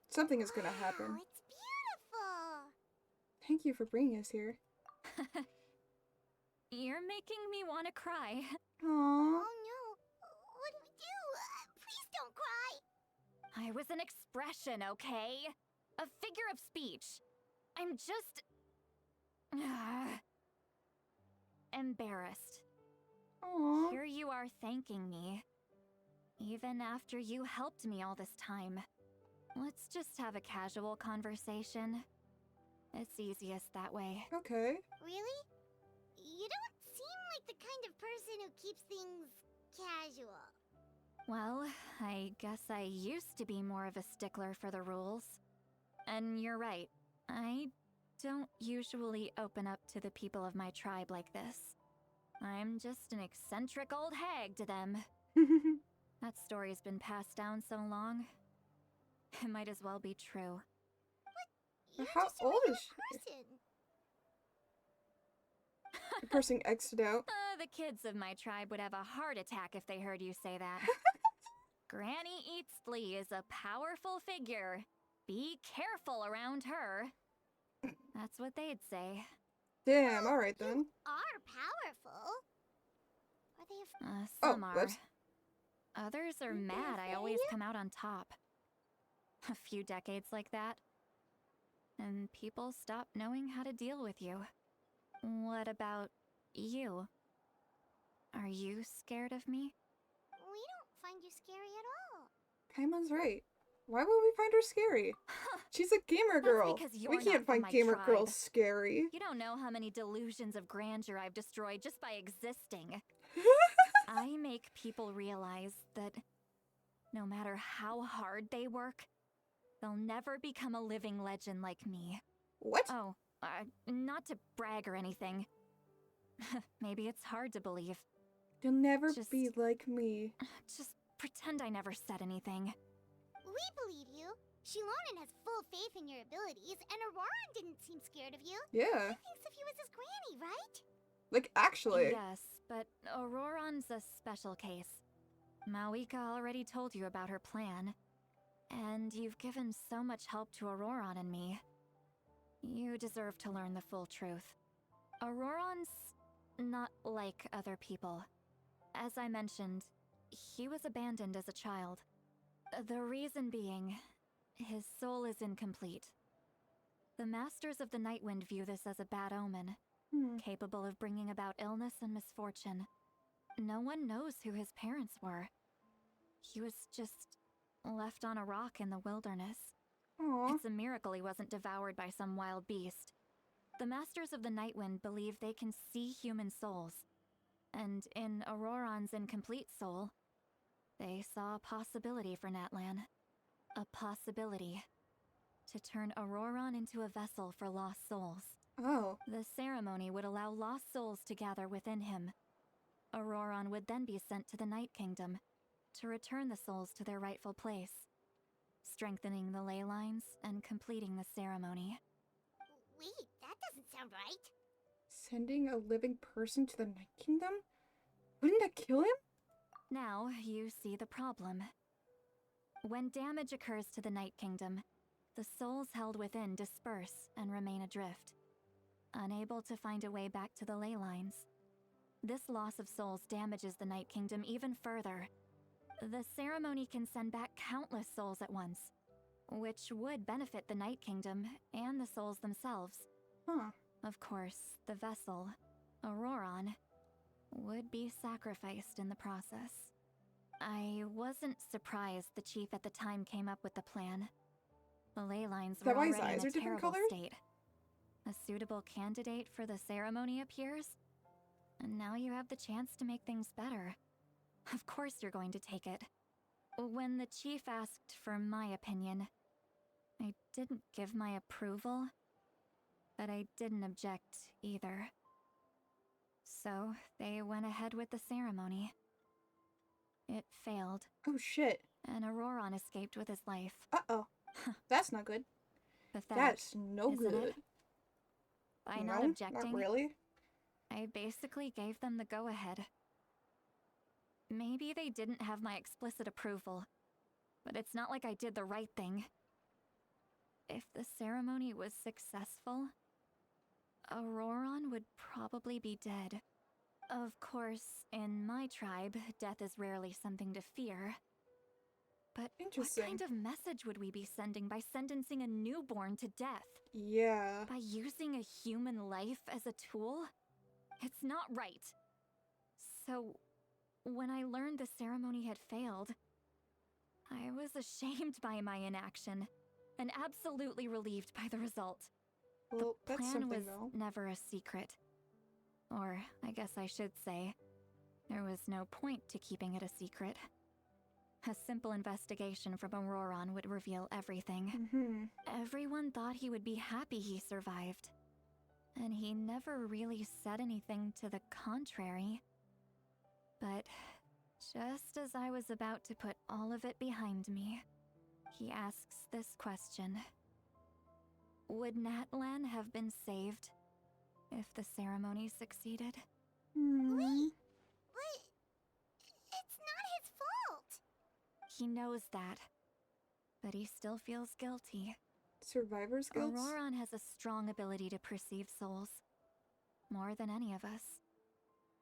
Something is gonna happen. Oh, it's beautiful. Thank you for bringing us here. You're making me want to cry. Aww. Oh no. What do we do? Please don't cry. I was an expression, okay? A figure of speech. I'm just... embarrassed. Aww. Here you are thanking me. Even after you helped me all this time. Let's just have a casual conversation. It's easiest that way. Okay. Really? You don't seem like the kind of person who keeps things casual. Well, I guess I used to be more of a stickler for the rules. And you're right, I don't usually open up to the people of my tribe like this. I'm just an eccentric old hag to them. That story's been passed down so long, it might as well be true. You're How just a old regular is she? person. The person exited out. The kids of my tribe would have a heart attack if they heard you say that. Granny Eatsley is a powerful figure. Be careful around her. That's what they'd say. Damn, alright then. Are powerful. Are they Some are. whoops. Others are mad I always come out on top. A few decades like that, and people stop knowing how to deal with you. What about you? Are you scared of me? We don't find you scary at all. Paimon's right. Why would we find her scary? She's a gamer That's girl. because you're We not can't from find my gamer tribe. girls scary. You don't know how many delusions of grandeur I've destroyed just by existing. I make people realize that no matter how hard they work, they'll never become a living legend like me. What? Oh, not to brag or anything. Maybe it's hard to believe. You'll never be like me. Just pretend I never said anything. We believe you. Shilonen has full faith in your abilities, and Auroran didn't seem scared of you. Yeah. He thinks of you as his granny, right? Like, actually. Yes, but Auroran's a special case. Mawika already told you about her plan. And you've given so much help to Auroran and me. You deserve to learn the full truth. Auroran's not like other people. As I mentioned, he was abandoned as a child. The reason being, his soul is incomplete. The Masters of the Nightwind view this as a bad omen, capable of bringing about illness and misfortune. No one knows who his parents were. He was just left on a rock in the wilderness. Aww. It's a miracle he wasn't devoured by some wild beast. The Masters of the Nightwind believe they can see human souls, and in Auroran's incomplete soul, they saw a possibility for Natlan. A possibility to turn Auroran into a vessel for lost souls. Oh. The ceremony would allow lost souls to gather within him. Auroran would then be sent to the Night Kingdom to return the souls to their rightful place, strengthening the ley lines and completing the ceremony. Wait, that doesn't sound right. Sending a living person to the Night Kingdom? Wouldn't that kill him? Now you see the problem. When damage occurs to the Night Kingdom, the souls held within disperse and remain adrift, unable to find a way back to the ley lines. This loss of souls damages the Night Kingdom even further. The ceremony can send back countless souls at once, which would benefit the Night Kingdom and the souls themselves. Huh. Of course, the vessel, Auroran, would be sacrificed in the process. I wasn't surprised the chief at the time came up with the plan. The ley lines were already in a terrible state. A suitable candidate for the ceremony appears, and now you have the chance to make things better. Of course you're going to take it. When the chief asked for my opinion, I didn't give my approval, but I didn't object either. So they went ahead with the ceremony. It failed. Oh shit. And Auroran escaped with his life. Uh-oh. That's not good. Pathetic, That's no isn't good. it? By No, not objecting, not really. I basically gave them the go-ahead. Maybe they didn't have my explicit approval, but it's not like I did the right thing. If the ceremony was successful, Auroran would probably be dead. Of course, in my tribe, death is rarely something to fear. But what kind of message would we be sending by sentencing a newborn to death? Yeah. By using a human life as a tool? It's not right. So, when I learned the ceremony had failed, I was ashamed by my inaction, and absolutely relieved by the result. Well, the that's plan something, was though. never a secret. Or, I guess I should say, there was no point to keeping it a secret. A simple investigation from Auroron would reveal everything. Everyone thought he would be happy he survived. And he never really said anything to the contrary. But just as I was about to put all of it behind me, he asks this question. Would Natlan have been saved if the ceremony succeeded? Wait, but it's not his fault. He knows that, but he still feels guilty. Survivor's guilt? Auroron has a strong ability to perceive souls. More than any of us.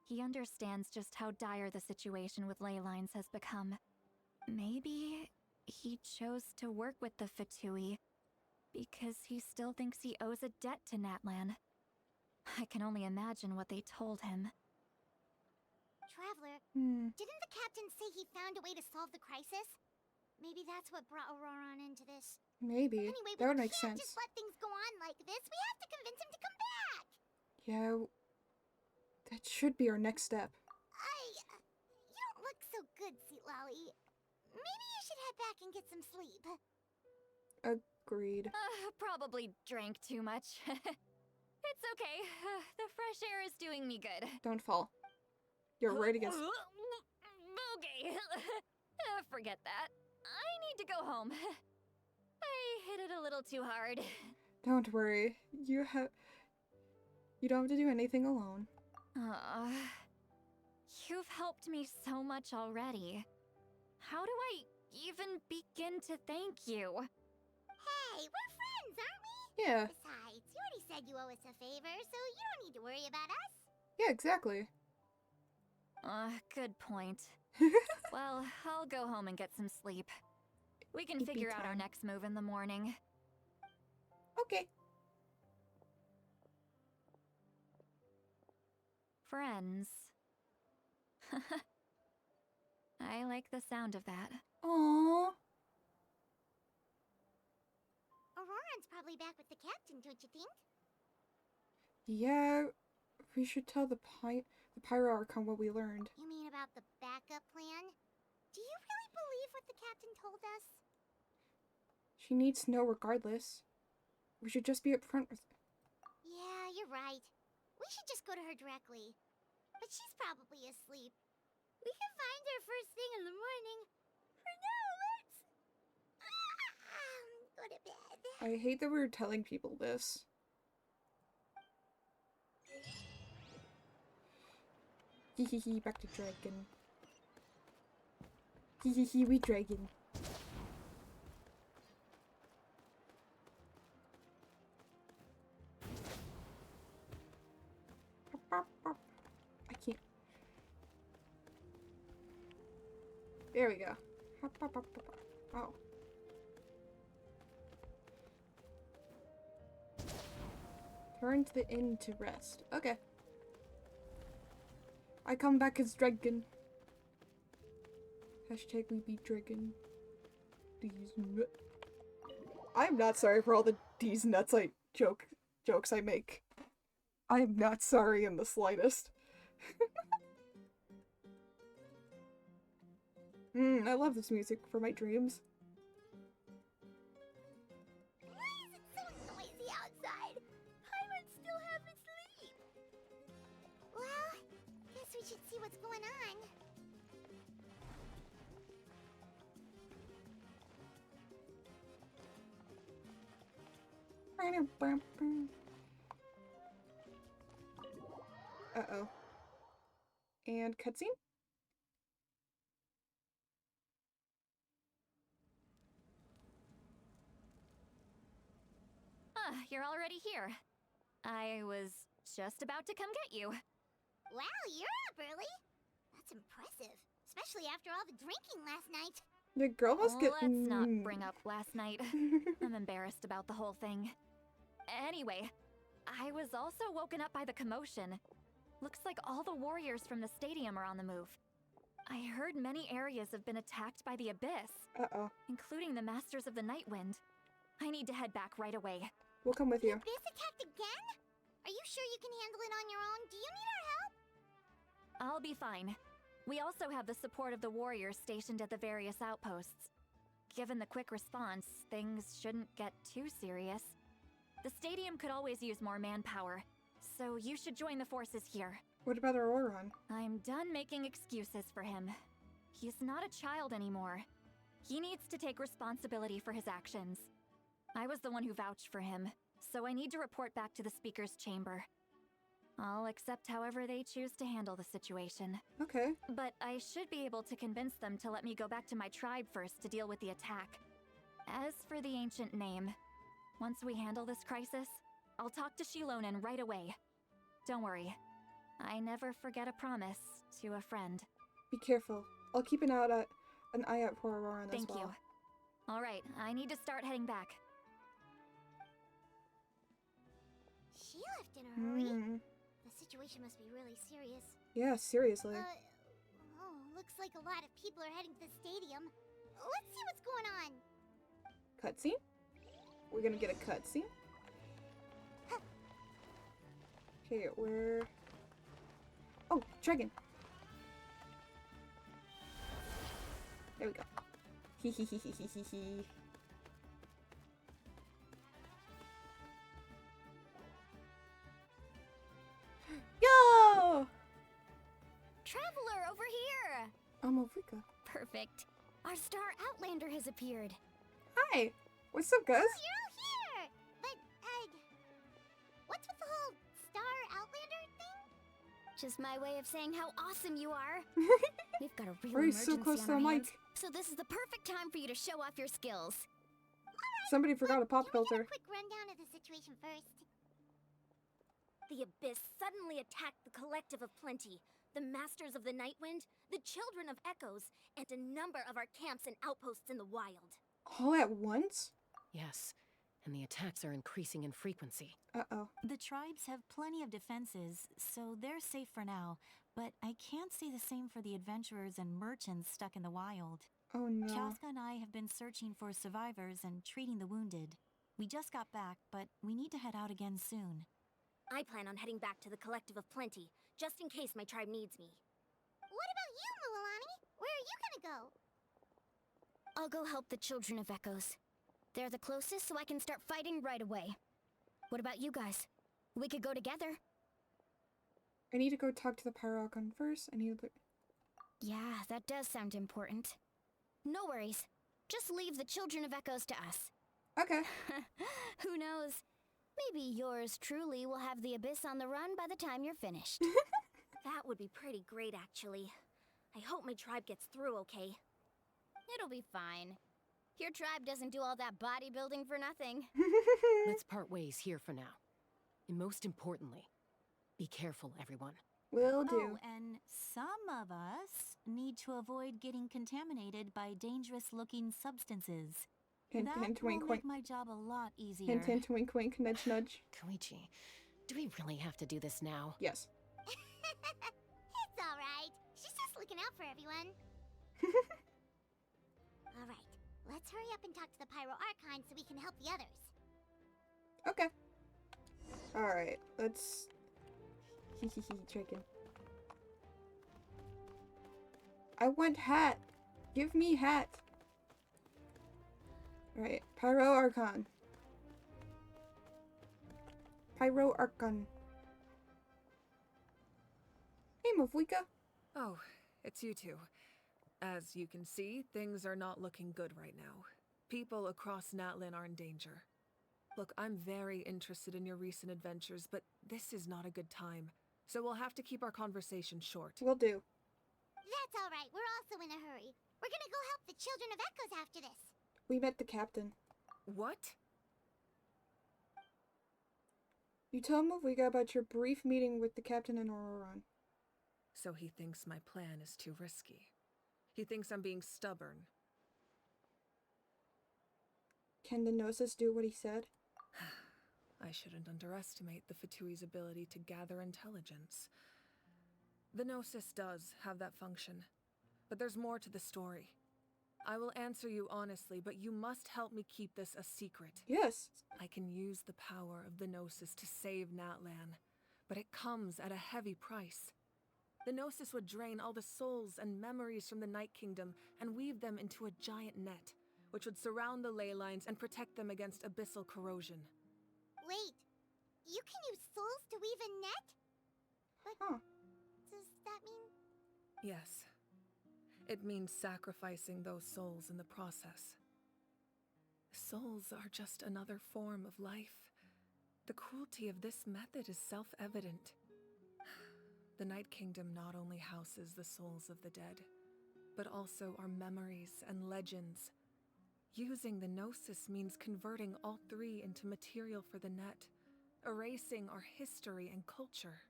He understands just how dire the situation with ley lines has become. Maybe he chose to work with the Fatui because he still thinks he owes a debt to Natlan. I can only imagine what they told him. Traveler, didn't the captain say he found a way to solve the crisis? Maybe that's what brought Auroron into this. Maybe. Anyway, That would make we can't sense. just let things go on like this. We have to convince him to come back. Yeah, that should be our next step. You don't look so good, Sweet Lolly. Maybe you should head back and get some sleep. Agreed. Probably drank too much. It's okay. The fresh air is doing me good. Don't fall. You're right against... Okay. Forget that. I need to go home. I hit it a little too hard. Don't worry. You don't have to do anything alone. You've helped me so much already. How do I even begin to thank you? Hey, we're friends, aren't we? Yeah. Besides, you already said you owe us a favor, so you don't need to worry about us. Yeah, exactly. Good point. Well, I'll go home and get some sleep. We can Sleepy figure out our time. next move in the morning. Okay. Friends. I like the sound of that. Aww. Auroron's probably back with the captain, don't you think? Yeah, we should tell the Pyro Archon what we learned. You mean about the backup plan? Do you really believe what the captain told us? She needs to know regardless. We should just be upfront with her. Yeah, you're right. We should just go to her directly. But she's probably asleep. We can find her first thing in the morning. For now, let's... go to bed. I hate that we're telling people this. Hehehe, back to dragon. Hehehe, we dragon. I can't. There we go. Oh. Turn to the inn to rest. Okay. I come back as dragon. Hashtag we beat dragon. I'm not sorry for all the these nuts jokes I make. I am not sorry in the slightest. I love this music for my dreams. Why is it so noisy outside? Paimon's still half asleep. Well, guess we should see what's going on. Uh-oh. And cutscene? You're already here. I was just about to come get you. Wow, you're up early. That's impressive, especially after all the drinking last night. The girl must get... Let's not bring up last night. I'm embarrassed about the whole thing. Anyway, I was also woken up by the commotion. Looks like all the warriors from the stadium are on the move. I heard many areas have been attacked by the Abyss. Uh-oh. Including the Masters of the Night Wind. I need to head back right away. We'll come with you. The Abyss attacked again? Are you sure you can handle it on your own? Do you need our help? I'll be fine. We also have the support of the warriors stationed at the various outposts. Given the quick response, things shouldn't get too serious. The stadium could always use more manpower, so you should join the forces here. What about Auroron? I'm done making excuses for him. He's not a child anymore. He needs to take responsibility for his actions. I was the one who vouched for him, so I need to report back to the Speaker's Chamber. I'll accept however they choose to handle the situation. Okay. But I should be able to convince them to let me go back to my tribe first to deal with the attack. As for the ancient name, once we handle this crisis, I'll talk to Shilonen right away. Don't worry. I never forget a promise to a friend. Be careful. I'll keep an eye out for Auroron as well. Thank you. All right, I need to start heading back. She left in a hurry. The situation must be really serious. Yeah, seriously. Looks like a lot of people are heading to the stadium. Let's see what's going on. Cutscene? We're gonna get a cutscene. Okay, where? Oh, dragon. There we go. Hee hee hee hee hee hee hee. Yo! Traveler, over here! I'm Afrika. Perfect. Our star Outlander has appeared. Hi! What's up, guys? Oh, you're all here! But, what's with the whole star Outlander thing? Just my way of saying how awesome you are. We've got a real We're emergency so close on to our the hands, mic. so this is the perfect time for you to show off your skills. Somebody forgot a pop Can we get filter. a quick rundown of the situation first? The Abyss suddenly attacked the Collective of Plenty, the Masters of the Nightwind, the Children of Echoes, and a number of our camps and outposts in the wild. All at once? Yes, and the attacks are increasing in frequency. Uh-oh. The tribes have plenty of defenses, so they're safe for now, but I can't say the same for the adventurers and merchants stuck in the wild. Oh no. Chaska and I have been searching for survivors and treating the wounded. We just got back, but we need to head out again soon. I plan on heading back to the Collective of Plenty, just in case my tribe needs me. What about you, Mualani? Where are you gonna go? I'll go help the Children of Echoes. They're the closest, so I can start fighting right away. What about you guys? We could go together. I need to go talk to the Pyroarchon first. I need to... Yeah, that does sound important. No worries. Just leave the Children of Echoes to us. Okay. Who knows? Maybe yours truly will have the Abyss on the run by the time you're finished. That would be pretty great, actually. I hope my tribe gets through okay. It'll be fine. Your tribe doesn't do all that bodybuilding for nothing. Let's part ways here for now. And most importantly, be careful, everyone. Will do. Oh, and some of us need to avoid getting contaminated by dangerous-looking substances. Hint, That hint, will wink, make wink. my job a lot easier. Hint, hint, wink, wink, nudge, nudge. Koichi, do we really have to do this now? Yes. It's alright. She's just looking out for everyone. Alright, let's hurry up and talk to the Pyro Archon so we can help the others. Okay. Alright, let's... Hee hee hee, dragon. I want hat! Give me hat! Alright, Pyroarchon. Pyroarchon. Hey, Mavwika. Oh, it's you two. As you can see, things are not looking good right now. People across Natlin are in danger. Look, I'm very interested in your recent adventures, but this is not a good time. So we'll have to keep our conversation short. Will do. That's alright, we're also in a hurry. We're gonna go help the Children of Echoes after this. We met the captain. What? You tell Mavwika about your brief meeting with the captain in Auroron. So he thinks my plan is too risky. He thinks I'm being stubborn. Can the Gnosis do what he said? I shouldn't underestimate the Fatui's ability to gather intelligence. The Gnosis does have that function. But there's more to the story. I will answer you honestly, but you must help me keep this a secret. Yes. I can use the power of the Gnosis to save Natlan, but it comes at a heavy price. The Gnosis would drain all the souls and memories from the Night Kingdom and weave them into a giant net, which would surround the ley lines and protect them against abyssal corrosion. Wait, you can use souls to weave a net? But does that mean... Yes. It means sacrificing those souls in the process. Souls are just another form of life. The cruelty of this method is self-evident. The Night Kingdom not only houses the souls of the dead, but also our memories and legends. Using the Gnosis means converting all three into material for the net, erasing our history and culture.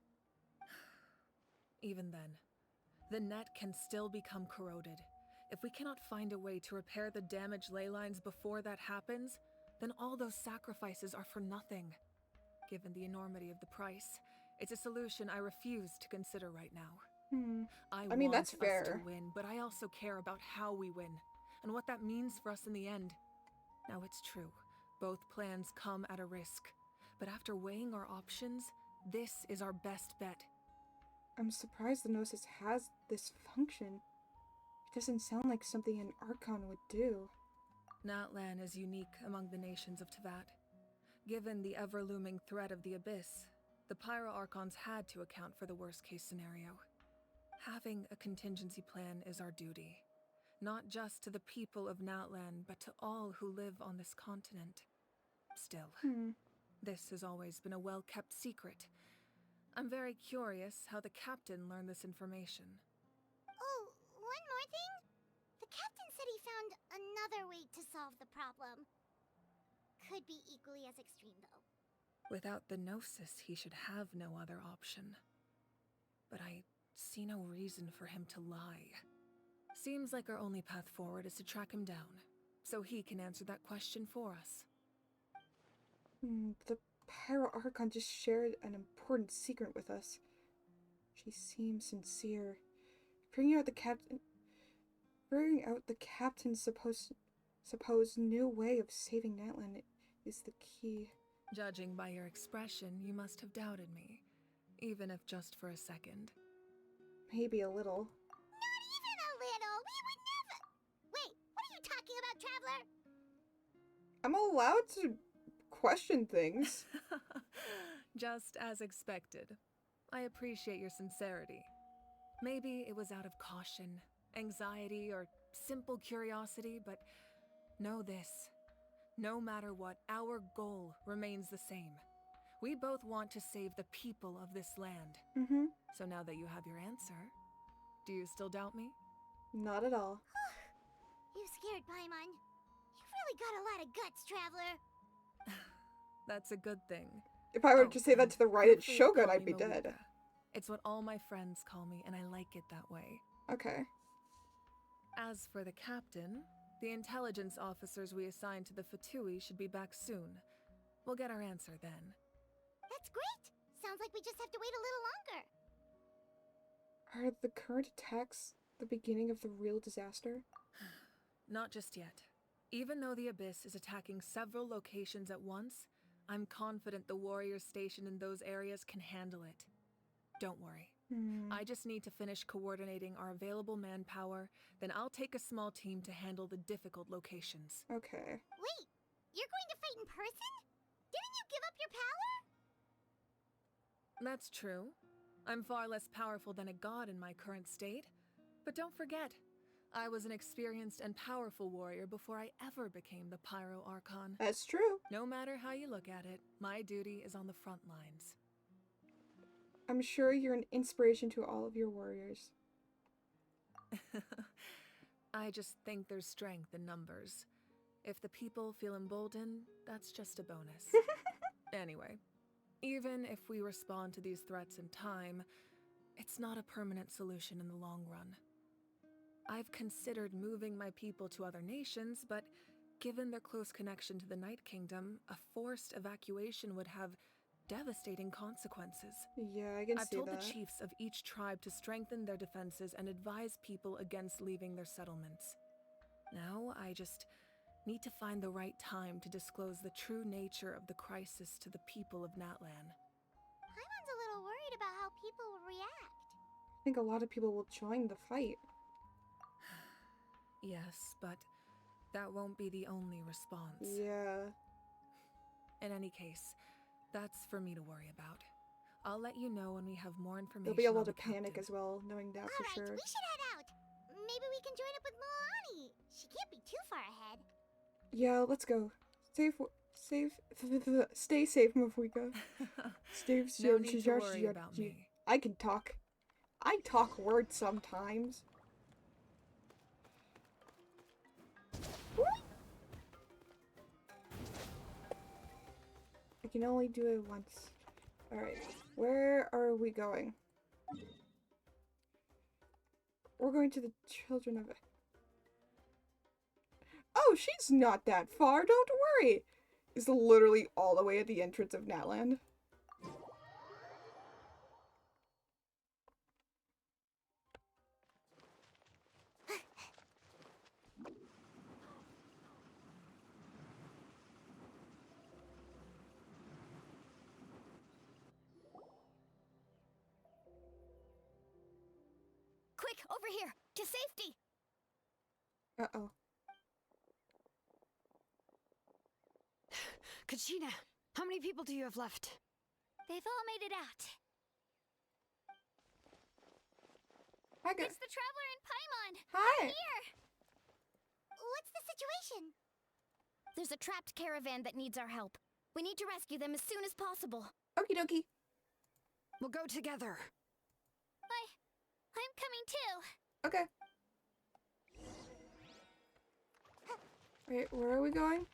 Even then, the net can still become corroded. If we cannot find a way to repair the damaged ley lines before that happens, then all those sacrifices are for nothing. Given the enormity of the price, it's a solution I refuse to consider right now. I mean, want that's us fair. to win, but I also care about how we win, and what that means for us in the end. Now it's true, both plans come at a risk, but after weighing our options, this is our best bet. I'm surprised the Gnosis has this function. It doesn't sound like something an Archon would do. Natlan is unique among the nations of Teyvat. Given the ever-looming threat of the Abyss, the Pyro Archons had to account for the worst-case scenario. Having a contingency plan is our duty, not just to the people of Natlan, but to all who live on this continent. Still, this has always been a well-kept secret. I'm very curious how the captain learned this information. Oh, one more thing? The captain said he found another way to solve the problem. Could be equally as extreme, though. Without the Gnosis, he should have no other option. But I see no reason for him to lie. Seems like our only path forward is to track him down, so he can answer that question for us. The Pyro Archon just shared an important secret with us. She seems sincere. Figuring out the captain's supposed new way of saving Natlan is the key. Judging by your expression, you must have doubted me, even if just for a second. Maybe a little. Not even a little! We would never... Wait, what are you talking about, Traveler? I'm allowed to question things. Just as expected. I appreciate your sincerity. Maybe it was out of caution, anxiety, or simple curiosity, but know this. No matter what, our goal remains the same. We both want to save the people of this land. So now that you have your answer, do you still doubt me? Not at all. You scared, Paimon. You've really got a lot of guts, Traveler. That's a good thing. If I were to say that to the right Shogun, I'd be Maluka. dead. It's what all my friends call me, and I like it that way. Okay. As for the captain, the intelligence officers we assigned to the Fatui should be back soon. We'll get our answer then. That's great! Sounds like we just have to wait a little longer. Are the current attacks the beginning of the real disaster? Not just yet. Even though the Abyss is attacking several locations at once, I'm confident the warriors stationed in those areas can handle it. Don't worry. I just need to finish coordinating our available manpower, then I'll take a small team to handle the difficult locations. Okay. Wait, you're going to fight in person? Didn't you give up your power? That's true. I'm far less powerful than a god in my current state. But don't forget, I was an experienced and powerful warrior before I ever became the Pyro Archon. That's true. No matter how you look at it, my duty is on the front lines. I'm sure you're an inspiration to all of your warriors. I just think there's strength in numbers. If the people feel emboldened, that's just a bonus. Anyway, even if we respond to these threats in time, it's not a permanent solution in the long run. I've considered moving my people to other nations, but given their close connection to the Night Kingdom, a forced evacuation would have devastating consequences. Yeah, I can I've see told that. the chiefs of each tribe to strengthen their defenses and advise people against leaving their settlements. Now, I just need to find the right time to disclose the true nature of the crisis to the people of Natlan. Paimon's a little worried about how people will react. I think a lot of people will join the fight. Yes, but that won't be the only response. Yeah. In any case, that's for me to worry about. I'll let you know when we have more information. There'll be a on lot the of panic captain. as well, knowing that for sure. We should head out. Maybe we can join up with Milani. She can't be too far ahead. Yeah, let's go. Stay safe, Mafuika. No need to worry about me. I can talk. I talk words sometimes. I can only do it once. Alright, where are we going? We're going to the Children of... Oh, she's not that far, don't worry! It's literally all the way at the entrance of Natland. Quick, over here! To safety! Uh-oh. Kachina, how many people do you have left? They've all made it out. Okay. It's the Traveler and Paimon! Hi! They're here! What's the situation? There's a trapped caravan that needs our help. We need to rescue them as soon as possible. Okie dokie. We'll go together. I'm coming too. Okay. Wait, where are we going?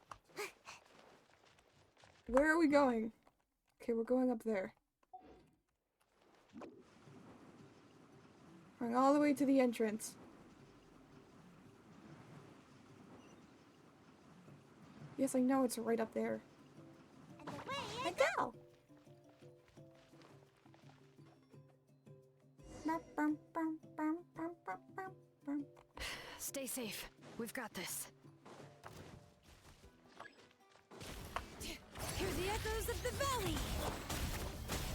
Where are we going? Okay, we're going up there. Going all the way to the entrance. Yes, I know, it's right up there. And away I go! Stay safe. We've got this. Hear the echoes of the valley!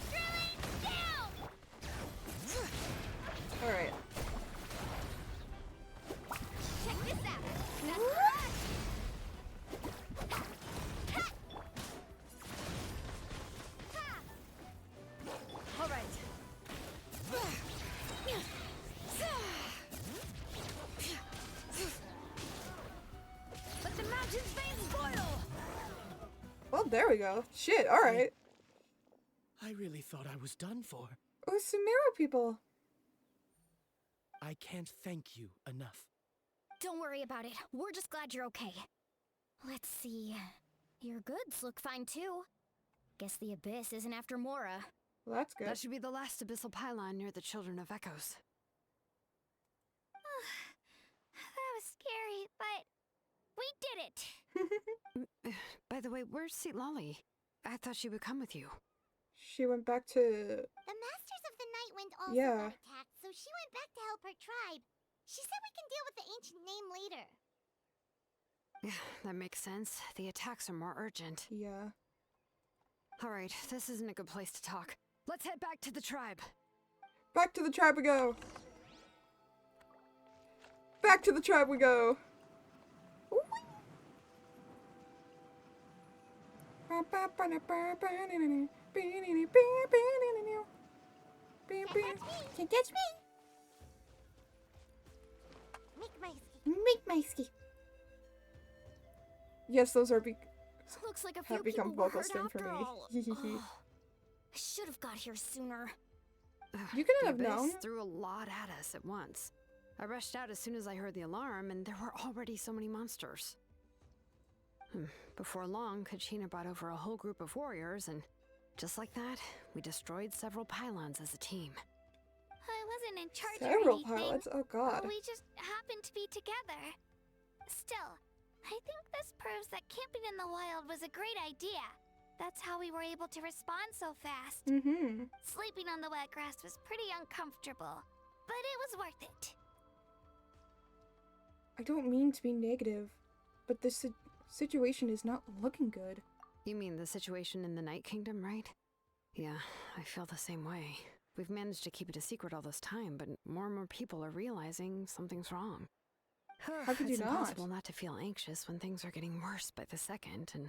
Drilling down! Alright. Check this out! All right. Let the mountain's veins boil! Well, there we go. Shit, alright. I really thought I was done for. Oh, Sumeru people. I can't thank you enough. Don't worry about it. We're just glad you're okay. Let's see. Your goods look fine too. Guess the Abyss isn't after Mora. Well, that's good. That should be the last abyssal pylon near the Children of Echoes. That was scary, but we did it! By the way, where's Lolly? I thought she would come with you. She went back to... The Masters of the Nightwind also Yeah. got attacked, so she went back to help her tribe. She said we can deal with the ancient name later. That makes sense. The attacks are more urgent. Yeah. Alright, this isn't a good place to talk. Let's head back to the tribe. Back to the tribe we go! Back to the tribe we go! Can't catch me! Make my ski. Yes, those are Looks like a few have become people were vocal hurt stim for after me. all. Oh, I should have got here sooner. You could The have Abyss known. threw a lot at us at once. I rushed out as soon as I heard the alarm, and there were already so many monsters. Before long, Kachina brought over a whole group of warriors, and just like that, we destroyed several pylons as a team. I wasn't in charge Several or anything. pilots? Oh god. We just happened to be together. Still, I think this proves that camping in the wild was a great idea. That's how we were able to respond so fast. Sleeping on the wet grass was pretty uncomfortable, but it was worth it. I don't mean to be negative, but this situation is not looking good. You mean the situation in the Night Kingdom, right? Yeah, I feel the same way. We've managed to keep it a secret all this time, but more and more people are realizing something's wrong. How could you It's not? impossible not to feel anxious when things are getting worse by the second, and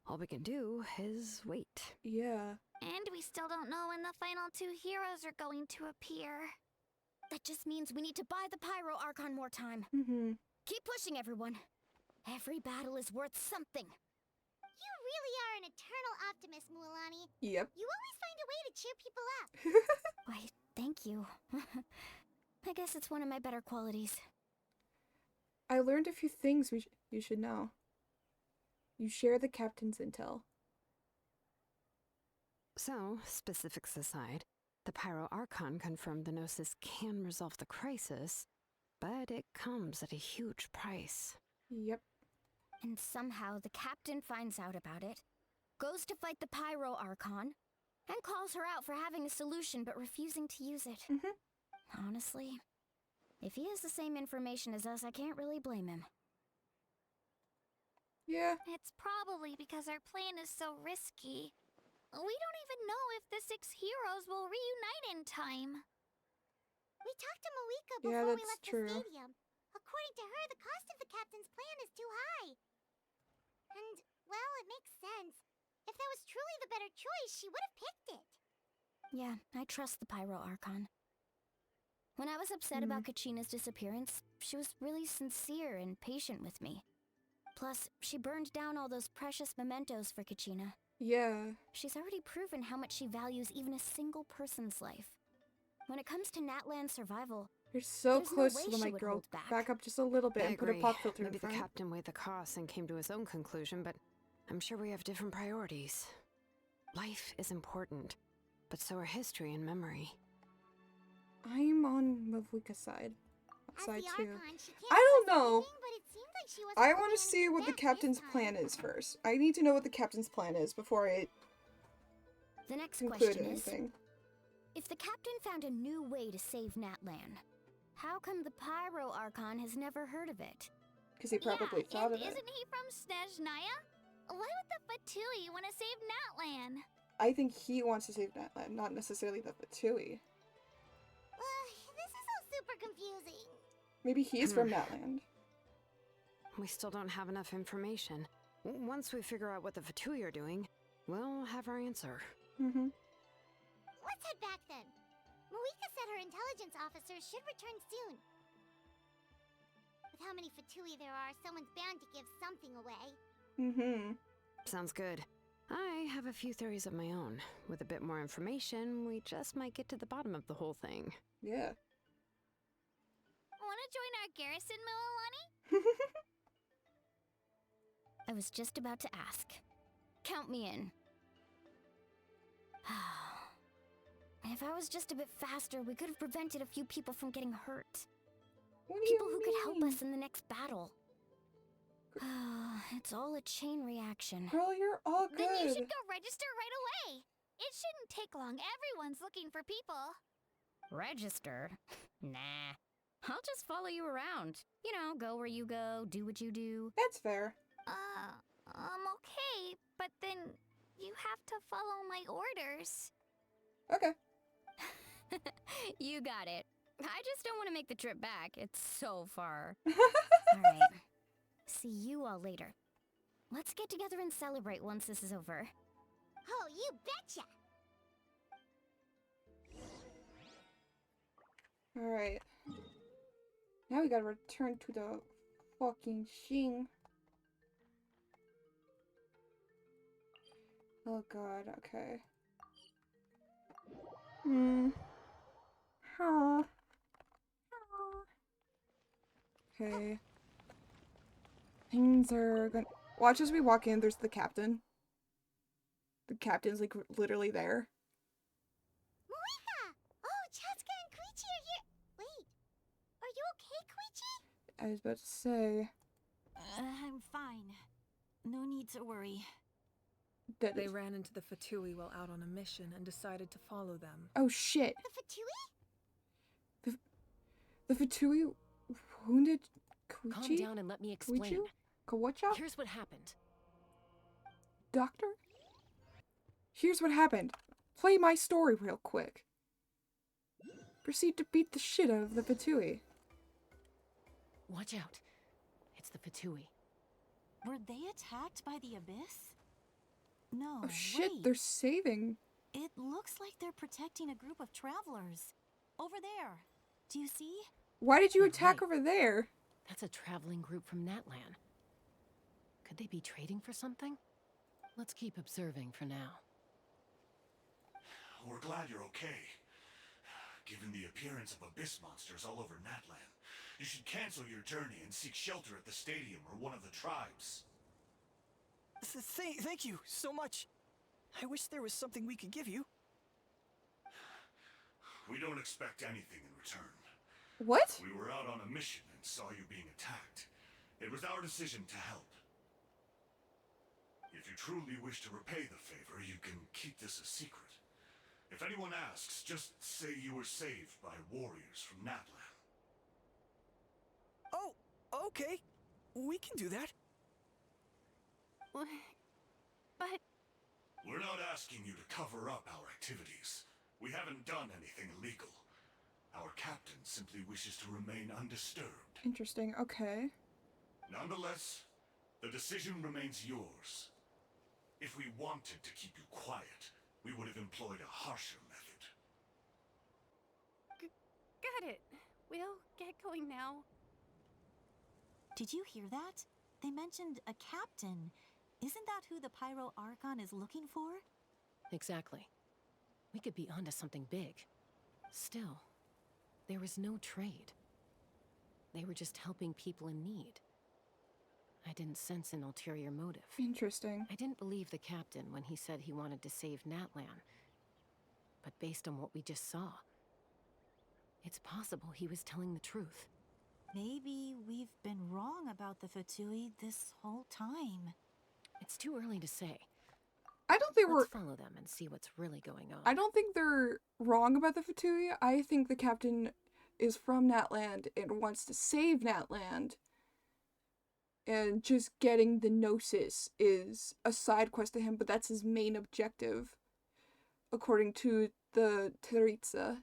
all we can do is wait. Yeah. And we still don't know when the final 2 heroes are going to appear. That just means we need to buy the Pyro Archon more time. Keep pushing, everyone. Every battle is worth something. You really are an eternal optimist, Mualani. Yep. You always find a way to cheer people up. Why, thank you. I guess it's one of my better qualities. I learned a few things you should know. You share the captain's intel. So, specifics aside, the Pyro Archon confirmed the Gnosis can resolve the crisis, but it comes at a huge price. Yep. And somehow the captain finds out about it, goes to fight the Pyro Archon, and calls her out for having a solution but refusing to use it. Honestly, if he has the same information as us, I can't really blame him. Yeah. It's probably because our plan is so risky. We don't even know if the 6 heroes will reunite in time. We talked to Moika Yeah, before we that's left true. the stadium. According to her, the cost of the captain's plan is too high. And, well, it makes sense. If that was truly the better choice, she would have picked it. Yeah, I trust the Pyro Archon. When I was upset about Kachina's disappearance, she was really sincere and patient with me. Plus, she burned down all those precious mementos for Kachina. Yeah. She's already proven how much she values even a single person's life. When it comes to Natlan's survival, You're so there's no close way to the she mic, would girl. hold back. Back up just a little bit I and put a agree. pop filter Maybe in front. the captain weighed the costs and came to his own conclusion, but I'm sure we have different priorities. Life is important, but so are history and memory. I'm on Mavuika's side. Side the too. Archon, she can't I don't tell us know. anything, but it seems like she wasn't I want holding to see anything what the back captain's this plan time. is first. I need to know what the captain's plan is before I The next conclude question anything. is, if the captain found a new way to save Natlan, how come the Pyro Archon has never heard of it? Because he probably thought of it. Isn't he from Snezhnaya? Why would the Fatui want to save Natlan? I think he wants to save Natlan, not necessarily the Fatui. This is all super confusing. Maybe he's from Natland. We still don't have enough information. Once we figure out what the Fatui are doing, we'll have our answer. Let's head back then. Moika said her intelligence officers should return soon. With how many Fatui there are, someone's bound to give something away. Sounds good. I have a few theories of my own. With a bit more information, we just might get to the bottom of the whole thing. Yeah. Want to join our garrison, Mualani? I was just about to ask. Count me in. If I was just a bit faster, we could have prevented a few people from getting hurt. People who could help us in the next battle. It's all a chain reaction. Girl, you're all good. Then you should go register right away. It shouldn't take long. Everyone's looking for people. Register? Nah. I'll just follow you around. You know, go where you go, do what you do. That's fair. Okay, but then you have to follow my orders. Okay. You got it. I just don't want to make the trip back. It's so far. Alright. See you all later. Let's get together and celebrate once this is over. Oh, you betcha! Alright. Now we gotta return to the fucking Xing. Oh god, okay. Okay. Things are gonna— watch as we walk in, there's the captain. The captain's like literally there. Moika! Oh, Chaska and Koichi are here! Wait, are you okay, Koichi? I was about to say. I'm fine. No need to worry. That They is... ran into the Fatui while out on a mission and decided to follow them. Oh shit. The Fatui? The Fatui wounded Koichi? Calm down and let me explain. Kawacha? Here's what happened. Doctor? Here's what happened. Play my story real quick. Proceed to beat the shit out of the Fatui. Watch out. It's the Fatui. Were they attacked by the Abyss? No, Oh shit, wait. they're saving. It looks like they're protecting a group of travelers. Over there. Do you see? Why did you You're attack right. over there? That's a traveling group from Natlan. Could they be trading for something? Let's keep observing for now. We're glad you're okay. Given the appearance of abyss monsters all over Natlan, you should cancel your journey and seek shelter at the stadium or one of the tribes. Thank you so much. I wish there was something we could give you. We don't expect anything in return. What? We were out on a mission and saw you being attacked. It was our decision to help. If you truly wish to repay the favor, you can keep this a secret. If anyone asks, just say you were saved by warriors from Natlan. Oh, okay. We can do that. But... We're not asking you to cover up our activities. We haven't done anything illegal. Our captain simply wishes to remain undisturbed. Interesting, okay. Nonetheless, the decision remains yours. If we wanted to keep you quiet, we would have employed a harsher method. Got it. We'll get going now. Did you hear that? They mentioned a captain. Isn't that who the Pyro Archon is looking for? Exactly. We could be onto something big. Still, there was no trade. They were just helping people in need. I didn't sense an ulterior motive. Interesting. I didn't believe the captain when he said he wanted to save Natlan. But based on what we just saw, it's possible he was telling the truth. Maybe we've been wrong about the Fatui this whole time. It's too early to say. I don't think Let's follow them and see what's really going on. I don't think they're wrong about the Fatui. I think the captain is from Natland and wants to save Natland. And just getting the Gnosis is a side quest to him, but that's his main objective, according to the Teritza.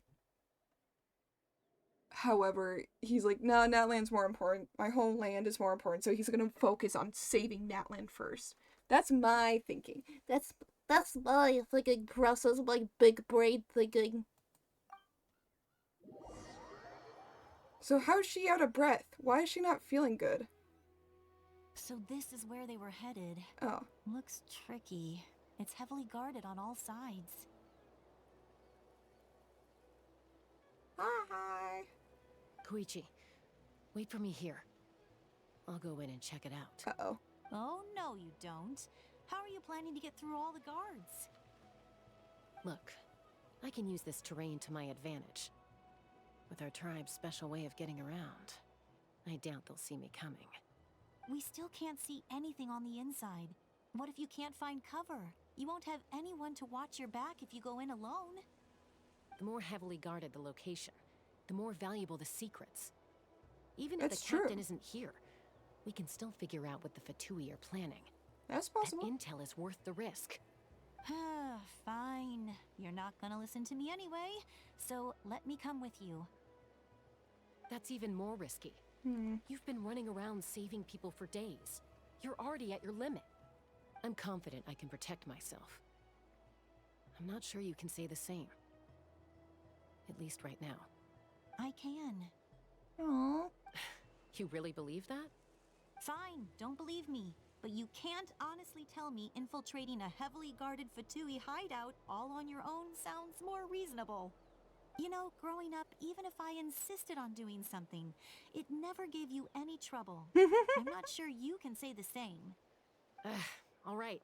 However, he's like, no, Natland's more important. My homeland is more important, so he's gonna focus on saving Natland first. That's my thinking. That's my thinking process, my big brain thinking. So how's she out of breath? Why is she not feeling good? So this is where they were headed. Oh. Looks tricky. It's heavily guarded on all sides. Hi. Koichi, wait for me here. I'll go in and check it out. Uh-oh. Oh, no you don't. How are you planning to get through all the guards? Look, I can use this terrain to my advantage. With our tribe's special way of getting around, I doubt they'll see me coming. We still can't see anything on the inside. What if you can't find cover? You won't have anyone to watch your back if you go in alone. The more heavily guarded the location, the more valuable the secrets. Even That's if the captain true. isn't here, we can still figure out what the Fatui are planning. That's possible. That intel is worth the risk. Fine. You're not gonna listen to me anyway, so let me come with you. That's even more risky. You've been running around saving people for days. You're already at your limit. I'm confident I can protect myself. I'm not sure you can say the same. At least right now. I can. Aww. You really believe that? Fine, don't believe me. But you can't honestly tell me infiltrating a heavily guarded Fatui hideout all on your own sounds more reasonable. You know, growing up, even if I insisted on doing something, it never gave you any trouble. I'm not sure you can say the same. All right.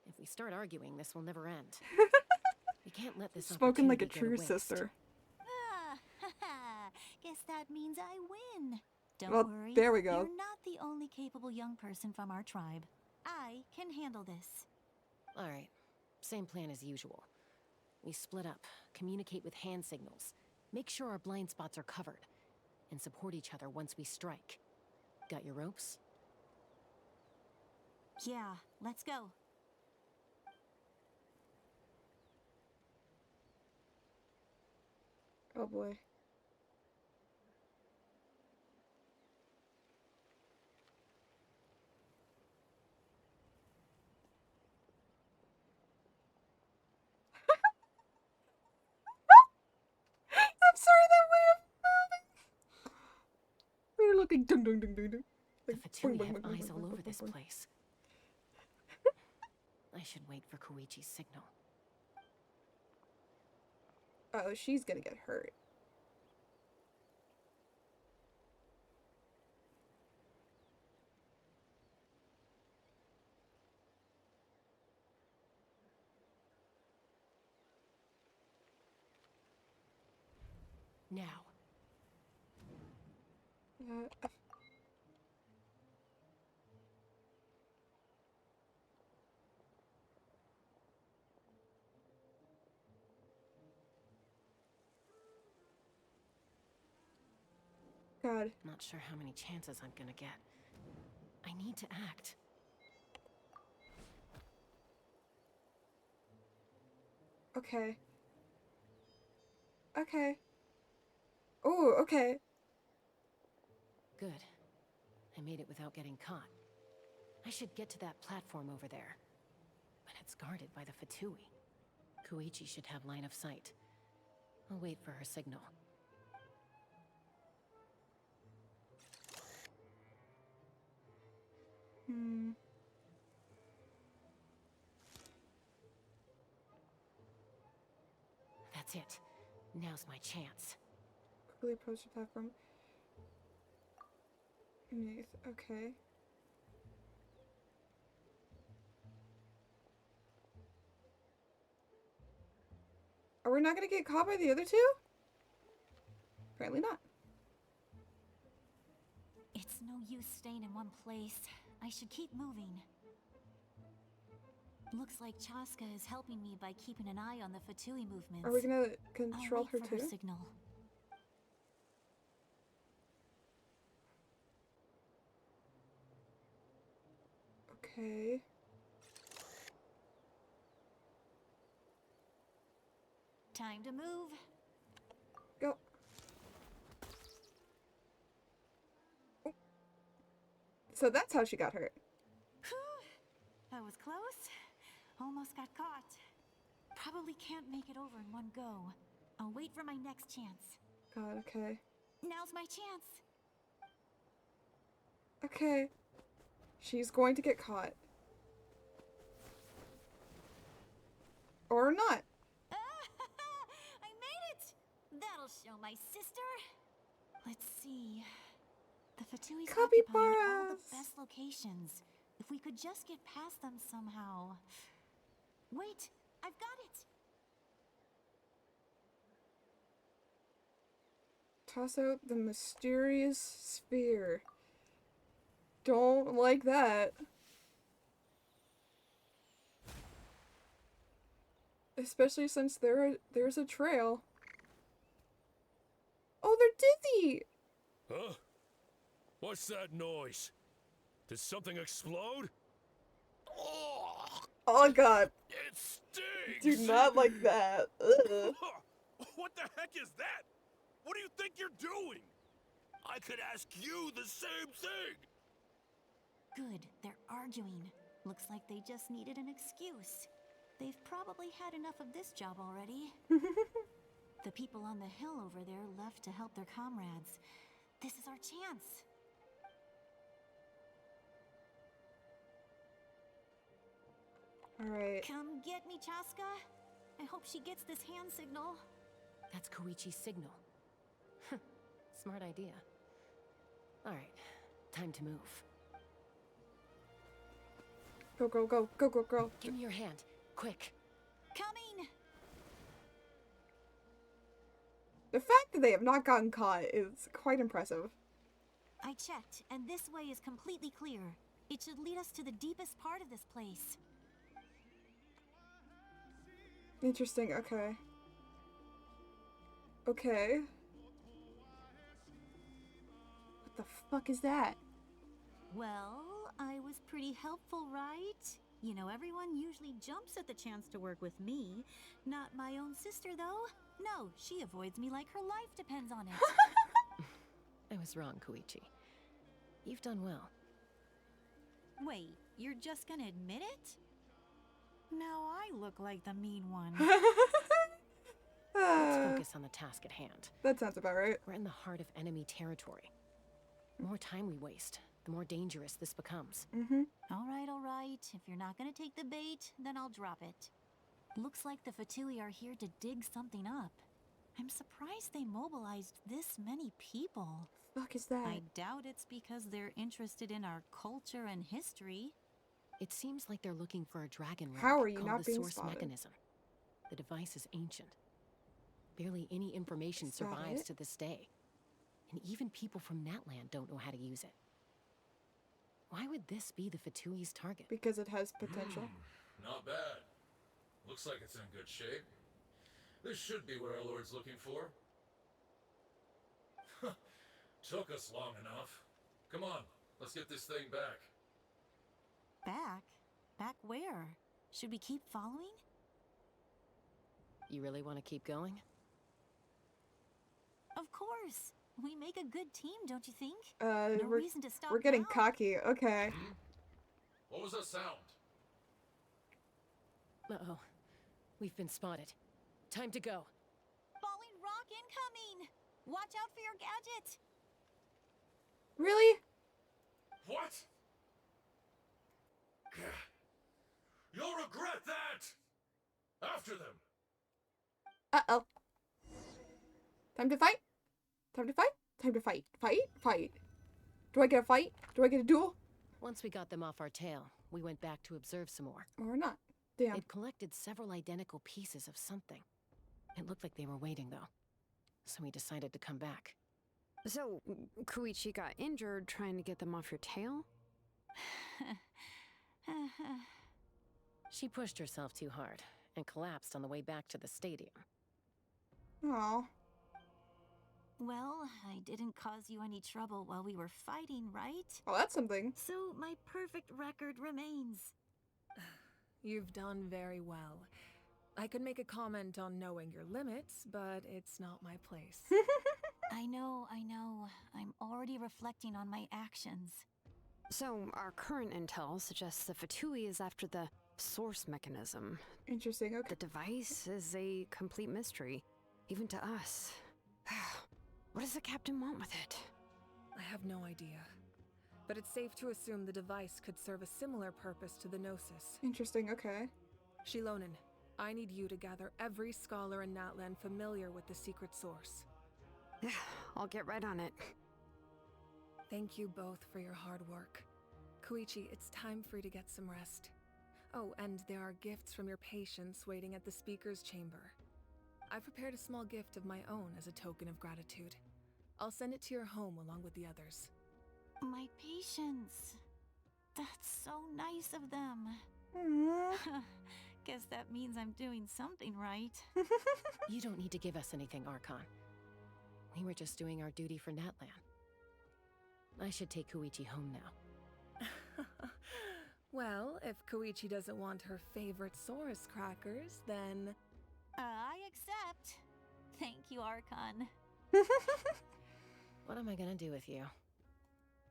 If we start arguing, this will never end. We can't let this Spoken like a opportunity true go to waste. sister. Guess that means I win. Don't Well, worry. there we go. You're not the only capable young person from our tribe. I can handle this. Alright. Same plan as usual. We split up, communicate with hand signals, make sure our blind spots are covered, and support each other once we strike. Got your ropes? Yeah, let's go. Oh boy. I'm sorry, that way of moving. We're looking ding ding ding ding ding. The Fatui have eyes all over this place. I should wait for Koichi's signal. Oh, she's gonna get hurt. Now. God. Not sure how many chances I'm gonna get. I need to act. Okay. Okay. Oh, okay. Good. I made it without getting caught. I should get to that platform over there. But it's guarded by the Fatui. Koichi should have line of sight. I'll wait for her signal. That's it. Now's my chance. Quickly approach the platform. Beneath. Okay. Are we not gonna get caught by the other two? Apparently not. It's no use staying in one place. I should keep moving. Looks like Chaska is helping me by keeping an eye on the Fatui movements. Are we gonna control her too? Her signal. Okay. Time to move. Go. Oh. So that's how she got hurt. That was close. Almost got caught. Probably can't make it over in one go. I'll wait for my next chance. God, okay. Now's my chance. Okay. She's going to get caught. Or not. I made it! That'll show my sister. Let's see. The Fatui's occupying all the best locations. If we could just get past them somehow. Wait, I've got it! Toss out the mysterious sphere. Don't like that. Especially since there's a trail. Oh, they're dizzy! Huh? What's that noise? Did something explode? Oh god. It stings! Do not like that. Ugh. What the heck is that? What do you think you're doing? I could ask you the same thing! Good, they're arguing. Looks like they just needed an excuse. They've probably had enough of this job already. The people on the hill over there left to help their comrades. This is our chance. Alright. Come get me, Chaska. I hope she gets this hand signal. That's Koichi's signal. Smart idea. Alright, time to move. Go, go, go, go, go, go. Give me your hand, quick. Coming! The fact that they have not gotten caught is quite impressive. I checked, and this way is completely clear. It should lead us to the deepest part of this place. Interesting, okay. Okay. What the fuck is that? Well, I was pretty helpful, right? You know, everyone usually jumps at the chance to work with me. Not my own sister, though. No, she avoids me like her life depends on it. I was wrong, Koichi. You've done well. Wait, you're just gonna admit it? Now I look like the mean one. Let's focus on the task at hand. That sounds about right. We're in the heart of enemy territory. The more time we waste, the more dangerous this becomes. All right. If you're not gonna take the bait, then I'll drop it. Looks like the Fatui are here to dig something up. I'm surprised they mobilized this many people. Fuck is that? I doubt it's because they're interested in our culture and history. It seems like they're looking for a dragon relic How are you called not the being source spotted? mechanism. The device is ancient. Barely any information Is that survives it? to this day. And even people from Natland don't know how to use it. Why would this be the Fatui's target? Because it has potential. Not bad. Looks like it's in good shape. This should be what our Lord's looking for. Took us long enough. Come on, let's get this thing back. Back? Back where? Should we keep following? You really want to keep going? Of course. We make a good team, don't you think? No reason to stop we're getting now. cocky. Okay. What was that sound? Uh-oh. We've been spotted. Time to go. Falling rock incoming! Watch out for your gadget! Really? What? You'll regret that! After them! Uh-oh. Time to fight? Time to fight? Time to fight. Fight? Fight. Do I get a fight? Do I get a duel? Once we got them off our tail, we went back to observe some more. Or not. Damn. They'd collected several identical pieces of something. It looked like they were waiting, though. So we decided to come back. So, Koichi got injured trying to get them off your tail? She pushed herself too hard and collapsed on the way back to the stadium. Aw. Well, I didn't cause you any trouble while we were fighting, right? Oh, that's something. So my perfect record remains. You've done very well. I could make a comment on knowing your limits, but it's not my place. I know. I'm already reflecting on my actions. So, our current intel suggests the Fatui is after the source mechanism. Interesting, okay. The device is a complete mystery, even to us. What does the captain want with it? I have no idea. But it's safe to assume the device could serve a similar purpose to the Gnosis. Interesting, okay. Shilonen, I need you to gather every scholar in Natland familiar with the secret source. Yeah, I'll get right on it. Thank you both for your hard work. Koichi, it's time for you to get some rest. Oh, and there are gifts from your patients waiting at the speaker's chamber. I prepared a small gift of my own as a token of gratitude. I'll send it to your home along with the others. My patience. That's so nice of them. Guess that means I'm doing something right. You don't need to give us anything, Archon. We were just doing our duty for Natland. I should take Koichi home now. Well, if Koichi doesn't want her favorite Saurus crackers, then... I accept. Thank you, Archon. What am I gonna do with you?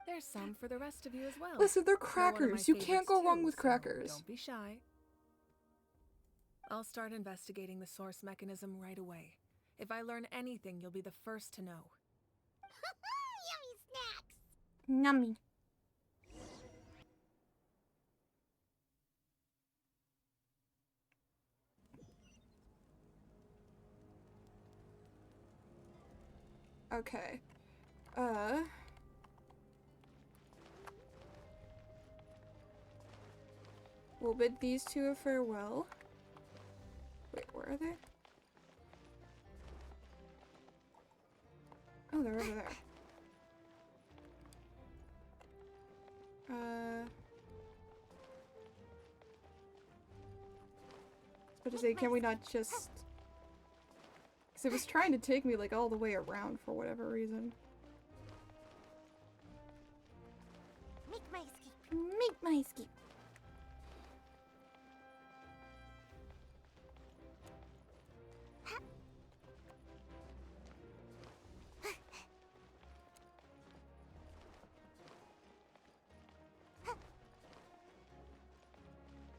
There's some for the rest of you as well. Listen, they're They're one of my crackers. You can't go favorites wrong too, with so crackers. Don't be shy. I'll start investigating the source mechanism right away. If I learn anything, you'll be the first to know. Yummy snacks! Nummy. Okay. We'll bid these two a farewell. Wait, where are they? Oh, they're over there. Let's But to say, can we not just... Because it was trying to take me, like, all the way around for whatever reason. Make my escape. Make my escape.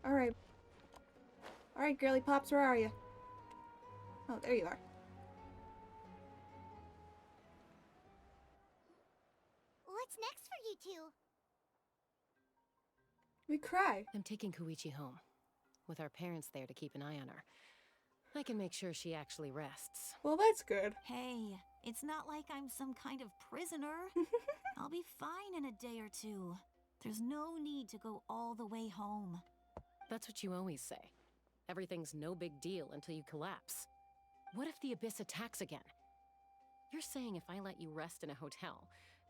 Alright. Alright, girly pops, where are you? Oh, there you are. What's next for you two? We cry. I'm taking Koichi home, with our parents there to keep an eye on her. I can make sure she actually rests. Well, that's good. Hey, it's not like I'm some kind of prisoner. I'll be fine in a day or two. There's no need to go all the way home. That's what you always say. Everything's no big deal until you collapse. What if the Abyss attacks again? You're saying if I let you rest in a hotel,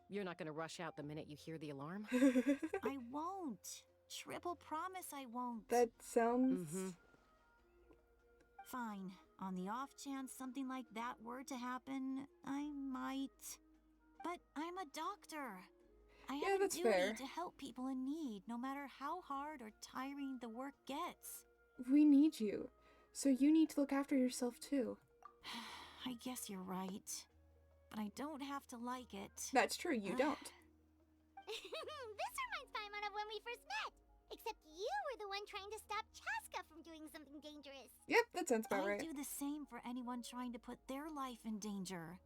you're not gonna rush out the minute you hear the alarm? I won't. Triple promise I won't. That sounds... Fine. On the off chance something like that were to happen, I might. But I'm a doctor. I have a duty fair. to help people in need, no matter how hard or tiring the work gets. We need you. So you need to look after yourself too. I guess you're right. But I don't have to like it. That's true, you don't. This reminds Paimon of when we first met. Except you were the one trying to stop Chaska from doing something dangerous. Yep, that sounds about right. I do the same for anyone trying to put their life in danger.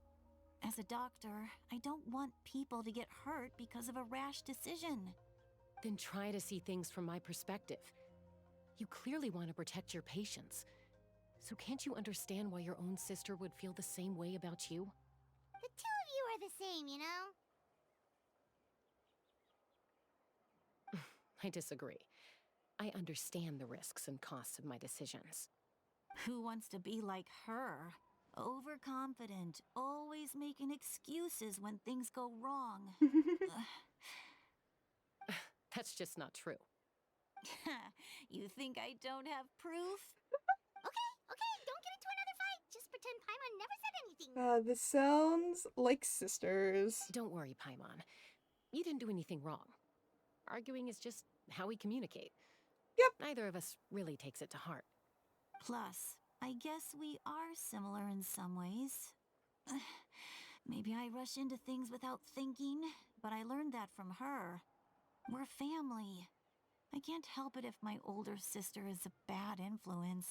As a doctor, I don't want people to get hurt because of a rash decision. Then try to see things from my perspective. You clearly want to protect your patients. So can't you understand why your own sister would feel the same way about you? The two of you are the same, you know? I disagree. I understand the risks and costs of my decisions. Who wants to be like her? Overconfident, always making excuses when things go wrong. That's just not true. You think I don't have proof? Okay, don't get into another fight. Just pretend Paimon never said anything. This sounds like sisters. Don't worry, Paimon. You didn't do anything wrong. Arguing is just how we communicate. Yep. Neither of us really takes it to heart. Plus, I guess we are similar in some ways. Maybe I rush into things without thinking, but I learned that from her. We're family. I can't help it if my older sister is a bad influence.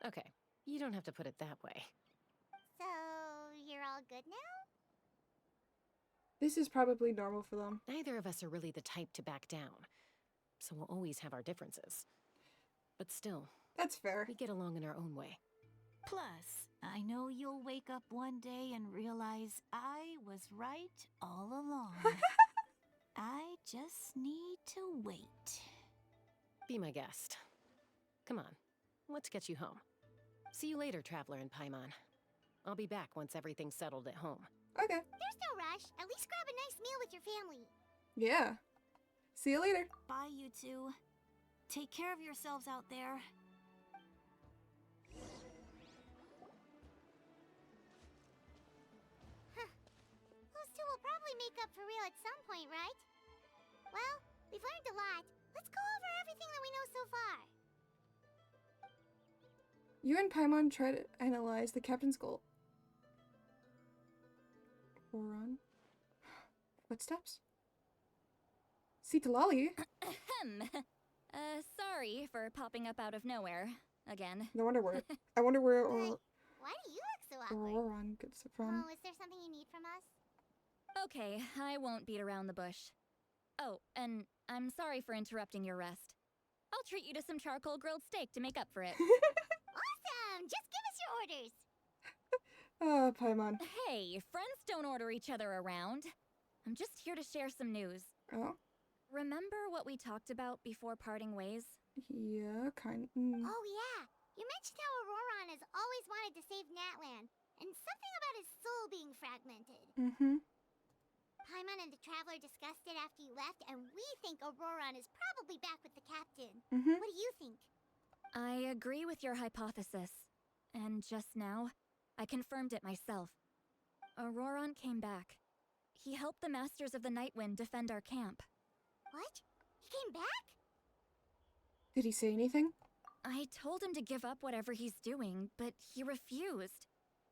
Okay, you don't have to put it that way. So, you're all good now? This is probably normal for them. Neither of us are really the type to back down, so we'll always have our differences. But still, that's fair. We get along in our own way. Plus, I know you'll wake up one day and realize I was right all along. I just need to wait. Be my guest. Come on, let's get you home. See you later, Traveler and Paimon. I'll be back once everything's settled at home. Okay. There's no rush. At least grab a nice meal with your family. Yeah. See you later. Bye, you two. Take care of yourselves out there. Those two will probably make up for real at some point, right? Well, we've learned a lot. Let's go over everything that we know so far. You and Paimon try to analyze the captain's goal. Run. Footsteps? Citalali? Sorry for popping up out of nowhere. Again. No wonder where. I wonder where Why do you look so awkward? Auroran gets it from. Oh, is there something you need from us? Okay, I won't beat around the bush. Oh, and I'm sorry for interrupting your rest. I'll treat you to some charcoal grilled steak to make up for it. Awesome! Just give us your orders. Paimon. Hey, friends don't order each other around. I'm just here to share some news. Oh? Remember what we talked about before parting ways? Yeah, kind. Oh yeah, you mentioned how Auroran has always wanted to save Natlan, and something about his soul being fragmented. Mm-hmm. Paimon and the Traveler discussed it after you left, and we think Auroran is probably back with the captain. Mm-hmm. What do you think? I agree with your hypothesis. And just now, I confirmed it myself. Auroron came back. He helped the Masters of the Nightwind defend our camp. What? He came back? Did he say anything? I told him to give up whatever he's doing, but he refused.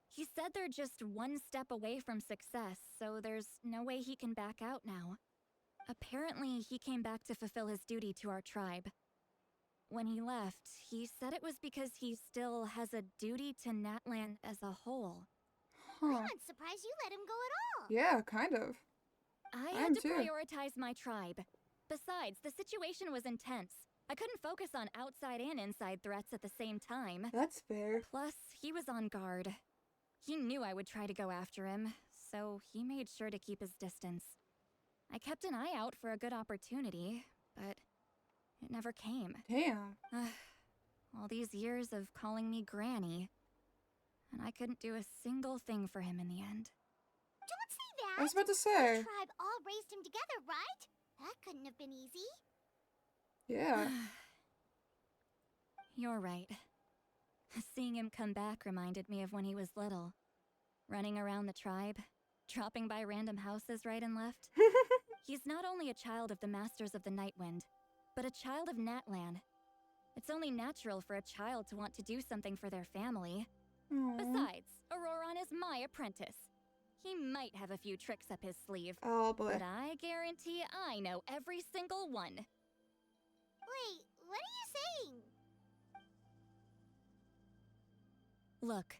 He said they're just one step away from success, so there's no way he can back out now. Apparently, he came back to fulfill his duty to our tribe. When he left, he said it was because he still has a duty to Natlan as a whole. Huh. I'm not surprised you let him go at all. Yeah, kind of. I had to prioritize my tribe. Besides, the situation was intense. I couldn't focus on outside and inside threats at the same time. That's fair. Plus, he was on guard. He knew I would try to go after him, so he made sure to keep his distance. I kept an eye out for a good opportunity, but it never came. Damn. All these years of calling me Granny, and I couldn't do a single thing for him in the end. Don't say that! I was about to say. The tribe all raised him together, right? That couldn't have been easy. Yeah. You're right. Seeing him come back reminded me of when he was little. Running around the tribe, dropping by random houses right and left. He's not only a child of the Masters of the Nightwind, but a child of Natlan. It's only natural for a child to want to do something for their family. Aww. Besides, Auroron is my apprentice. He might have a few tricks up his sleeve. Oh boy. But I guarantee I know every single one. Wait, what are you saying? Look.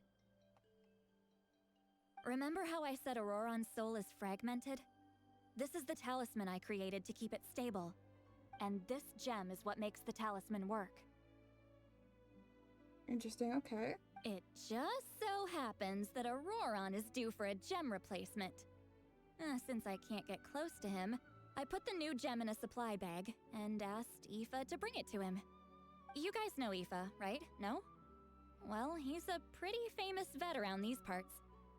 Remember how I said Auroron's soul is fragmented? This is the talisman I created to keep it stable. And this gem is what makes the talisman work. Interesting, okay. It just so happens that Auroron is due for a gem replacement. Since I can't get close to him, I put the new gem in a supply bag and asked Aoife to bring it to him. You guys know Aoife, right? No? Well, he's a pretty famous vet around these parts.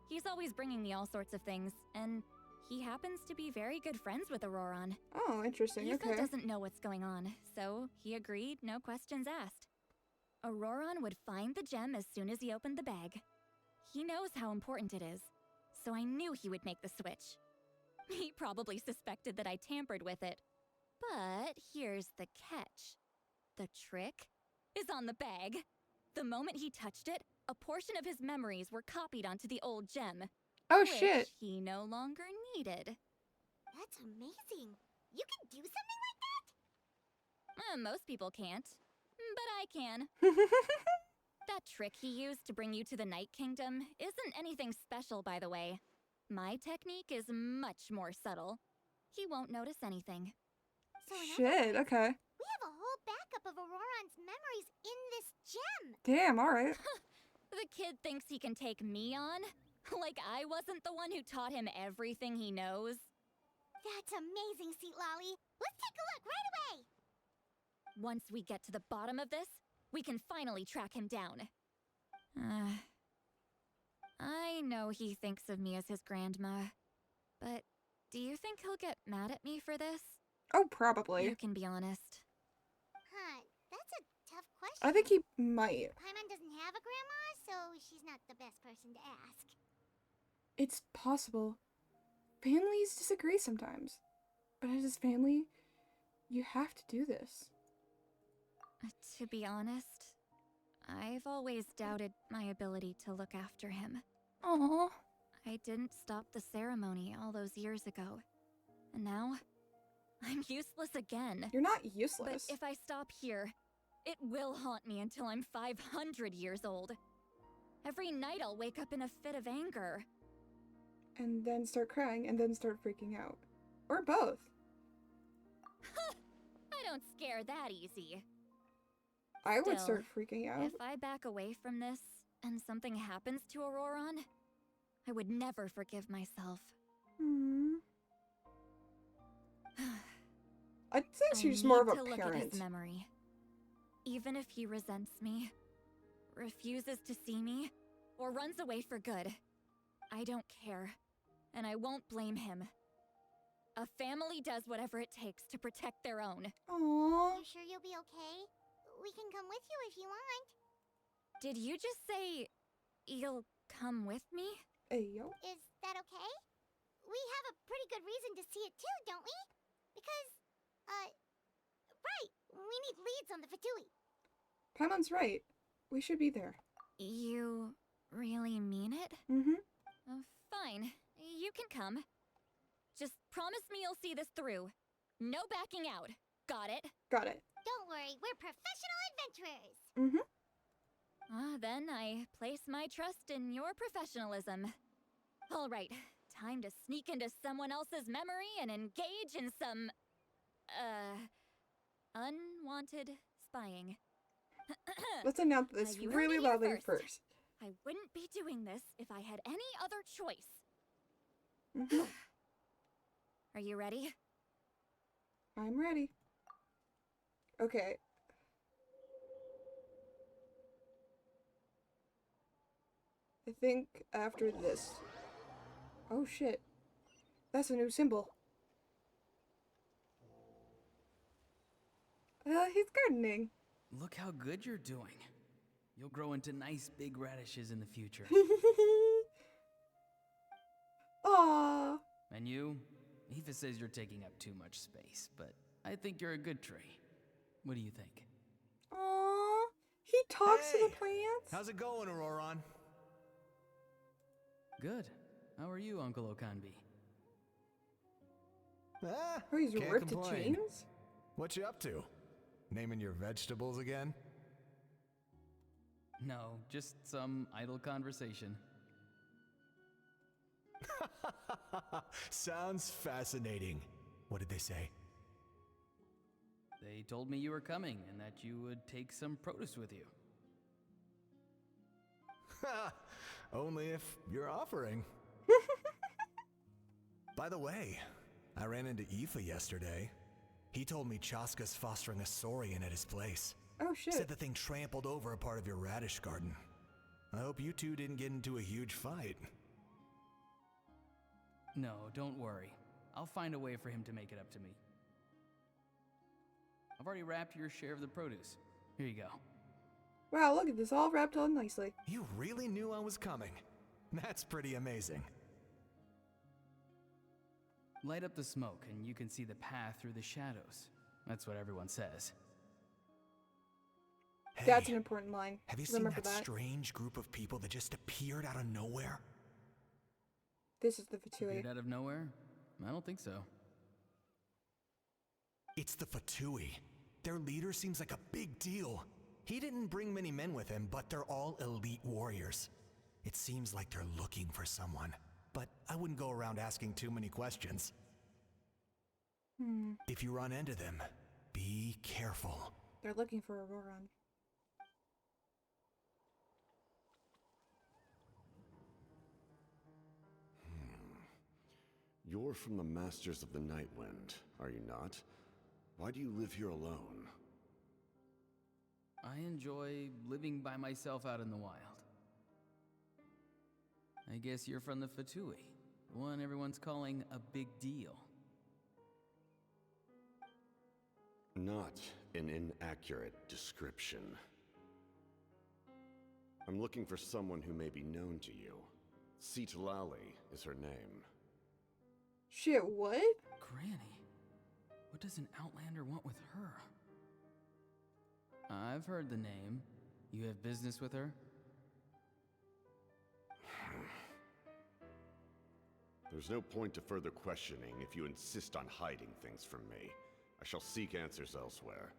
He's always bringing me all sorts of things, and he happens to be very good friends with Auroron. Oh, interesting, Aoife okay. doesn't know what's going on, so he agreed, no questions asked. Auroron would find the gem as soon as he opened the bag. He knows how important it is, so I knew he would make the switch. He probably suspected that I tampered with it. But here's the catch. The trick is on the bag. The moment he touched it, a portion of his memories were copied onto the old gem. Oh, which shit. he no longer needed. That's amazing. You can do something like that? Most people can't, but I can. That trick he used to bring you to the Night Kingdom isn't anything special, by the way. My technique is much more subtle. He won't notice anything. So Shit, okay. we have a whole backup of Auroron's memories in this gem. Damn, alright. The kid thinks he can take me on? Like I wasn't the one who taught him everything he knows? That's amazing, Seat Lolly. Let's take a look right away. Once we get to the bottom of this, we can finally track him down. I know he thinks of me as his grandma, but do you think he'll get mad at me for this? Oh, probably. You can be honest. Huh, that's a tough question. I think he might. Paimon doesn't have a grandma, so she's not the best person to ask. It's possible. Families disagree sometimes. But as his family, you have to do this. To be honest, I've always doubted my ability to look after him. Aww. I didn't stop the ceremony all those years ago. And now, I'm useless again. You're not useless. But if I stop here, it will haunt me until I'm 500 years old. Every night I'll wake up in a fit of anger. And then start crying, and then start freaking out. Or both. I don't scare that easy. I would Still, start freaking out. If I back away from this, and something happens to Auroron, I would never forgive myself. I'd say she's I more of need a to look at parent. his memory. Even if he resents me, refuses to see me, or runs away for good, I don't care, and I won't blame him. A family does whatever it takes to protect their own. Aww. You sure you'll be okay? we can come with you if you want. Did you just say you'll come with me? Hey, yo. Is that okay? We have a pretty good reason to see it too, don't we? Because, right, we need leads on the Fatui. Paimon's right. We should be there. You really mean it? Mm-hmm. Fine. You can come. Just promise me you'll see this through. No backing out. Got it? Got it. Don't worry, we're professional adventurers. Mm-hmm. Then I place my trust in your professionalism. All right, time to sneak into someone else's memory and engage in some, unwanted spying. Let's announce this You heard really it here loudly first. I wouldn't be doing this if I had any other choice. Mm-hmm. Are you ready? I'm ready. Okay. I think after this... Oh shit. That's a new symbol. He's gardening. Look how good you're doing. You'll grow into nice big radishes in the future. Aww. And you? Aoife says you're taking up too much space, but I think you're a good tree. What do you think? Aww. He talks to the plants. How's it going, Auroron? Good. How are you, Uncle Okanbi? Oh, he's Can't ripped to complain. chains? What you up to? Naming your vegetables again? No, just some idle conversation. Sounds fascinating. What did they say? They told me you were coming and that you would take some produce with you. Only if you're offering. By the way, I ran into Aoife yesterday. He told me Chaska's fostering a saurian at his place. Oh shit. Said the thing trampled over a part of your radish garden. I hope you two didn't get into a huge fight. No, don't worry. I'll find a way for him to make it up to me. I've already wrapped your share of the produce. Here you go. Wow, look at this, all wrapped on nicely. You really knew I was coming. That's pretty amazing. Light up the smoke and you can see the path through the shallows. That's what everyone says. Hey, that's an important line. Have you seen Remember that that strange group of people that just appeared out of nowhere? This is the Fatui. Appeared out of nowhere? I don't think so. It's the Fatui. Their leader seems like a big deal. He didn't bring many men with him, but they're all elite warriors. It seems like they're looking for someone, but I wouldn't go around asking too many questions. If you run into them, be careful. They're looking for Auroron. You're from the Masters of the Nightwind, are you not? Why do you live here alone? I enjoy living by myself out in the wild. I guess you're from the Fatui, the one everyone's calling a big deal. Not an inaccurate description. I'm looking for someone who may be known to you. Citlali is her name. Shit, what? Granny? What does an Outlander want with her? I've heard the name. You have business with her? There's no point to further questioning if you insist on hiding things from me. I shall seek answers elsewhere.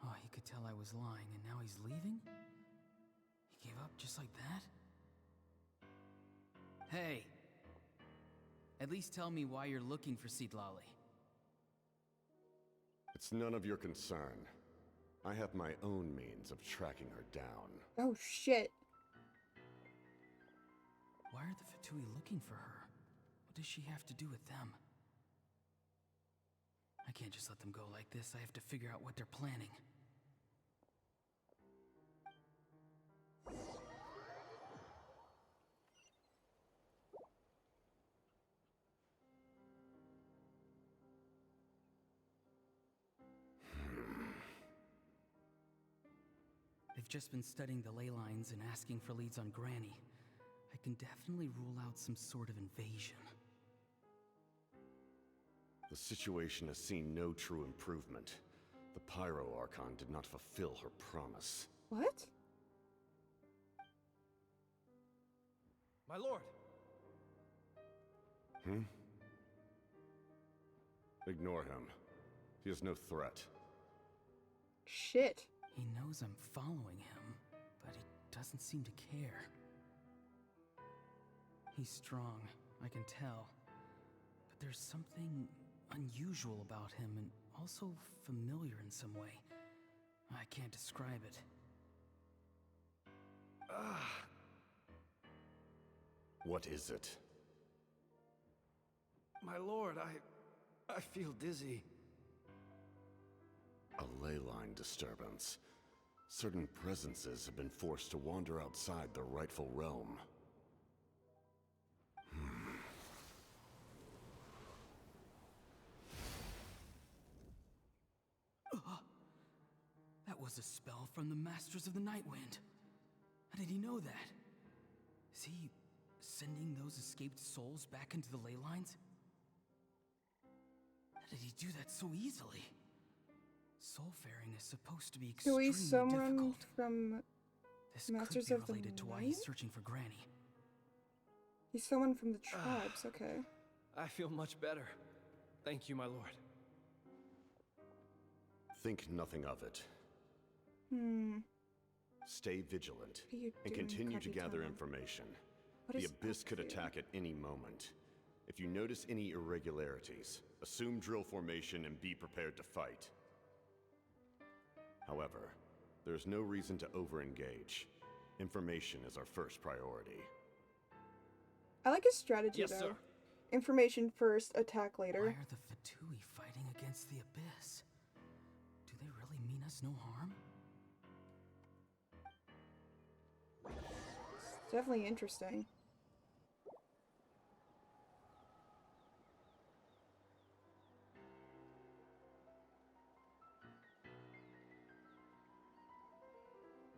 Oh, he could tell I was lying, and now he's leaving? He gave up just like that? Hey! At least tell me why you're looking for Citlali. It's none of your concern. I have my own means of tracking her down. Oh shit. Why are the Fatui looking for her? What does she have to do with them? I can't just let them go like this. I have to figure out what they're planning. I've just been studying the ley lines and asking for leads on Granny. I can definitely rule out some sort of invasion. The situation has seen no true improvement. The Pyro Archon did not fulfill her promise. What? My lord! Ignore him. He is no threat. Shit. He knows I'm following him, but he doesn't seem to care. He's strong, I can tell. But there's something unusual about him and also familiar in some way. I can't describe it. What is it? My lord, I feel dizzy. A ley line disturbance. Certain presences have been forced to wander outside their rightful realm. That was a spell from the Masters of the Night Wind. How did he know that? Is he sending those escaped souls back into the ley lines? How did he do that so easily? Soulfaring is supposed to be So extremely he's someone difficult. from This Masters could be of the related to why Night? he's searching for Granny. He's someone from the tribes, okay. I feel much better. Thank you, my lord. Think nothing of it. Stay vigilant What are you and doing, continue to gather Kapitana? information. What The is Abyss up could here? attack at any moment. If you notice any irregularities, assume drill formation and be prepared to fight. However, there's no reason to over-engage. Information is our first priority. I like his strategy, Yes, though. sir. Information first, attack later. Why are the Fatui fighting against the Abyss? Do they really mean us no harm? It's definitely interesting.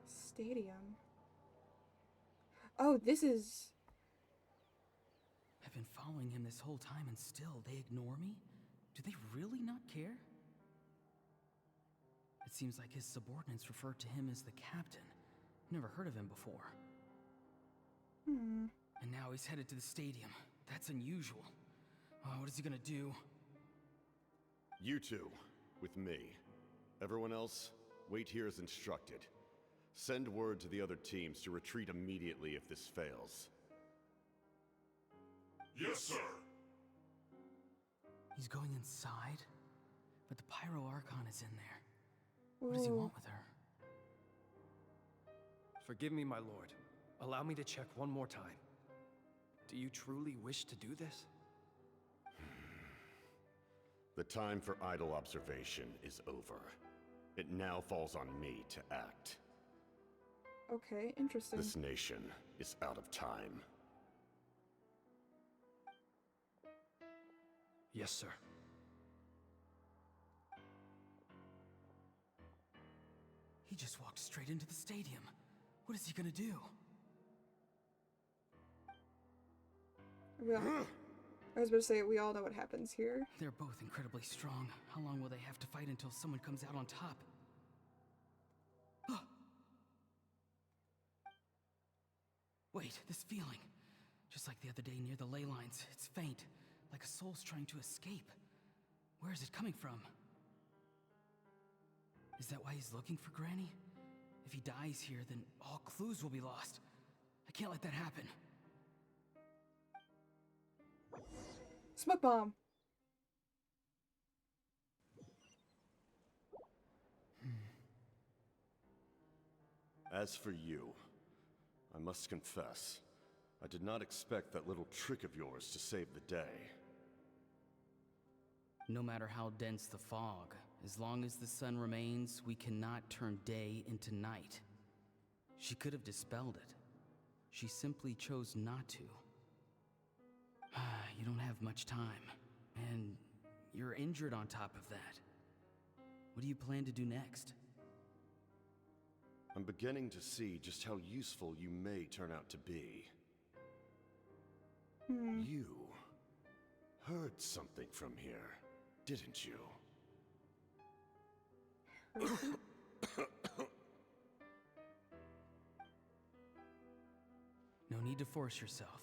Stadium. Oh, this is... I've been following him this whole time and still they ignore me? Do they really not care? It seems like his subordinates refer to him as the captain. Never heard of him before. And now he's headed to the stadium. That's unusual. Oh, what is he gonna do? You two, with me. Everyone else, wait here as instructed. Send word to the other teams to retreat immediately if this fails. Yes, sir. He's going inside? But the Pyro Archon is in there. What does he want with her? Forgive me, my lord. Allow me to check one more time. Do you truly wish to do this? The time for idle observation is over. It now falls on me to act. Okay, interesting. This nation is out of time. Yes, sir. He just walked straight into the stadium. What is he gonna do? I was about to say, we all know what happens here. They're both incredibly strong. How long will they have to fight until someone comes out on top? Wait, this feeling. Just like the other day near the ley lines. It's faint, like a soul's trying to escape. Where is it coming from? Is that why he's looking for Granny? If he dies here, then all clues will be lost. I can't let that happen. Smoke bomb. As for you, I must confess, I did not expect that little trick of yours to save the day. No matter how dense the fog, as long as the sun remains, we cannot turn day into night. She could have dispelled it. She simply chose not to. You don't have much time, and you're injured on top of that. What do you plan to do next? I'm beginning to see just how useful you may turn out to be. You heard something from here, didn't you? No need to force yourself.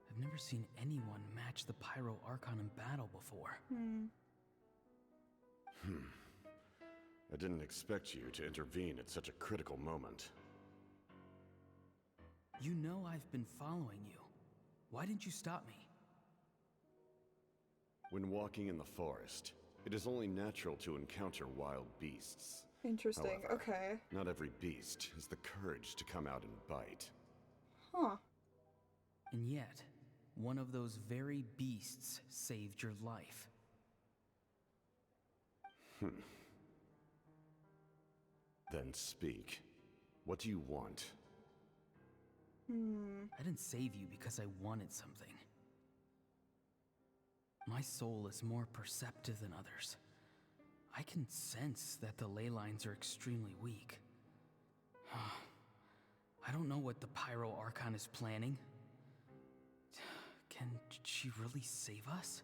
I've never seen anyone match the Pyro Archon in battle before. I didn't expect you to intervene at such a critical moment. You know I've been following you. Why didn't you stop me? When walking in the forest, it is only natural to encounter wild beasts. Interesting, However, okay. not every beast has the courage to come out and bite. Huh. And yet, one of those very beasts saved your life. Then speak. What do you want? I didn't save you because I wanted something. My soul is more perceptive than others. I can sense that the ley lines are extremely weak. I don't know what the Pyro Archon is planning. Can she really save us?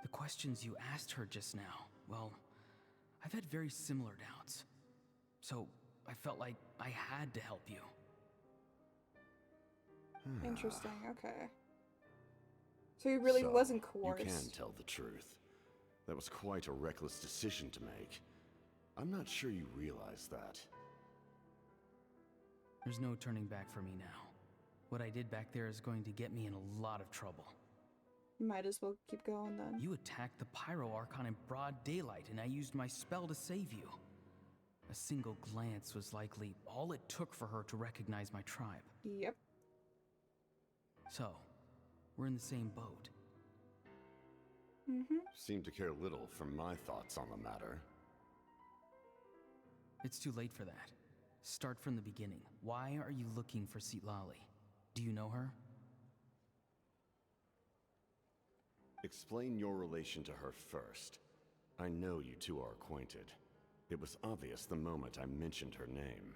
The questions you asked her just now, well, I've had very similar doubts. So I felt like I had to help you. Interesting, okay. So he really wasn't coerced. You can tell the truth. That was quite a reckless decision to make. I'm not sure you realize that. There's no turning back for me now. What I did back there is going to get me in a lot of trouble. Might as well keep going then. You attacked the Pyro Archon in broad daylight, and I used my spell to save you. A single glance was likely all it took for her to recognize my tribe. Yep. So, we're in the same boat. Seem to care little for my thoughts on the matter. It's too late for that. Start from the beginning. Why are you looking for Sitlali? Do you know her? Explain your relation to her first. I know you two are acquainted. It was obvious the moment I mentioned her name.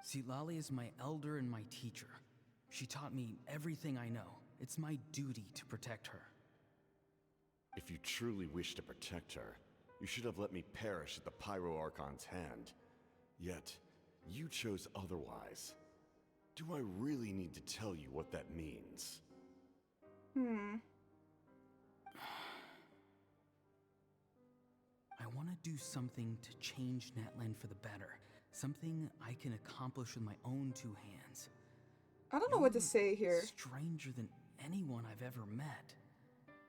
Sitlali is my elder and my teacher. She taught me everything I know. It's my duty to protect her. If you truly wish to protect her, you should have let me perish at the Pyro Archon's hand. Yet, you chose otherwise. Do I really need to tell you what that means? I want to do something to change Natlan for the better. Something I can accomplish with my own two hands. I don't know what to say here. Stranger than anyone I've ever met.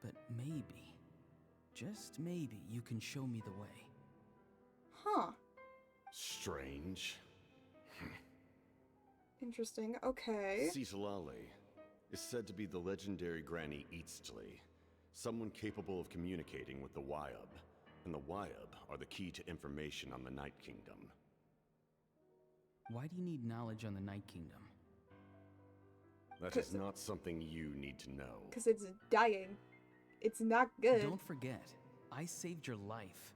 But maybe, just maybe, you can show me the way. Huh. Strange. Interesting, okay. Sitlali is said to be the legendary Granny Eastly, someone capable of communicating with the Wyab, and the Wyab are the key to information on the Night Kingdom. Why do you need knowledge on the Night Kingdom? That is not something you need to know. Because it's dying. It's not good. Don't forget, I saved your life.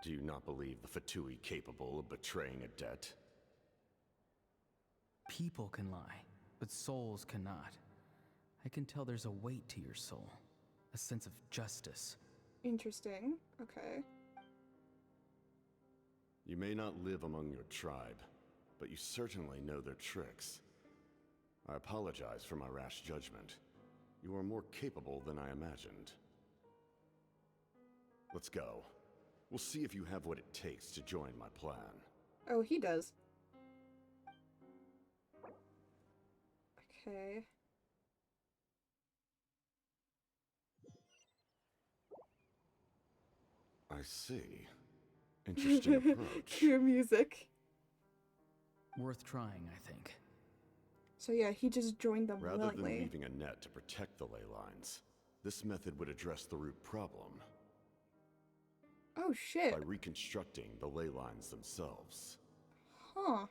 Do you not believe the Fatui capable of betraying a debt? People can lie, but souls cannot. I can tell there's a weight to your soul, a sense of justice. Interesting, okay. You may not live among your tribe, but you certainly know their tricks. I apologize for my rash judgment. You are more capable than I imagined. Let's go. We'll see if you have what it takes to join my plan. Oh, he does. Okay. I see. Interesting approach. Cue music. Worth trying, I think. So yeah, he just joined them Rather willingly. than leaving a net to protect the ley lines, this method would address the root problem. Oh shit. By reconstructing the ley lines themselves. Huh.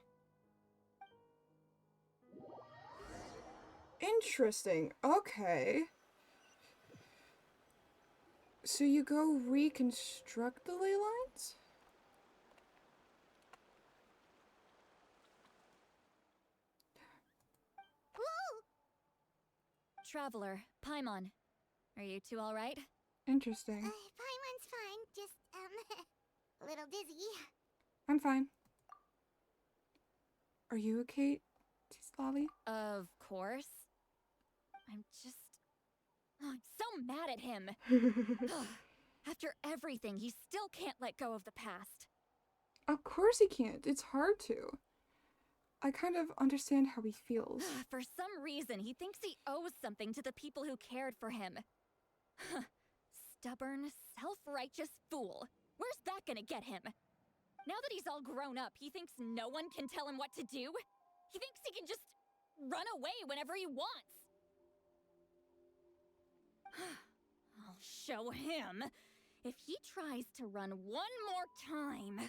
Interesting. Okay. So you go reconstruct the ley lines? traveler, Paimon. Are you two alright? Interesting. Paimon's fine, just, a little dizzy. I'm fine. Are you okay, Lolly? Of course. I'm so mad at him. After everything, he still can't let go of the past. Of course he can't. It's hard to. I kind of understand how he feels. For some reason, he thinks he owes something to the people who cared for him. Stubborn, self-righteous fool. Where's that gonna get him? Now that he's all grown up, he thinks no one can tell him what to do? He thinks he can just run away whenever he wants. I'll show him. If he tries to run one more time,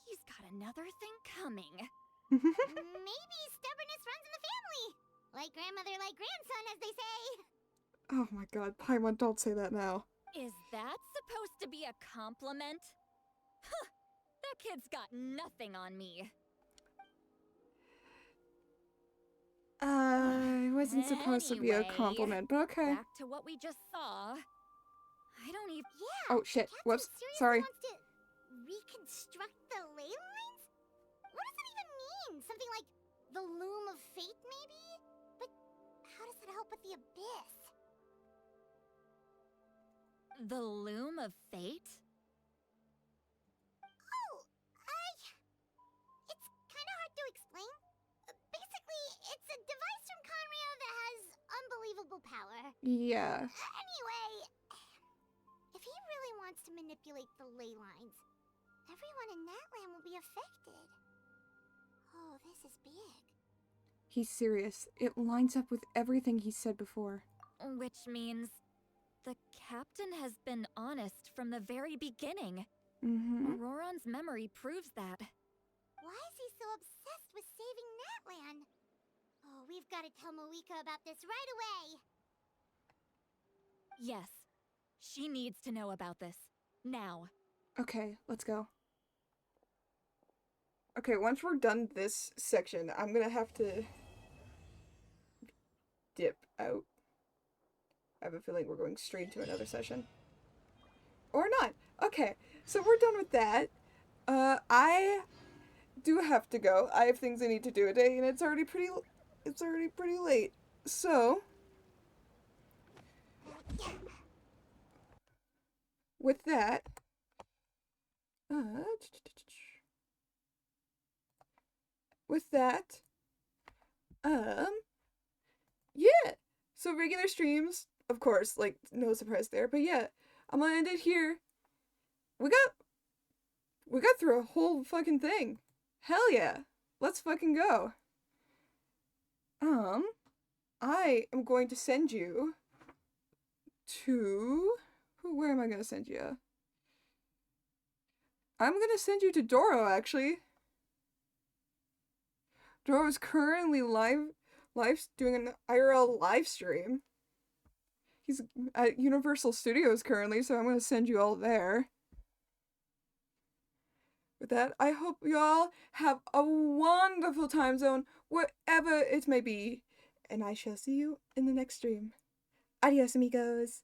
he's got another thing coming. Maybe stubbornness runs in the family. Like grandmother, like grandson, as they say. Oh my god, Paimon, don't say that now. Is that supposed to be a compliment? Huh, that kid's got nothing on me. It wasn't supposed to be a compliment, but okay. Back to what we just saw. I don't even... Yeah! Oh shit, Captain whoops, seriously sorry. wants to reconstruct the ley lines? What does that even mean? Something like the loom of fate, maybe? But how does that help with the abyss? The loom of fate? Oh, it's kind of hard to explain. Basically, it's a device from Conrio that has unbelievable power. Yeah. Anyway, if he really wants to manipulate the ley lines, everyone in Natlan will be affected. Oh, this is big. He's serious. It lines up with everything he said before. Which means the captain has been honest from the very beginning. Auroran's memory proves that. Why is he so obsessed with saving Natlan? Oh, we've got to tell Moika about this right away. Yes, she needs to know about this. Now. Okay, let's go. Okay, once we're done this section, I'm gonna have to dip out. I have a feeling we're going straight to another session. Or not. Okay, so we're done with that. I do have to go. I have things I need to do today, and it's already pretty late. So, with that, yeah. So regular streams, of course, like no surprise there, but yeah, I'm gonna end it here. We got through a whole fucking thing. Hell yeah. Let's fucking go. I am going to send you to... Where am I going to send you? I'm going to send you to Doro, actually. Doro is currently live doing an IRL live stream. He's at Universal Studios currently, so I'm going to send you all there. With that, I hope y'all have a wonderful time zone, wherever it may be. And I shall see you in the next stream. Adios, amigos.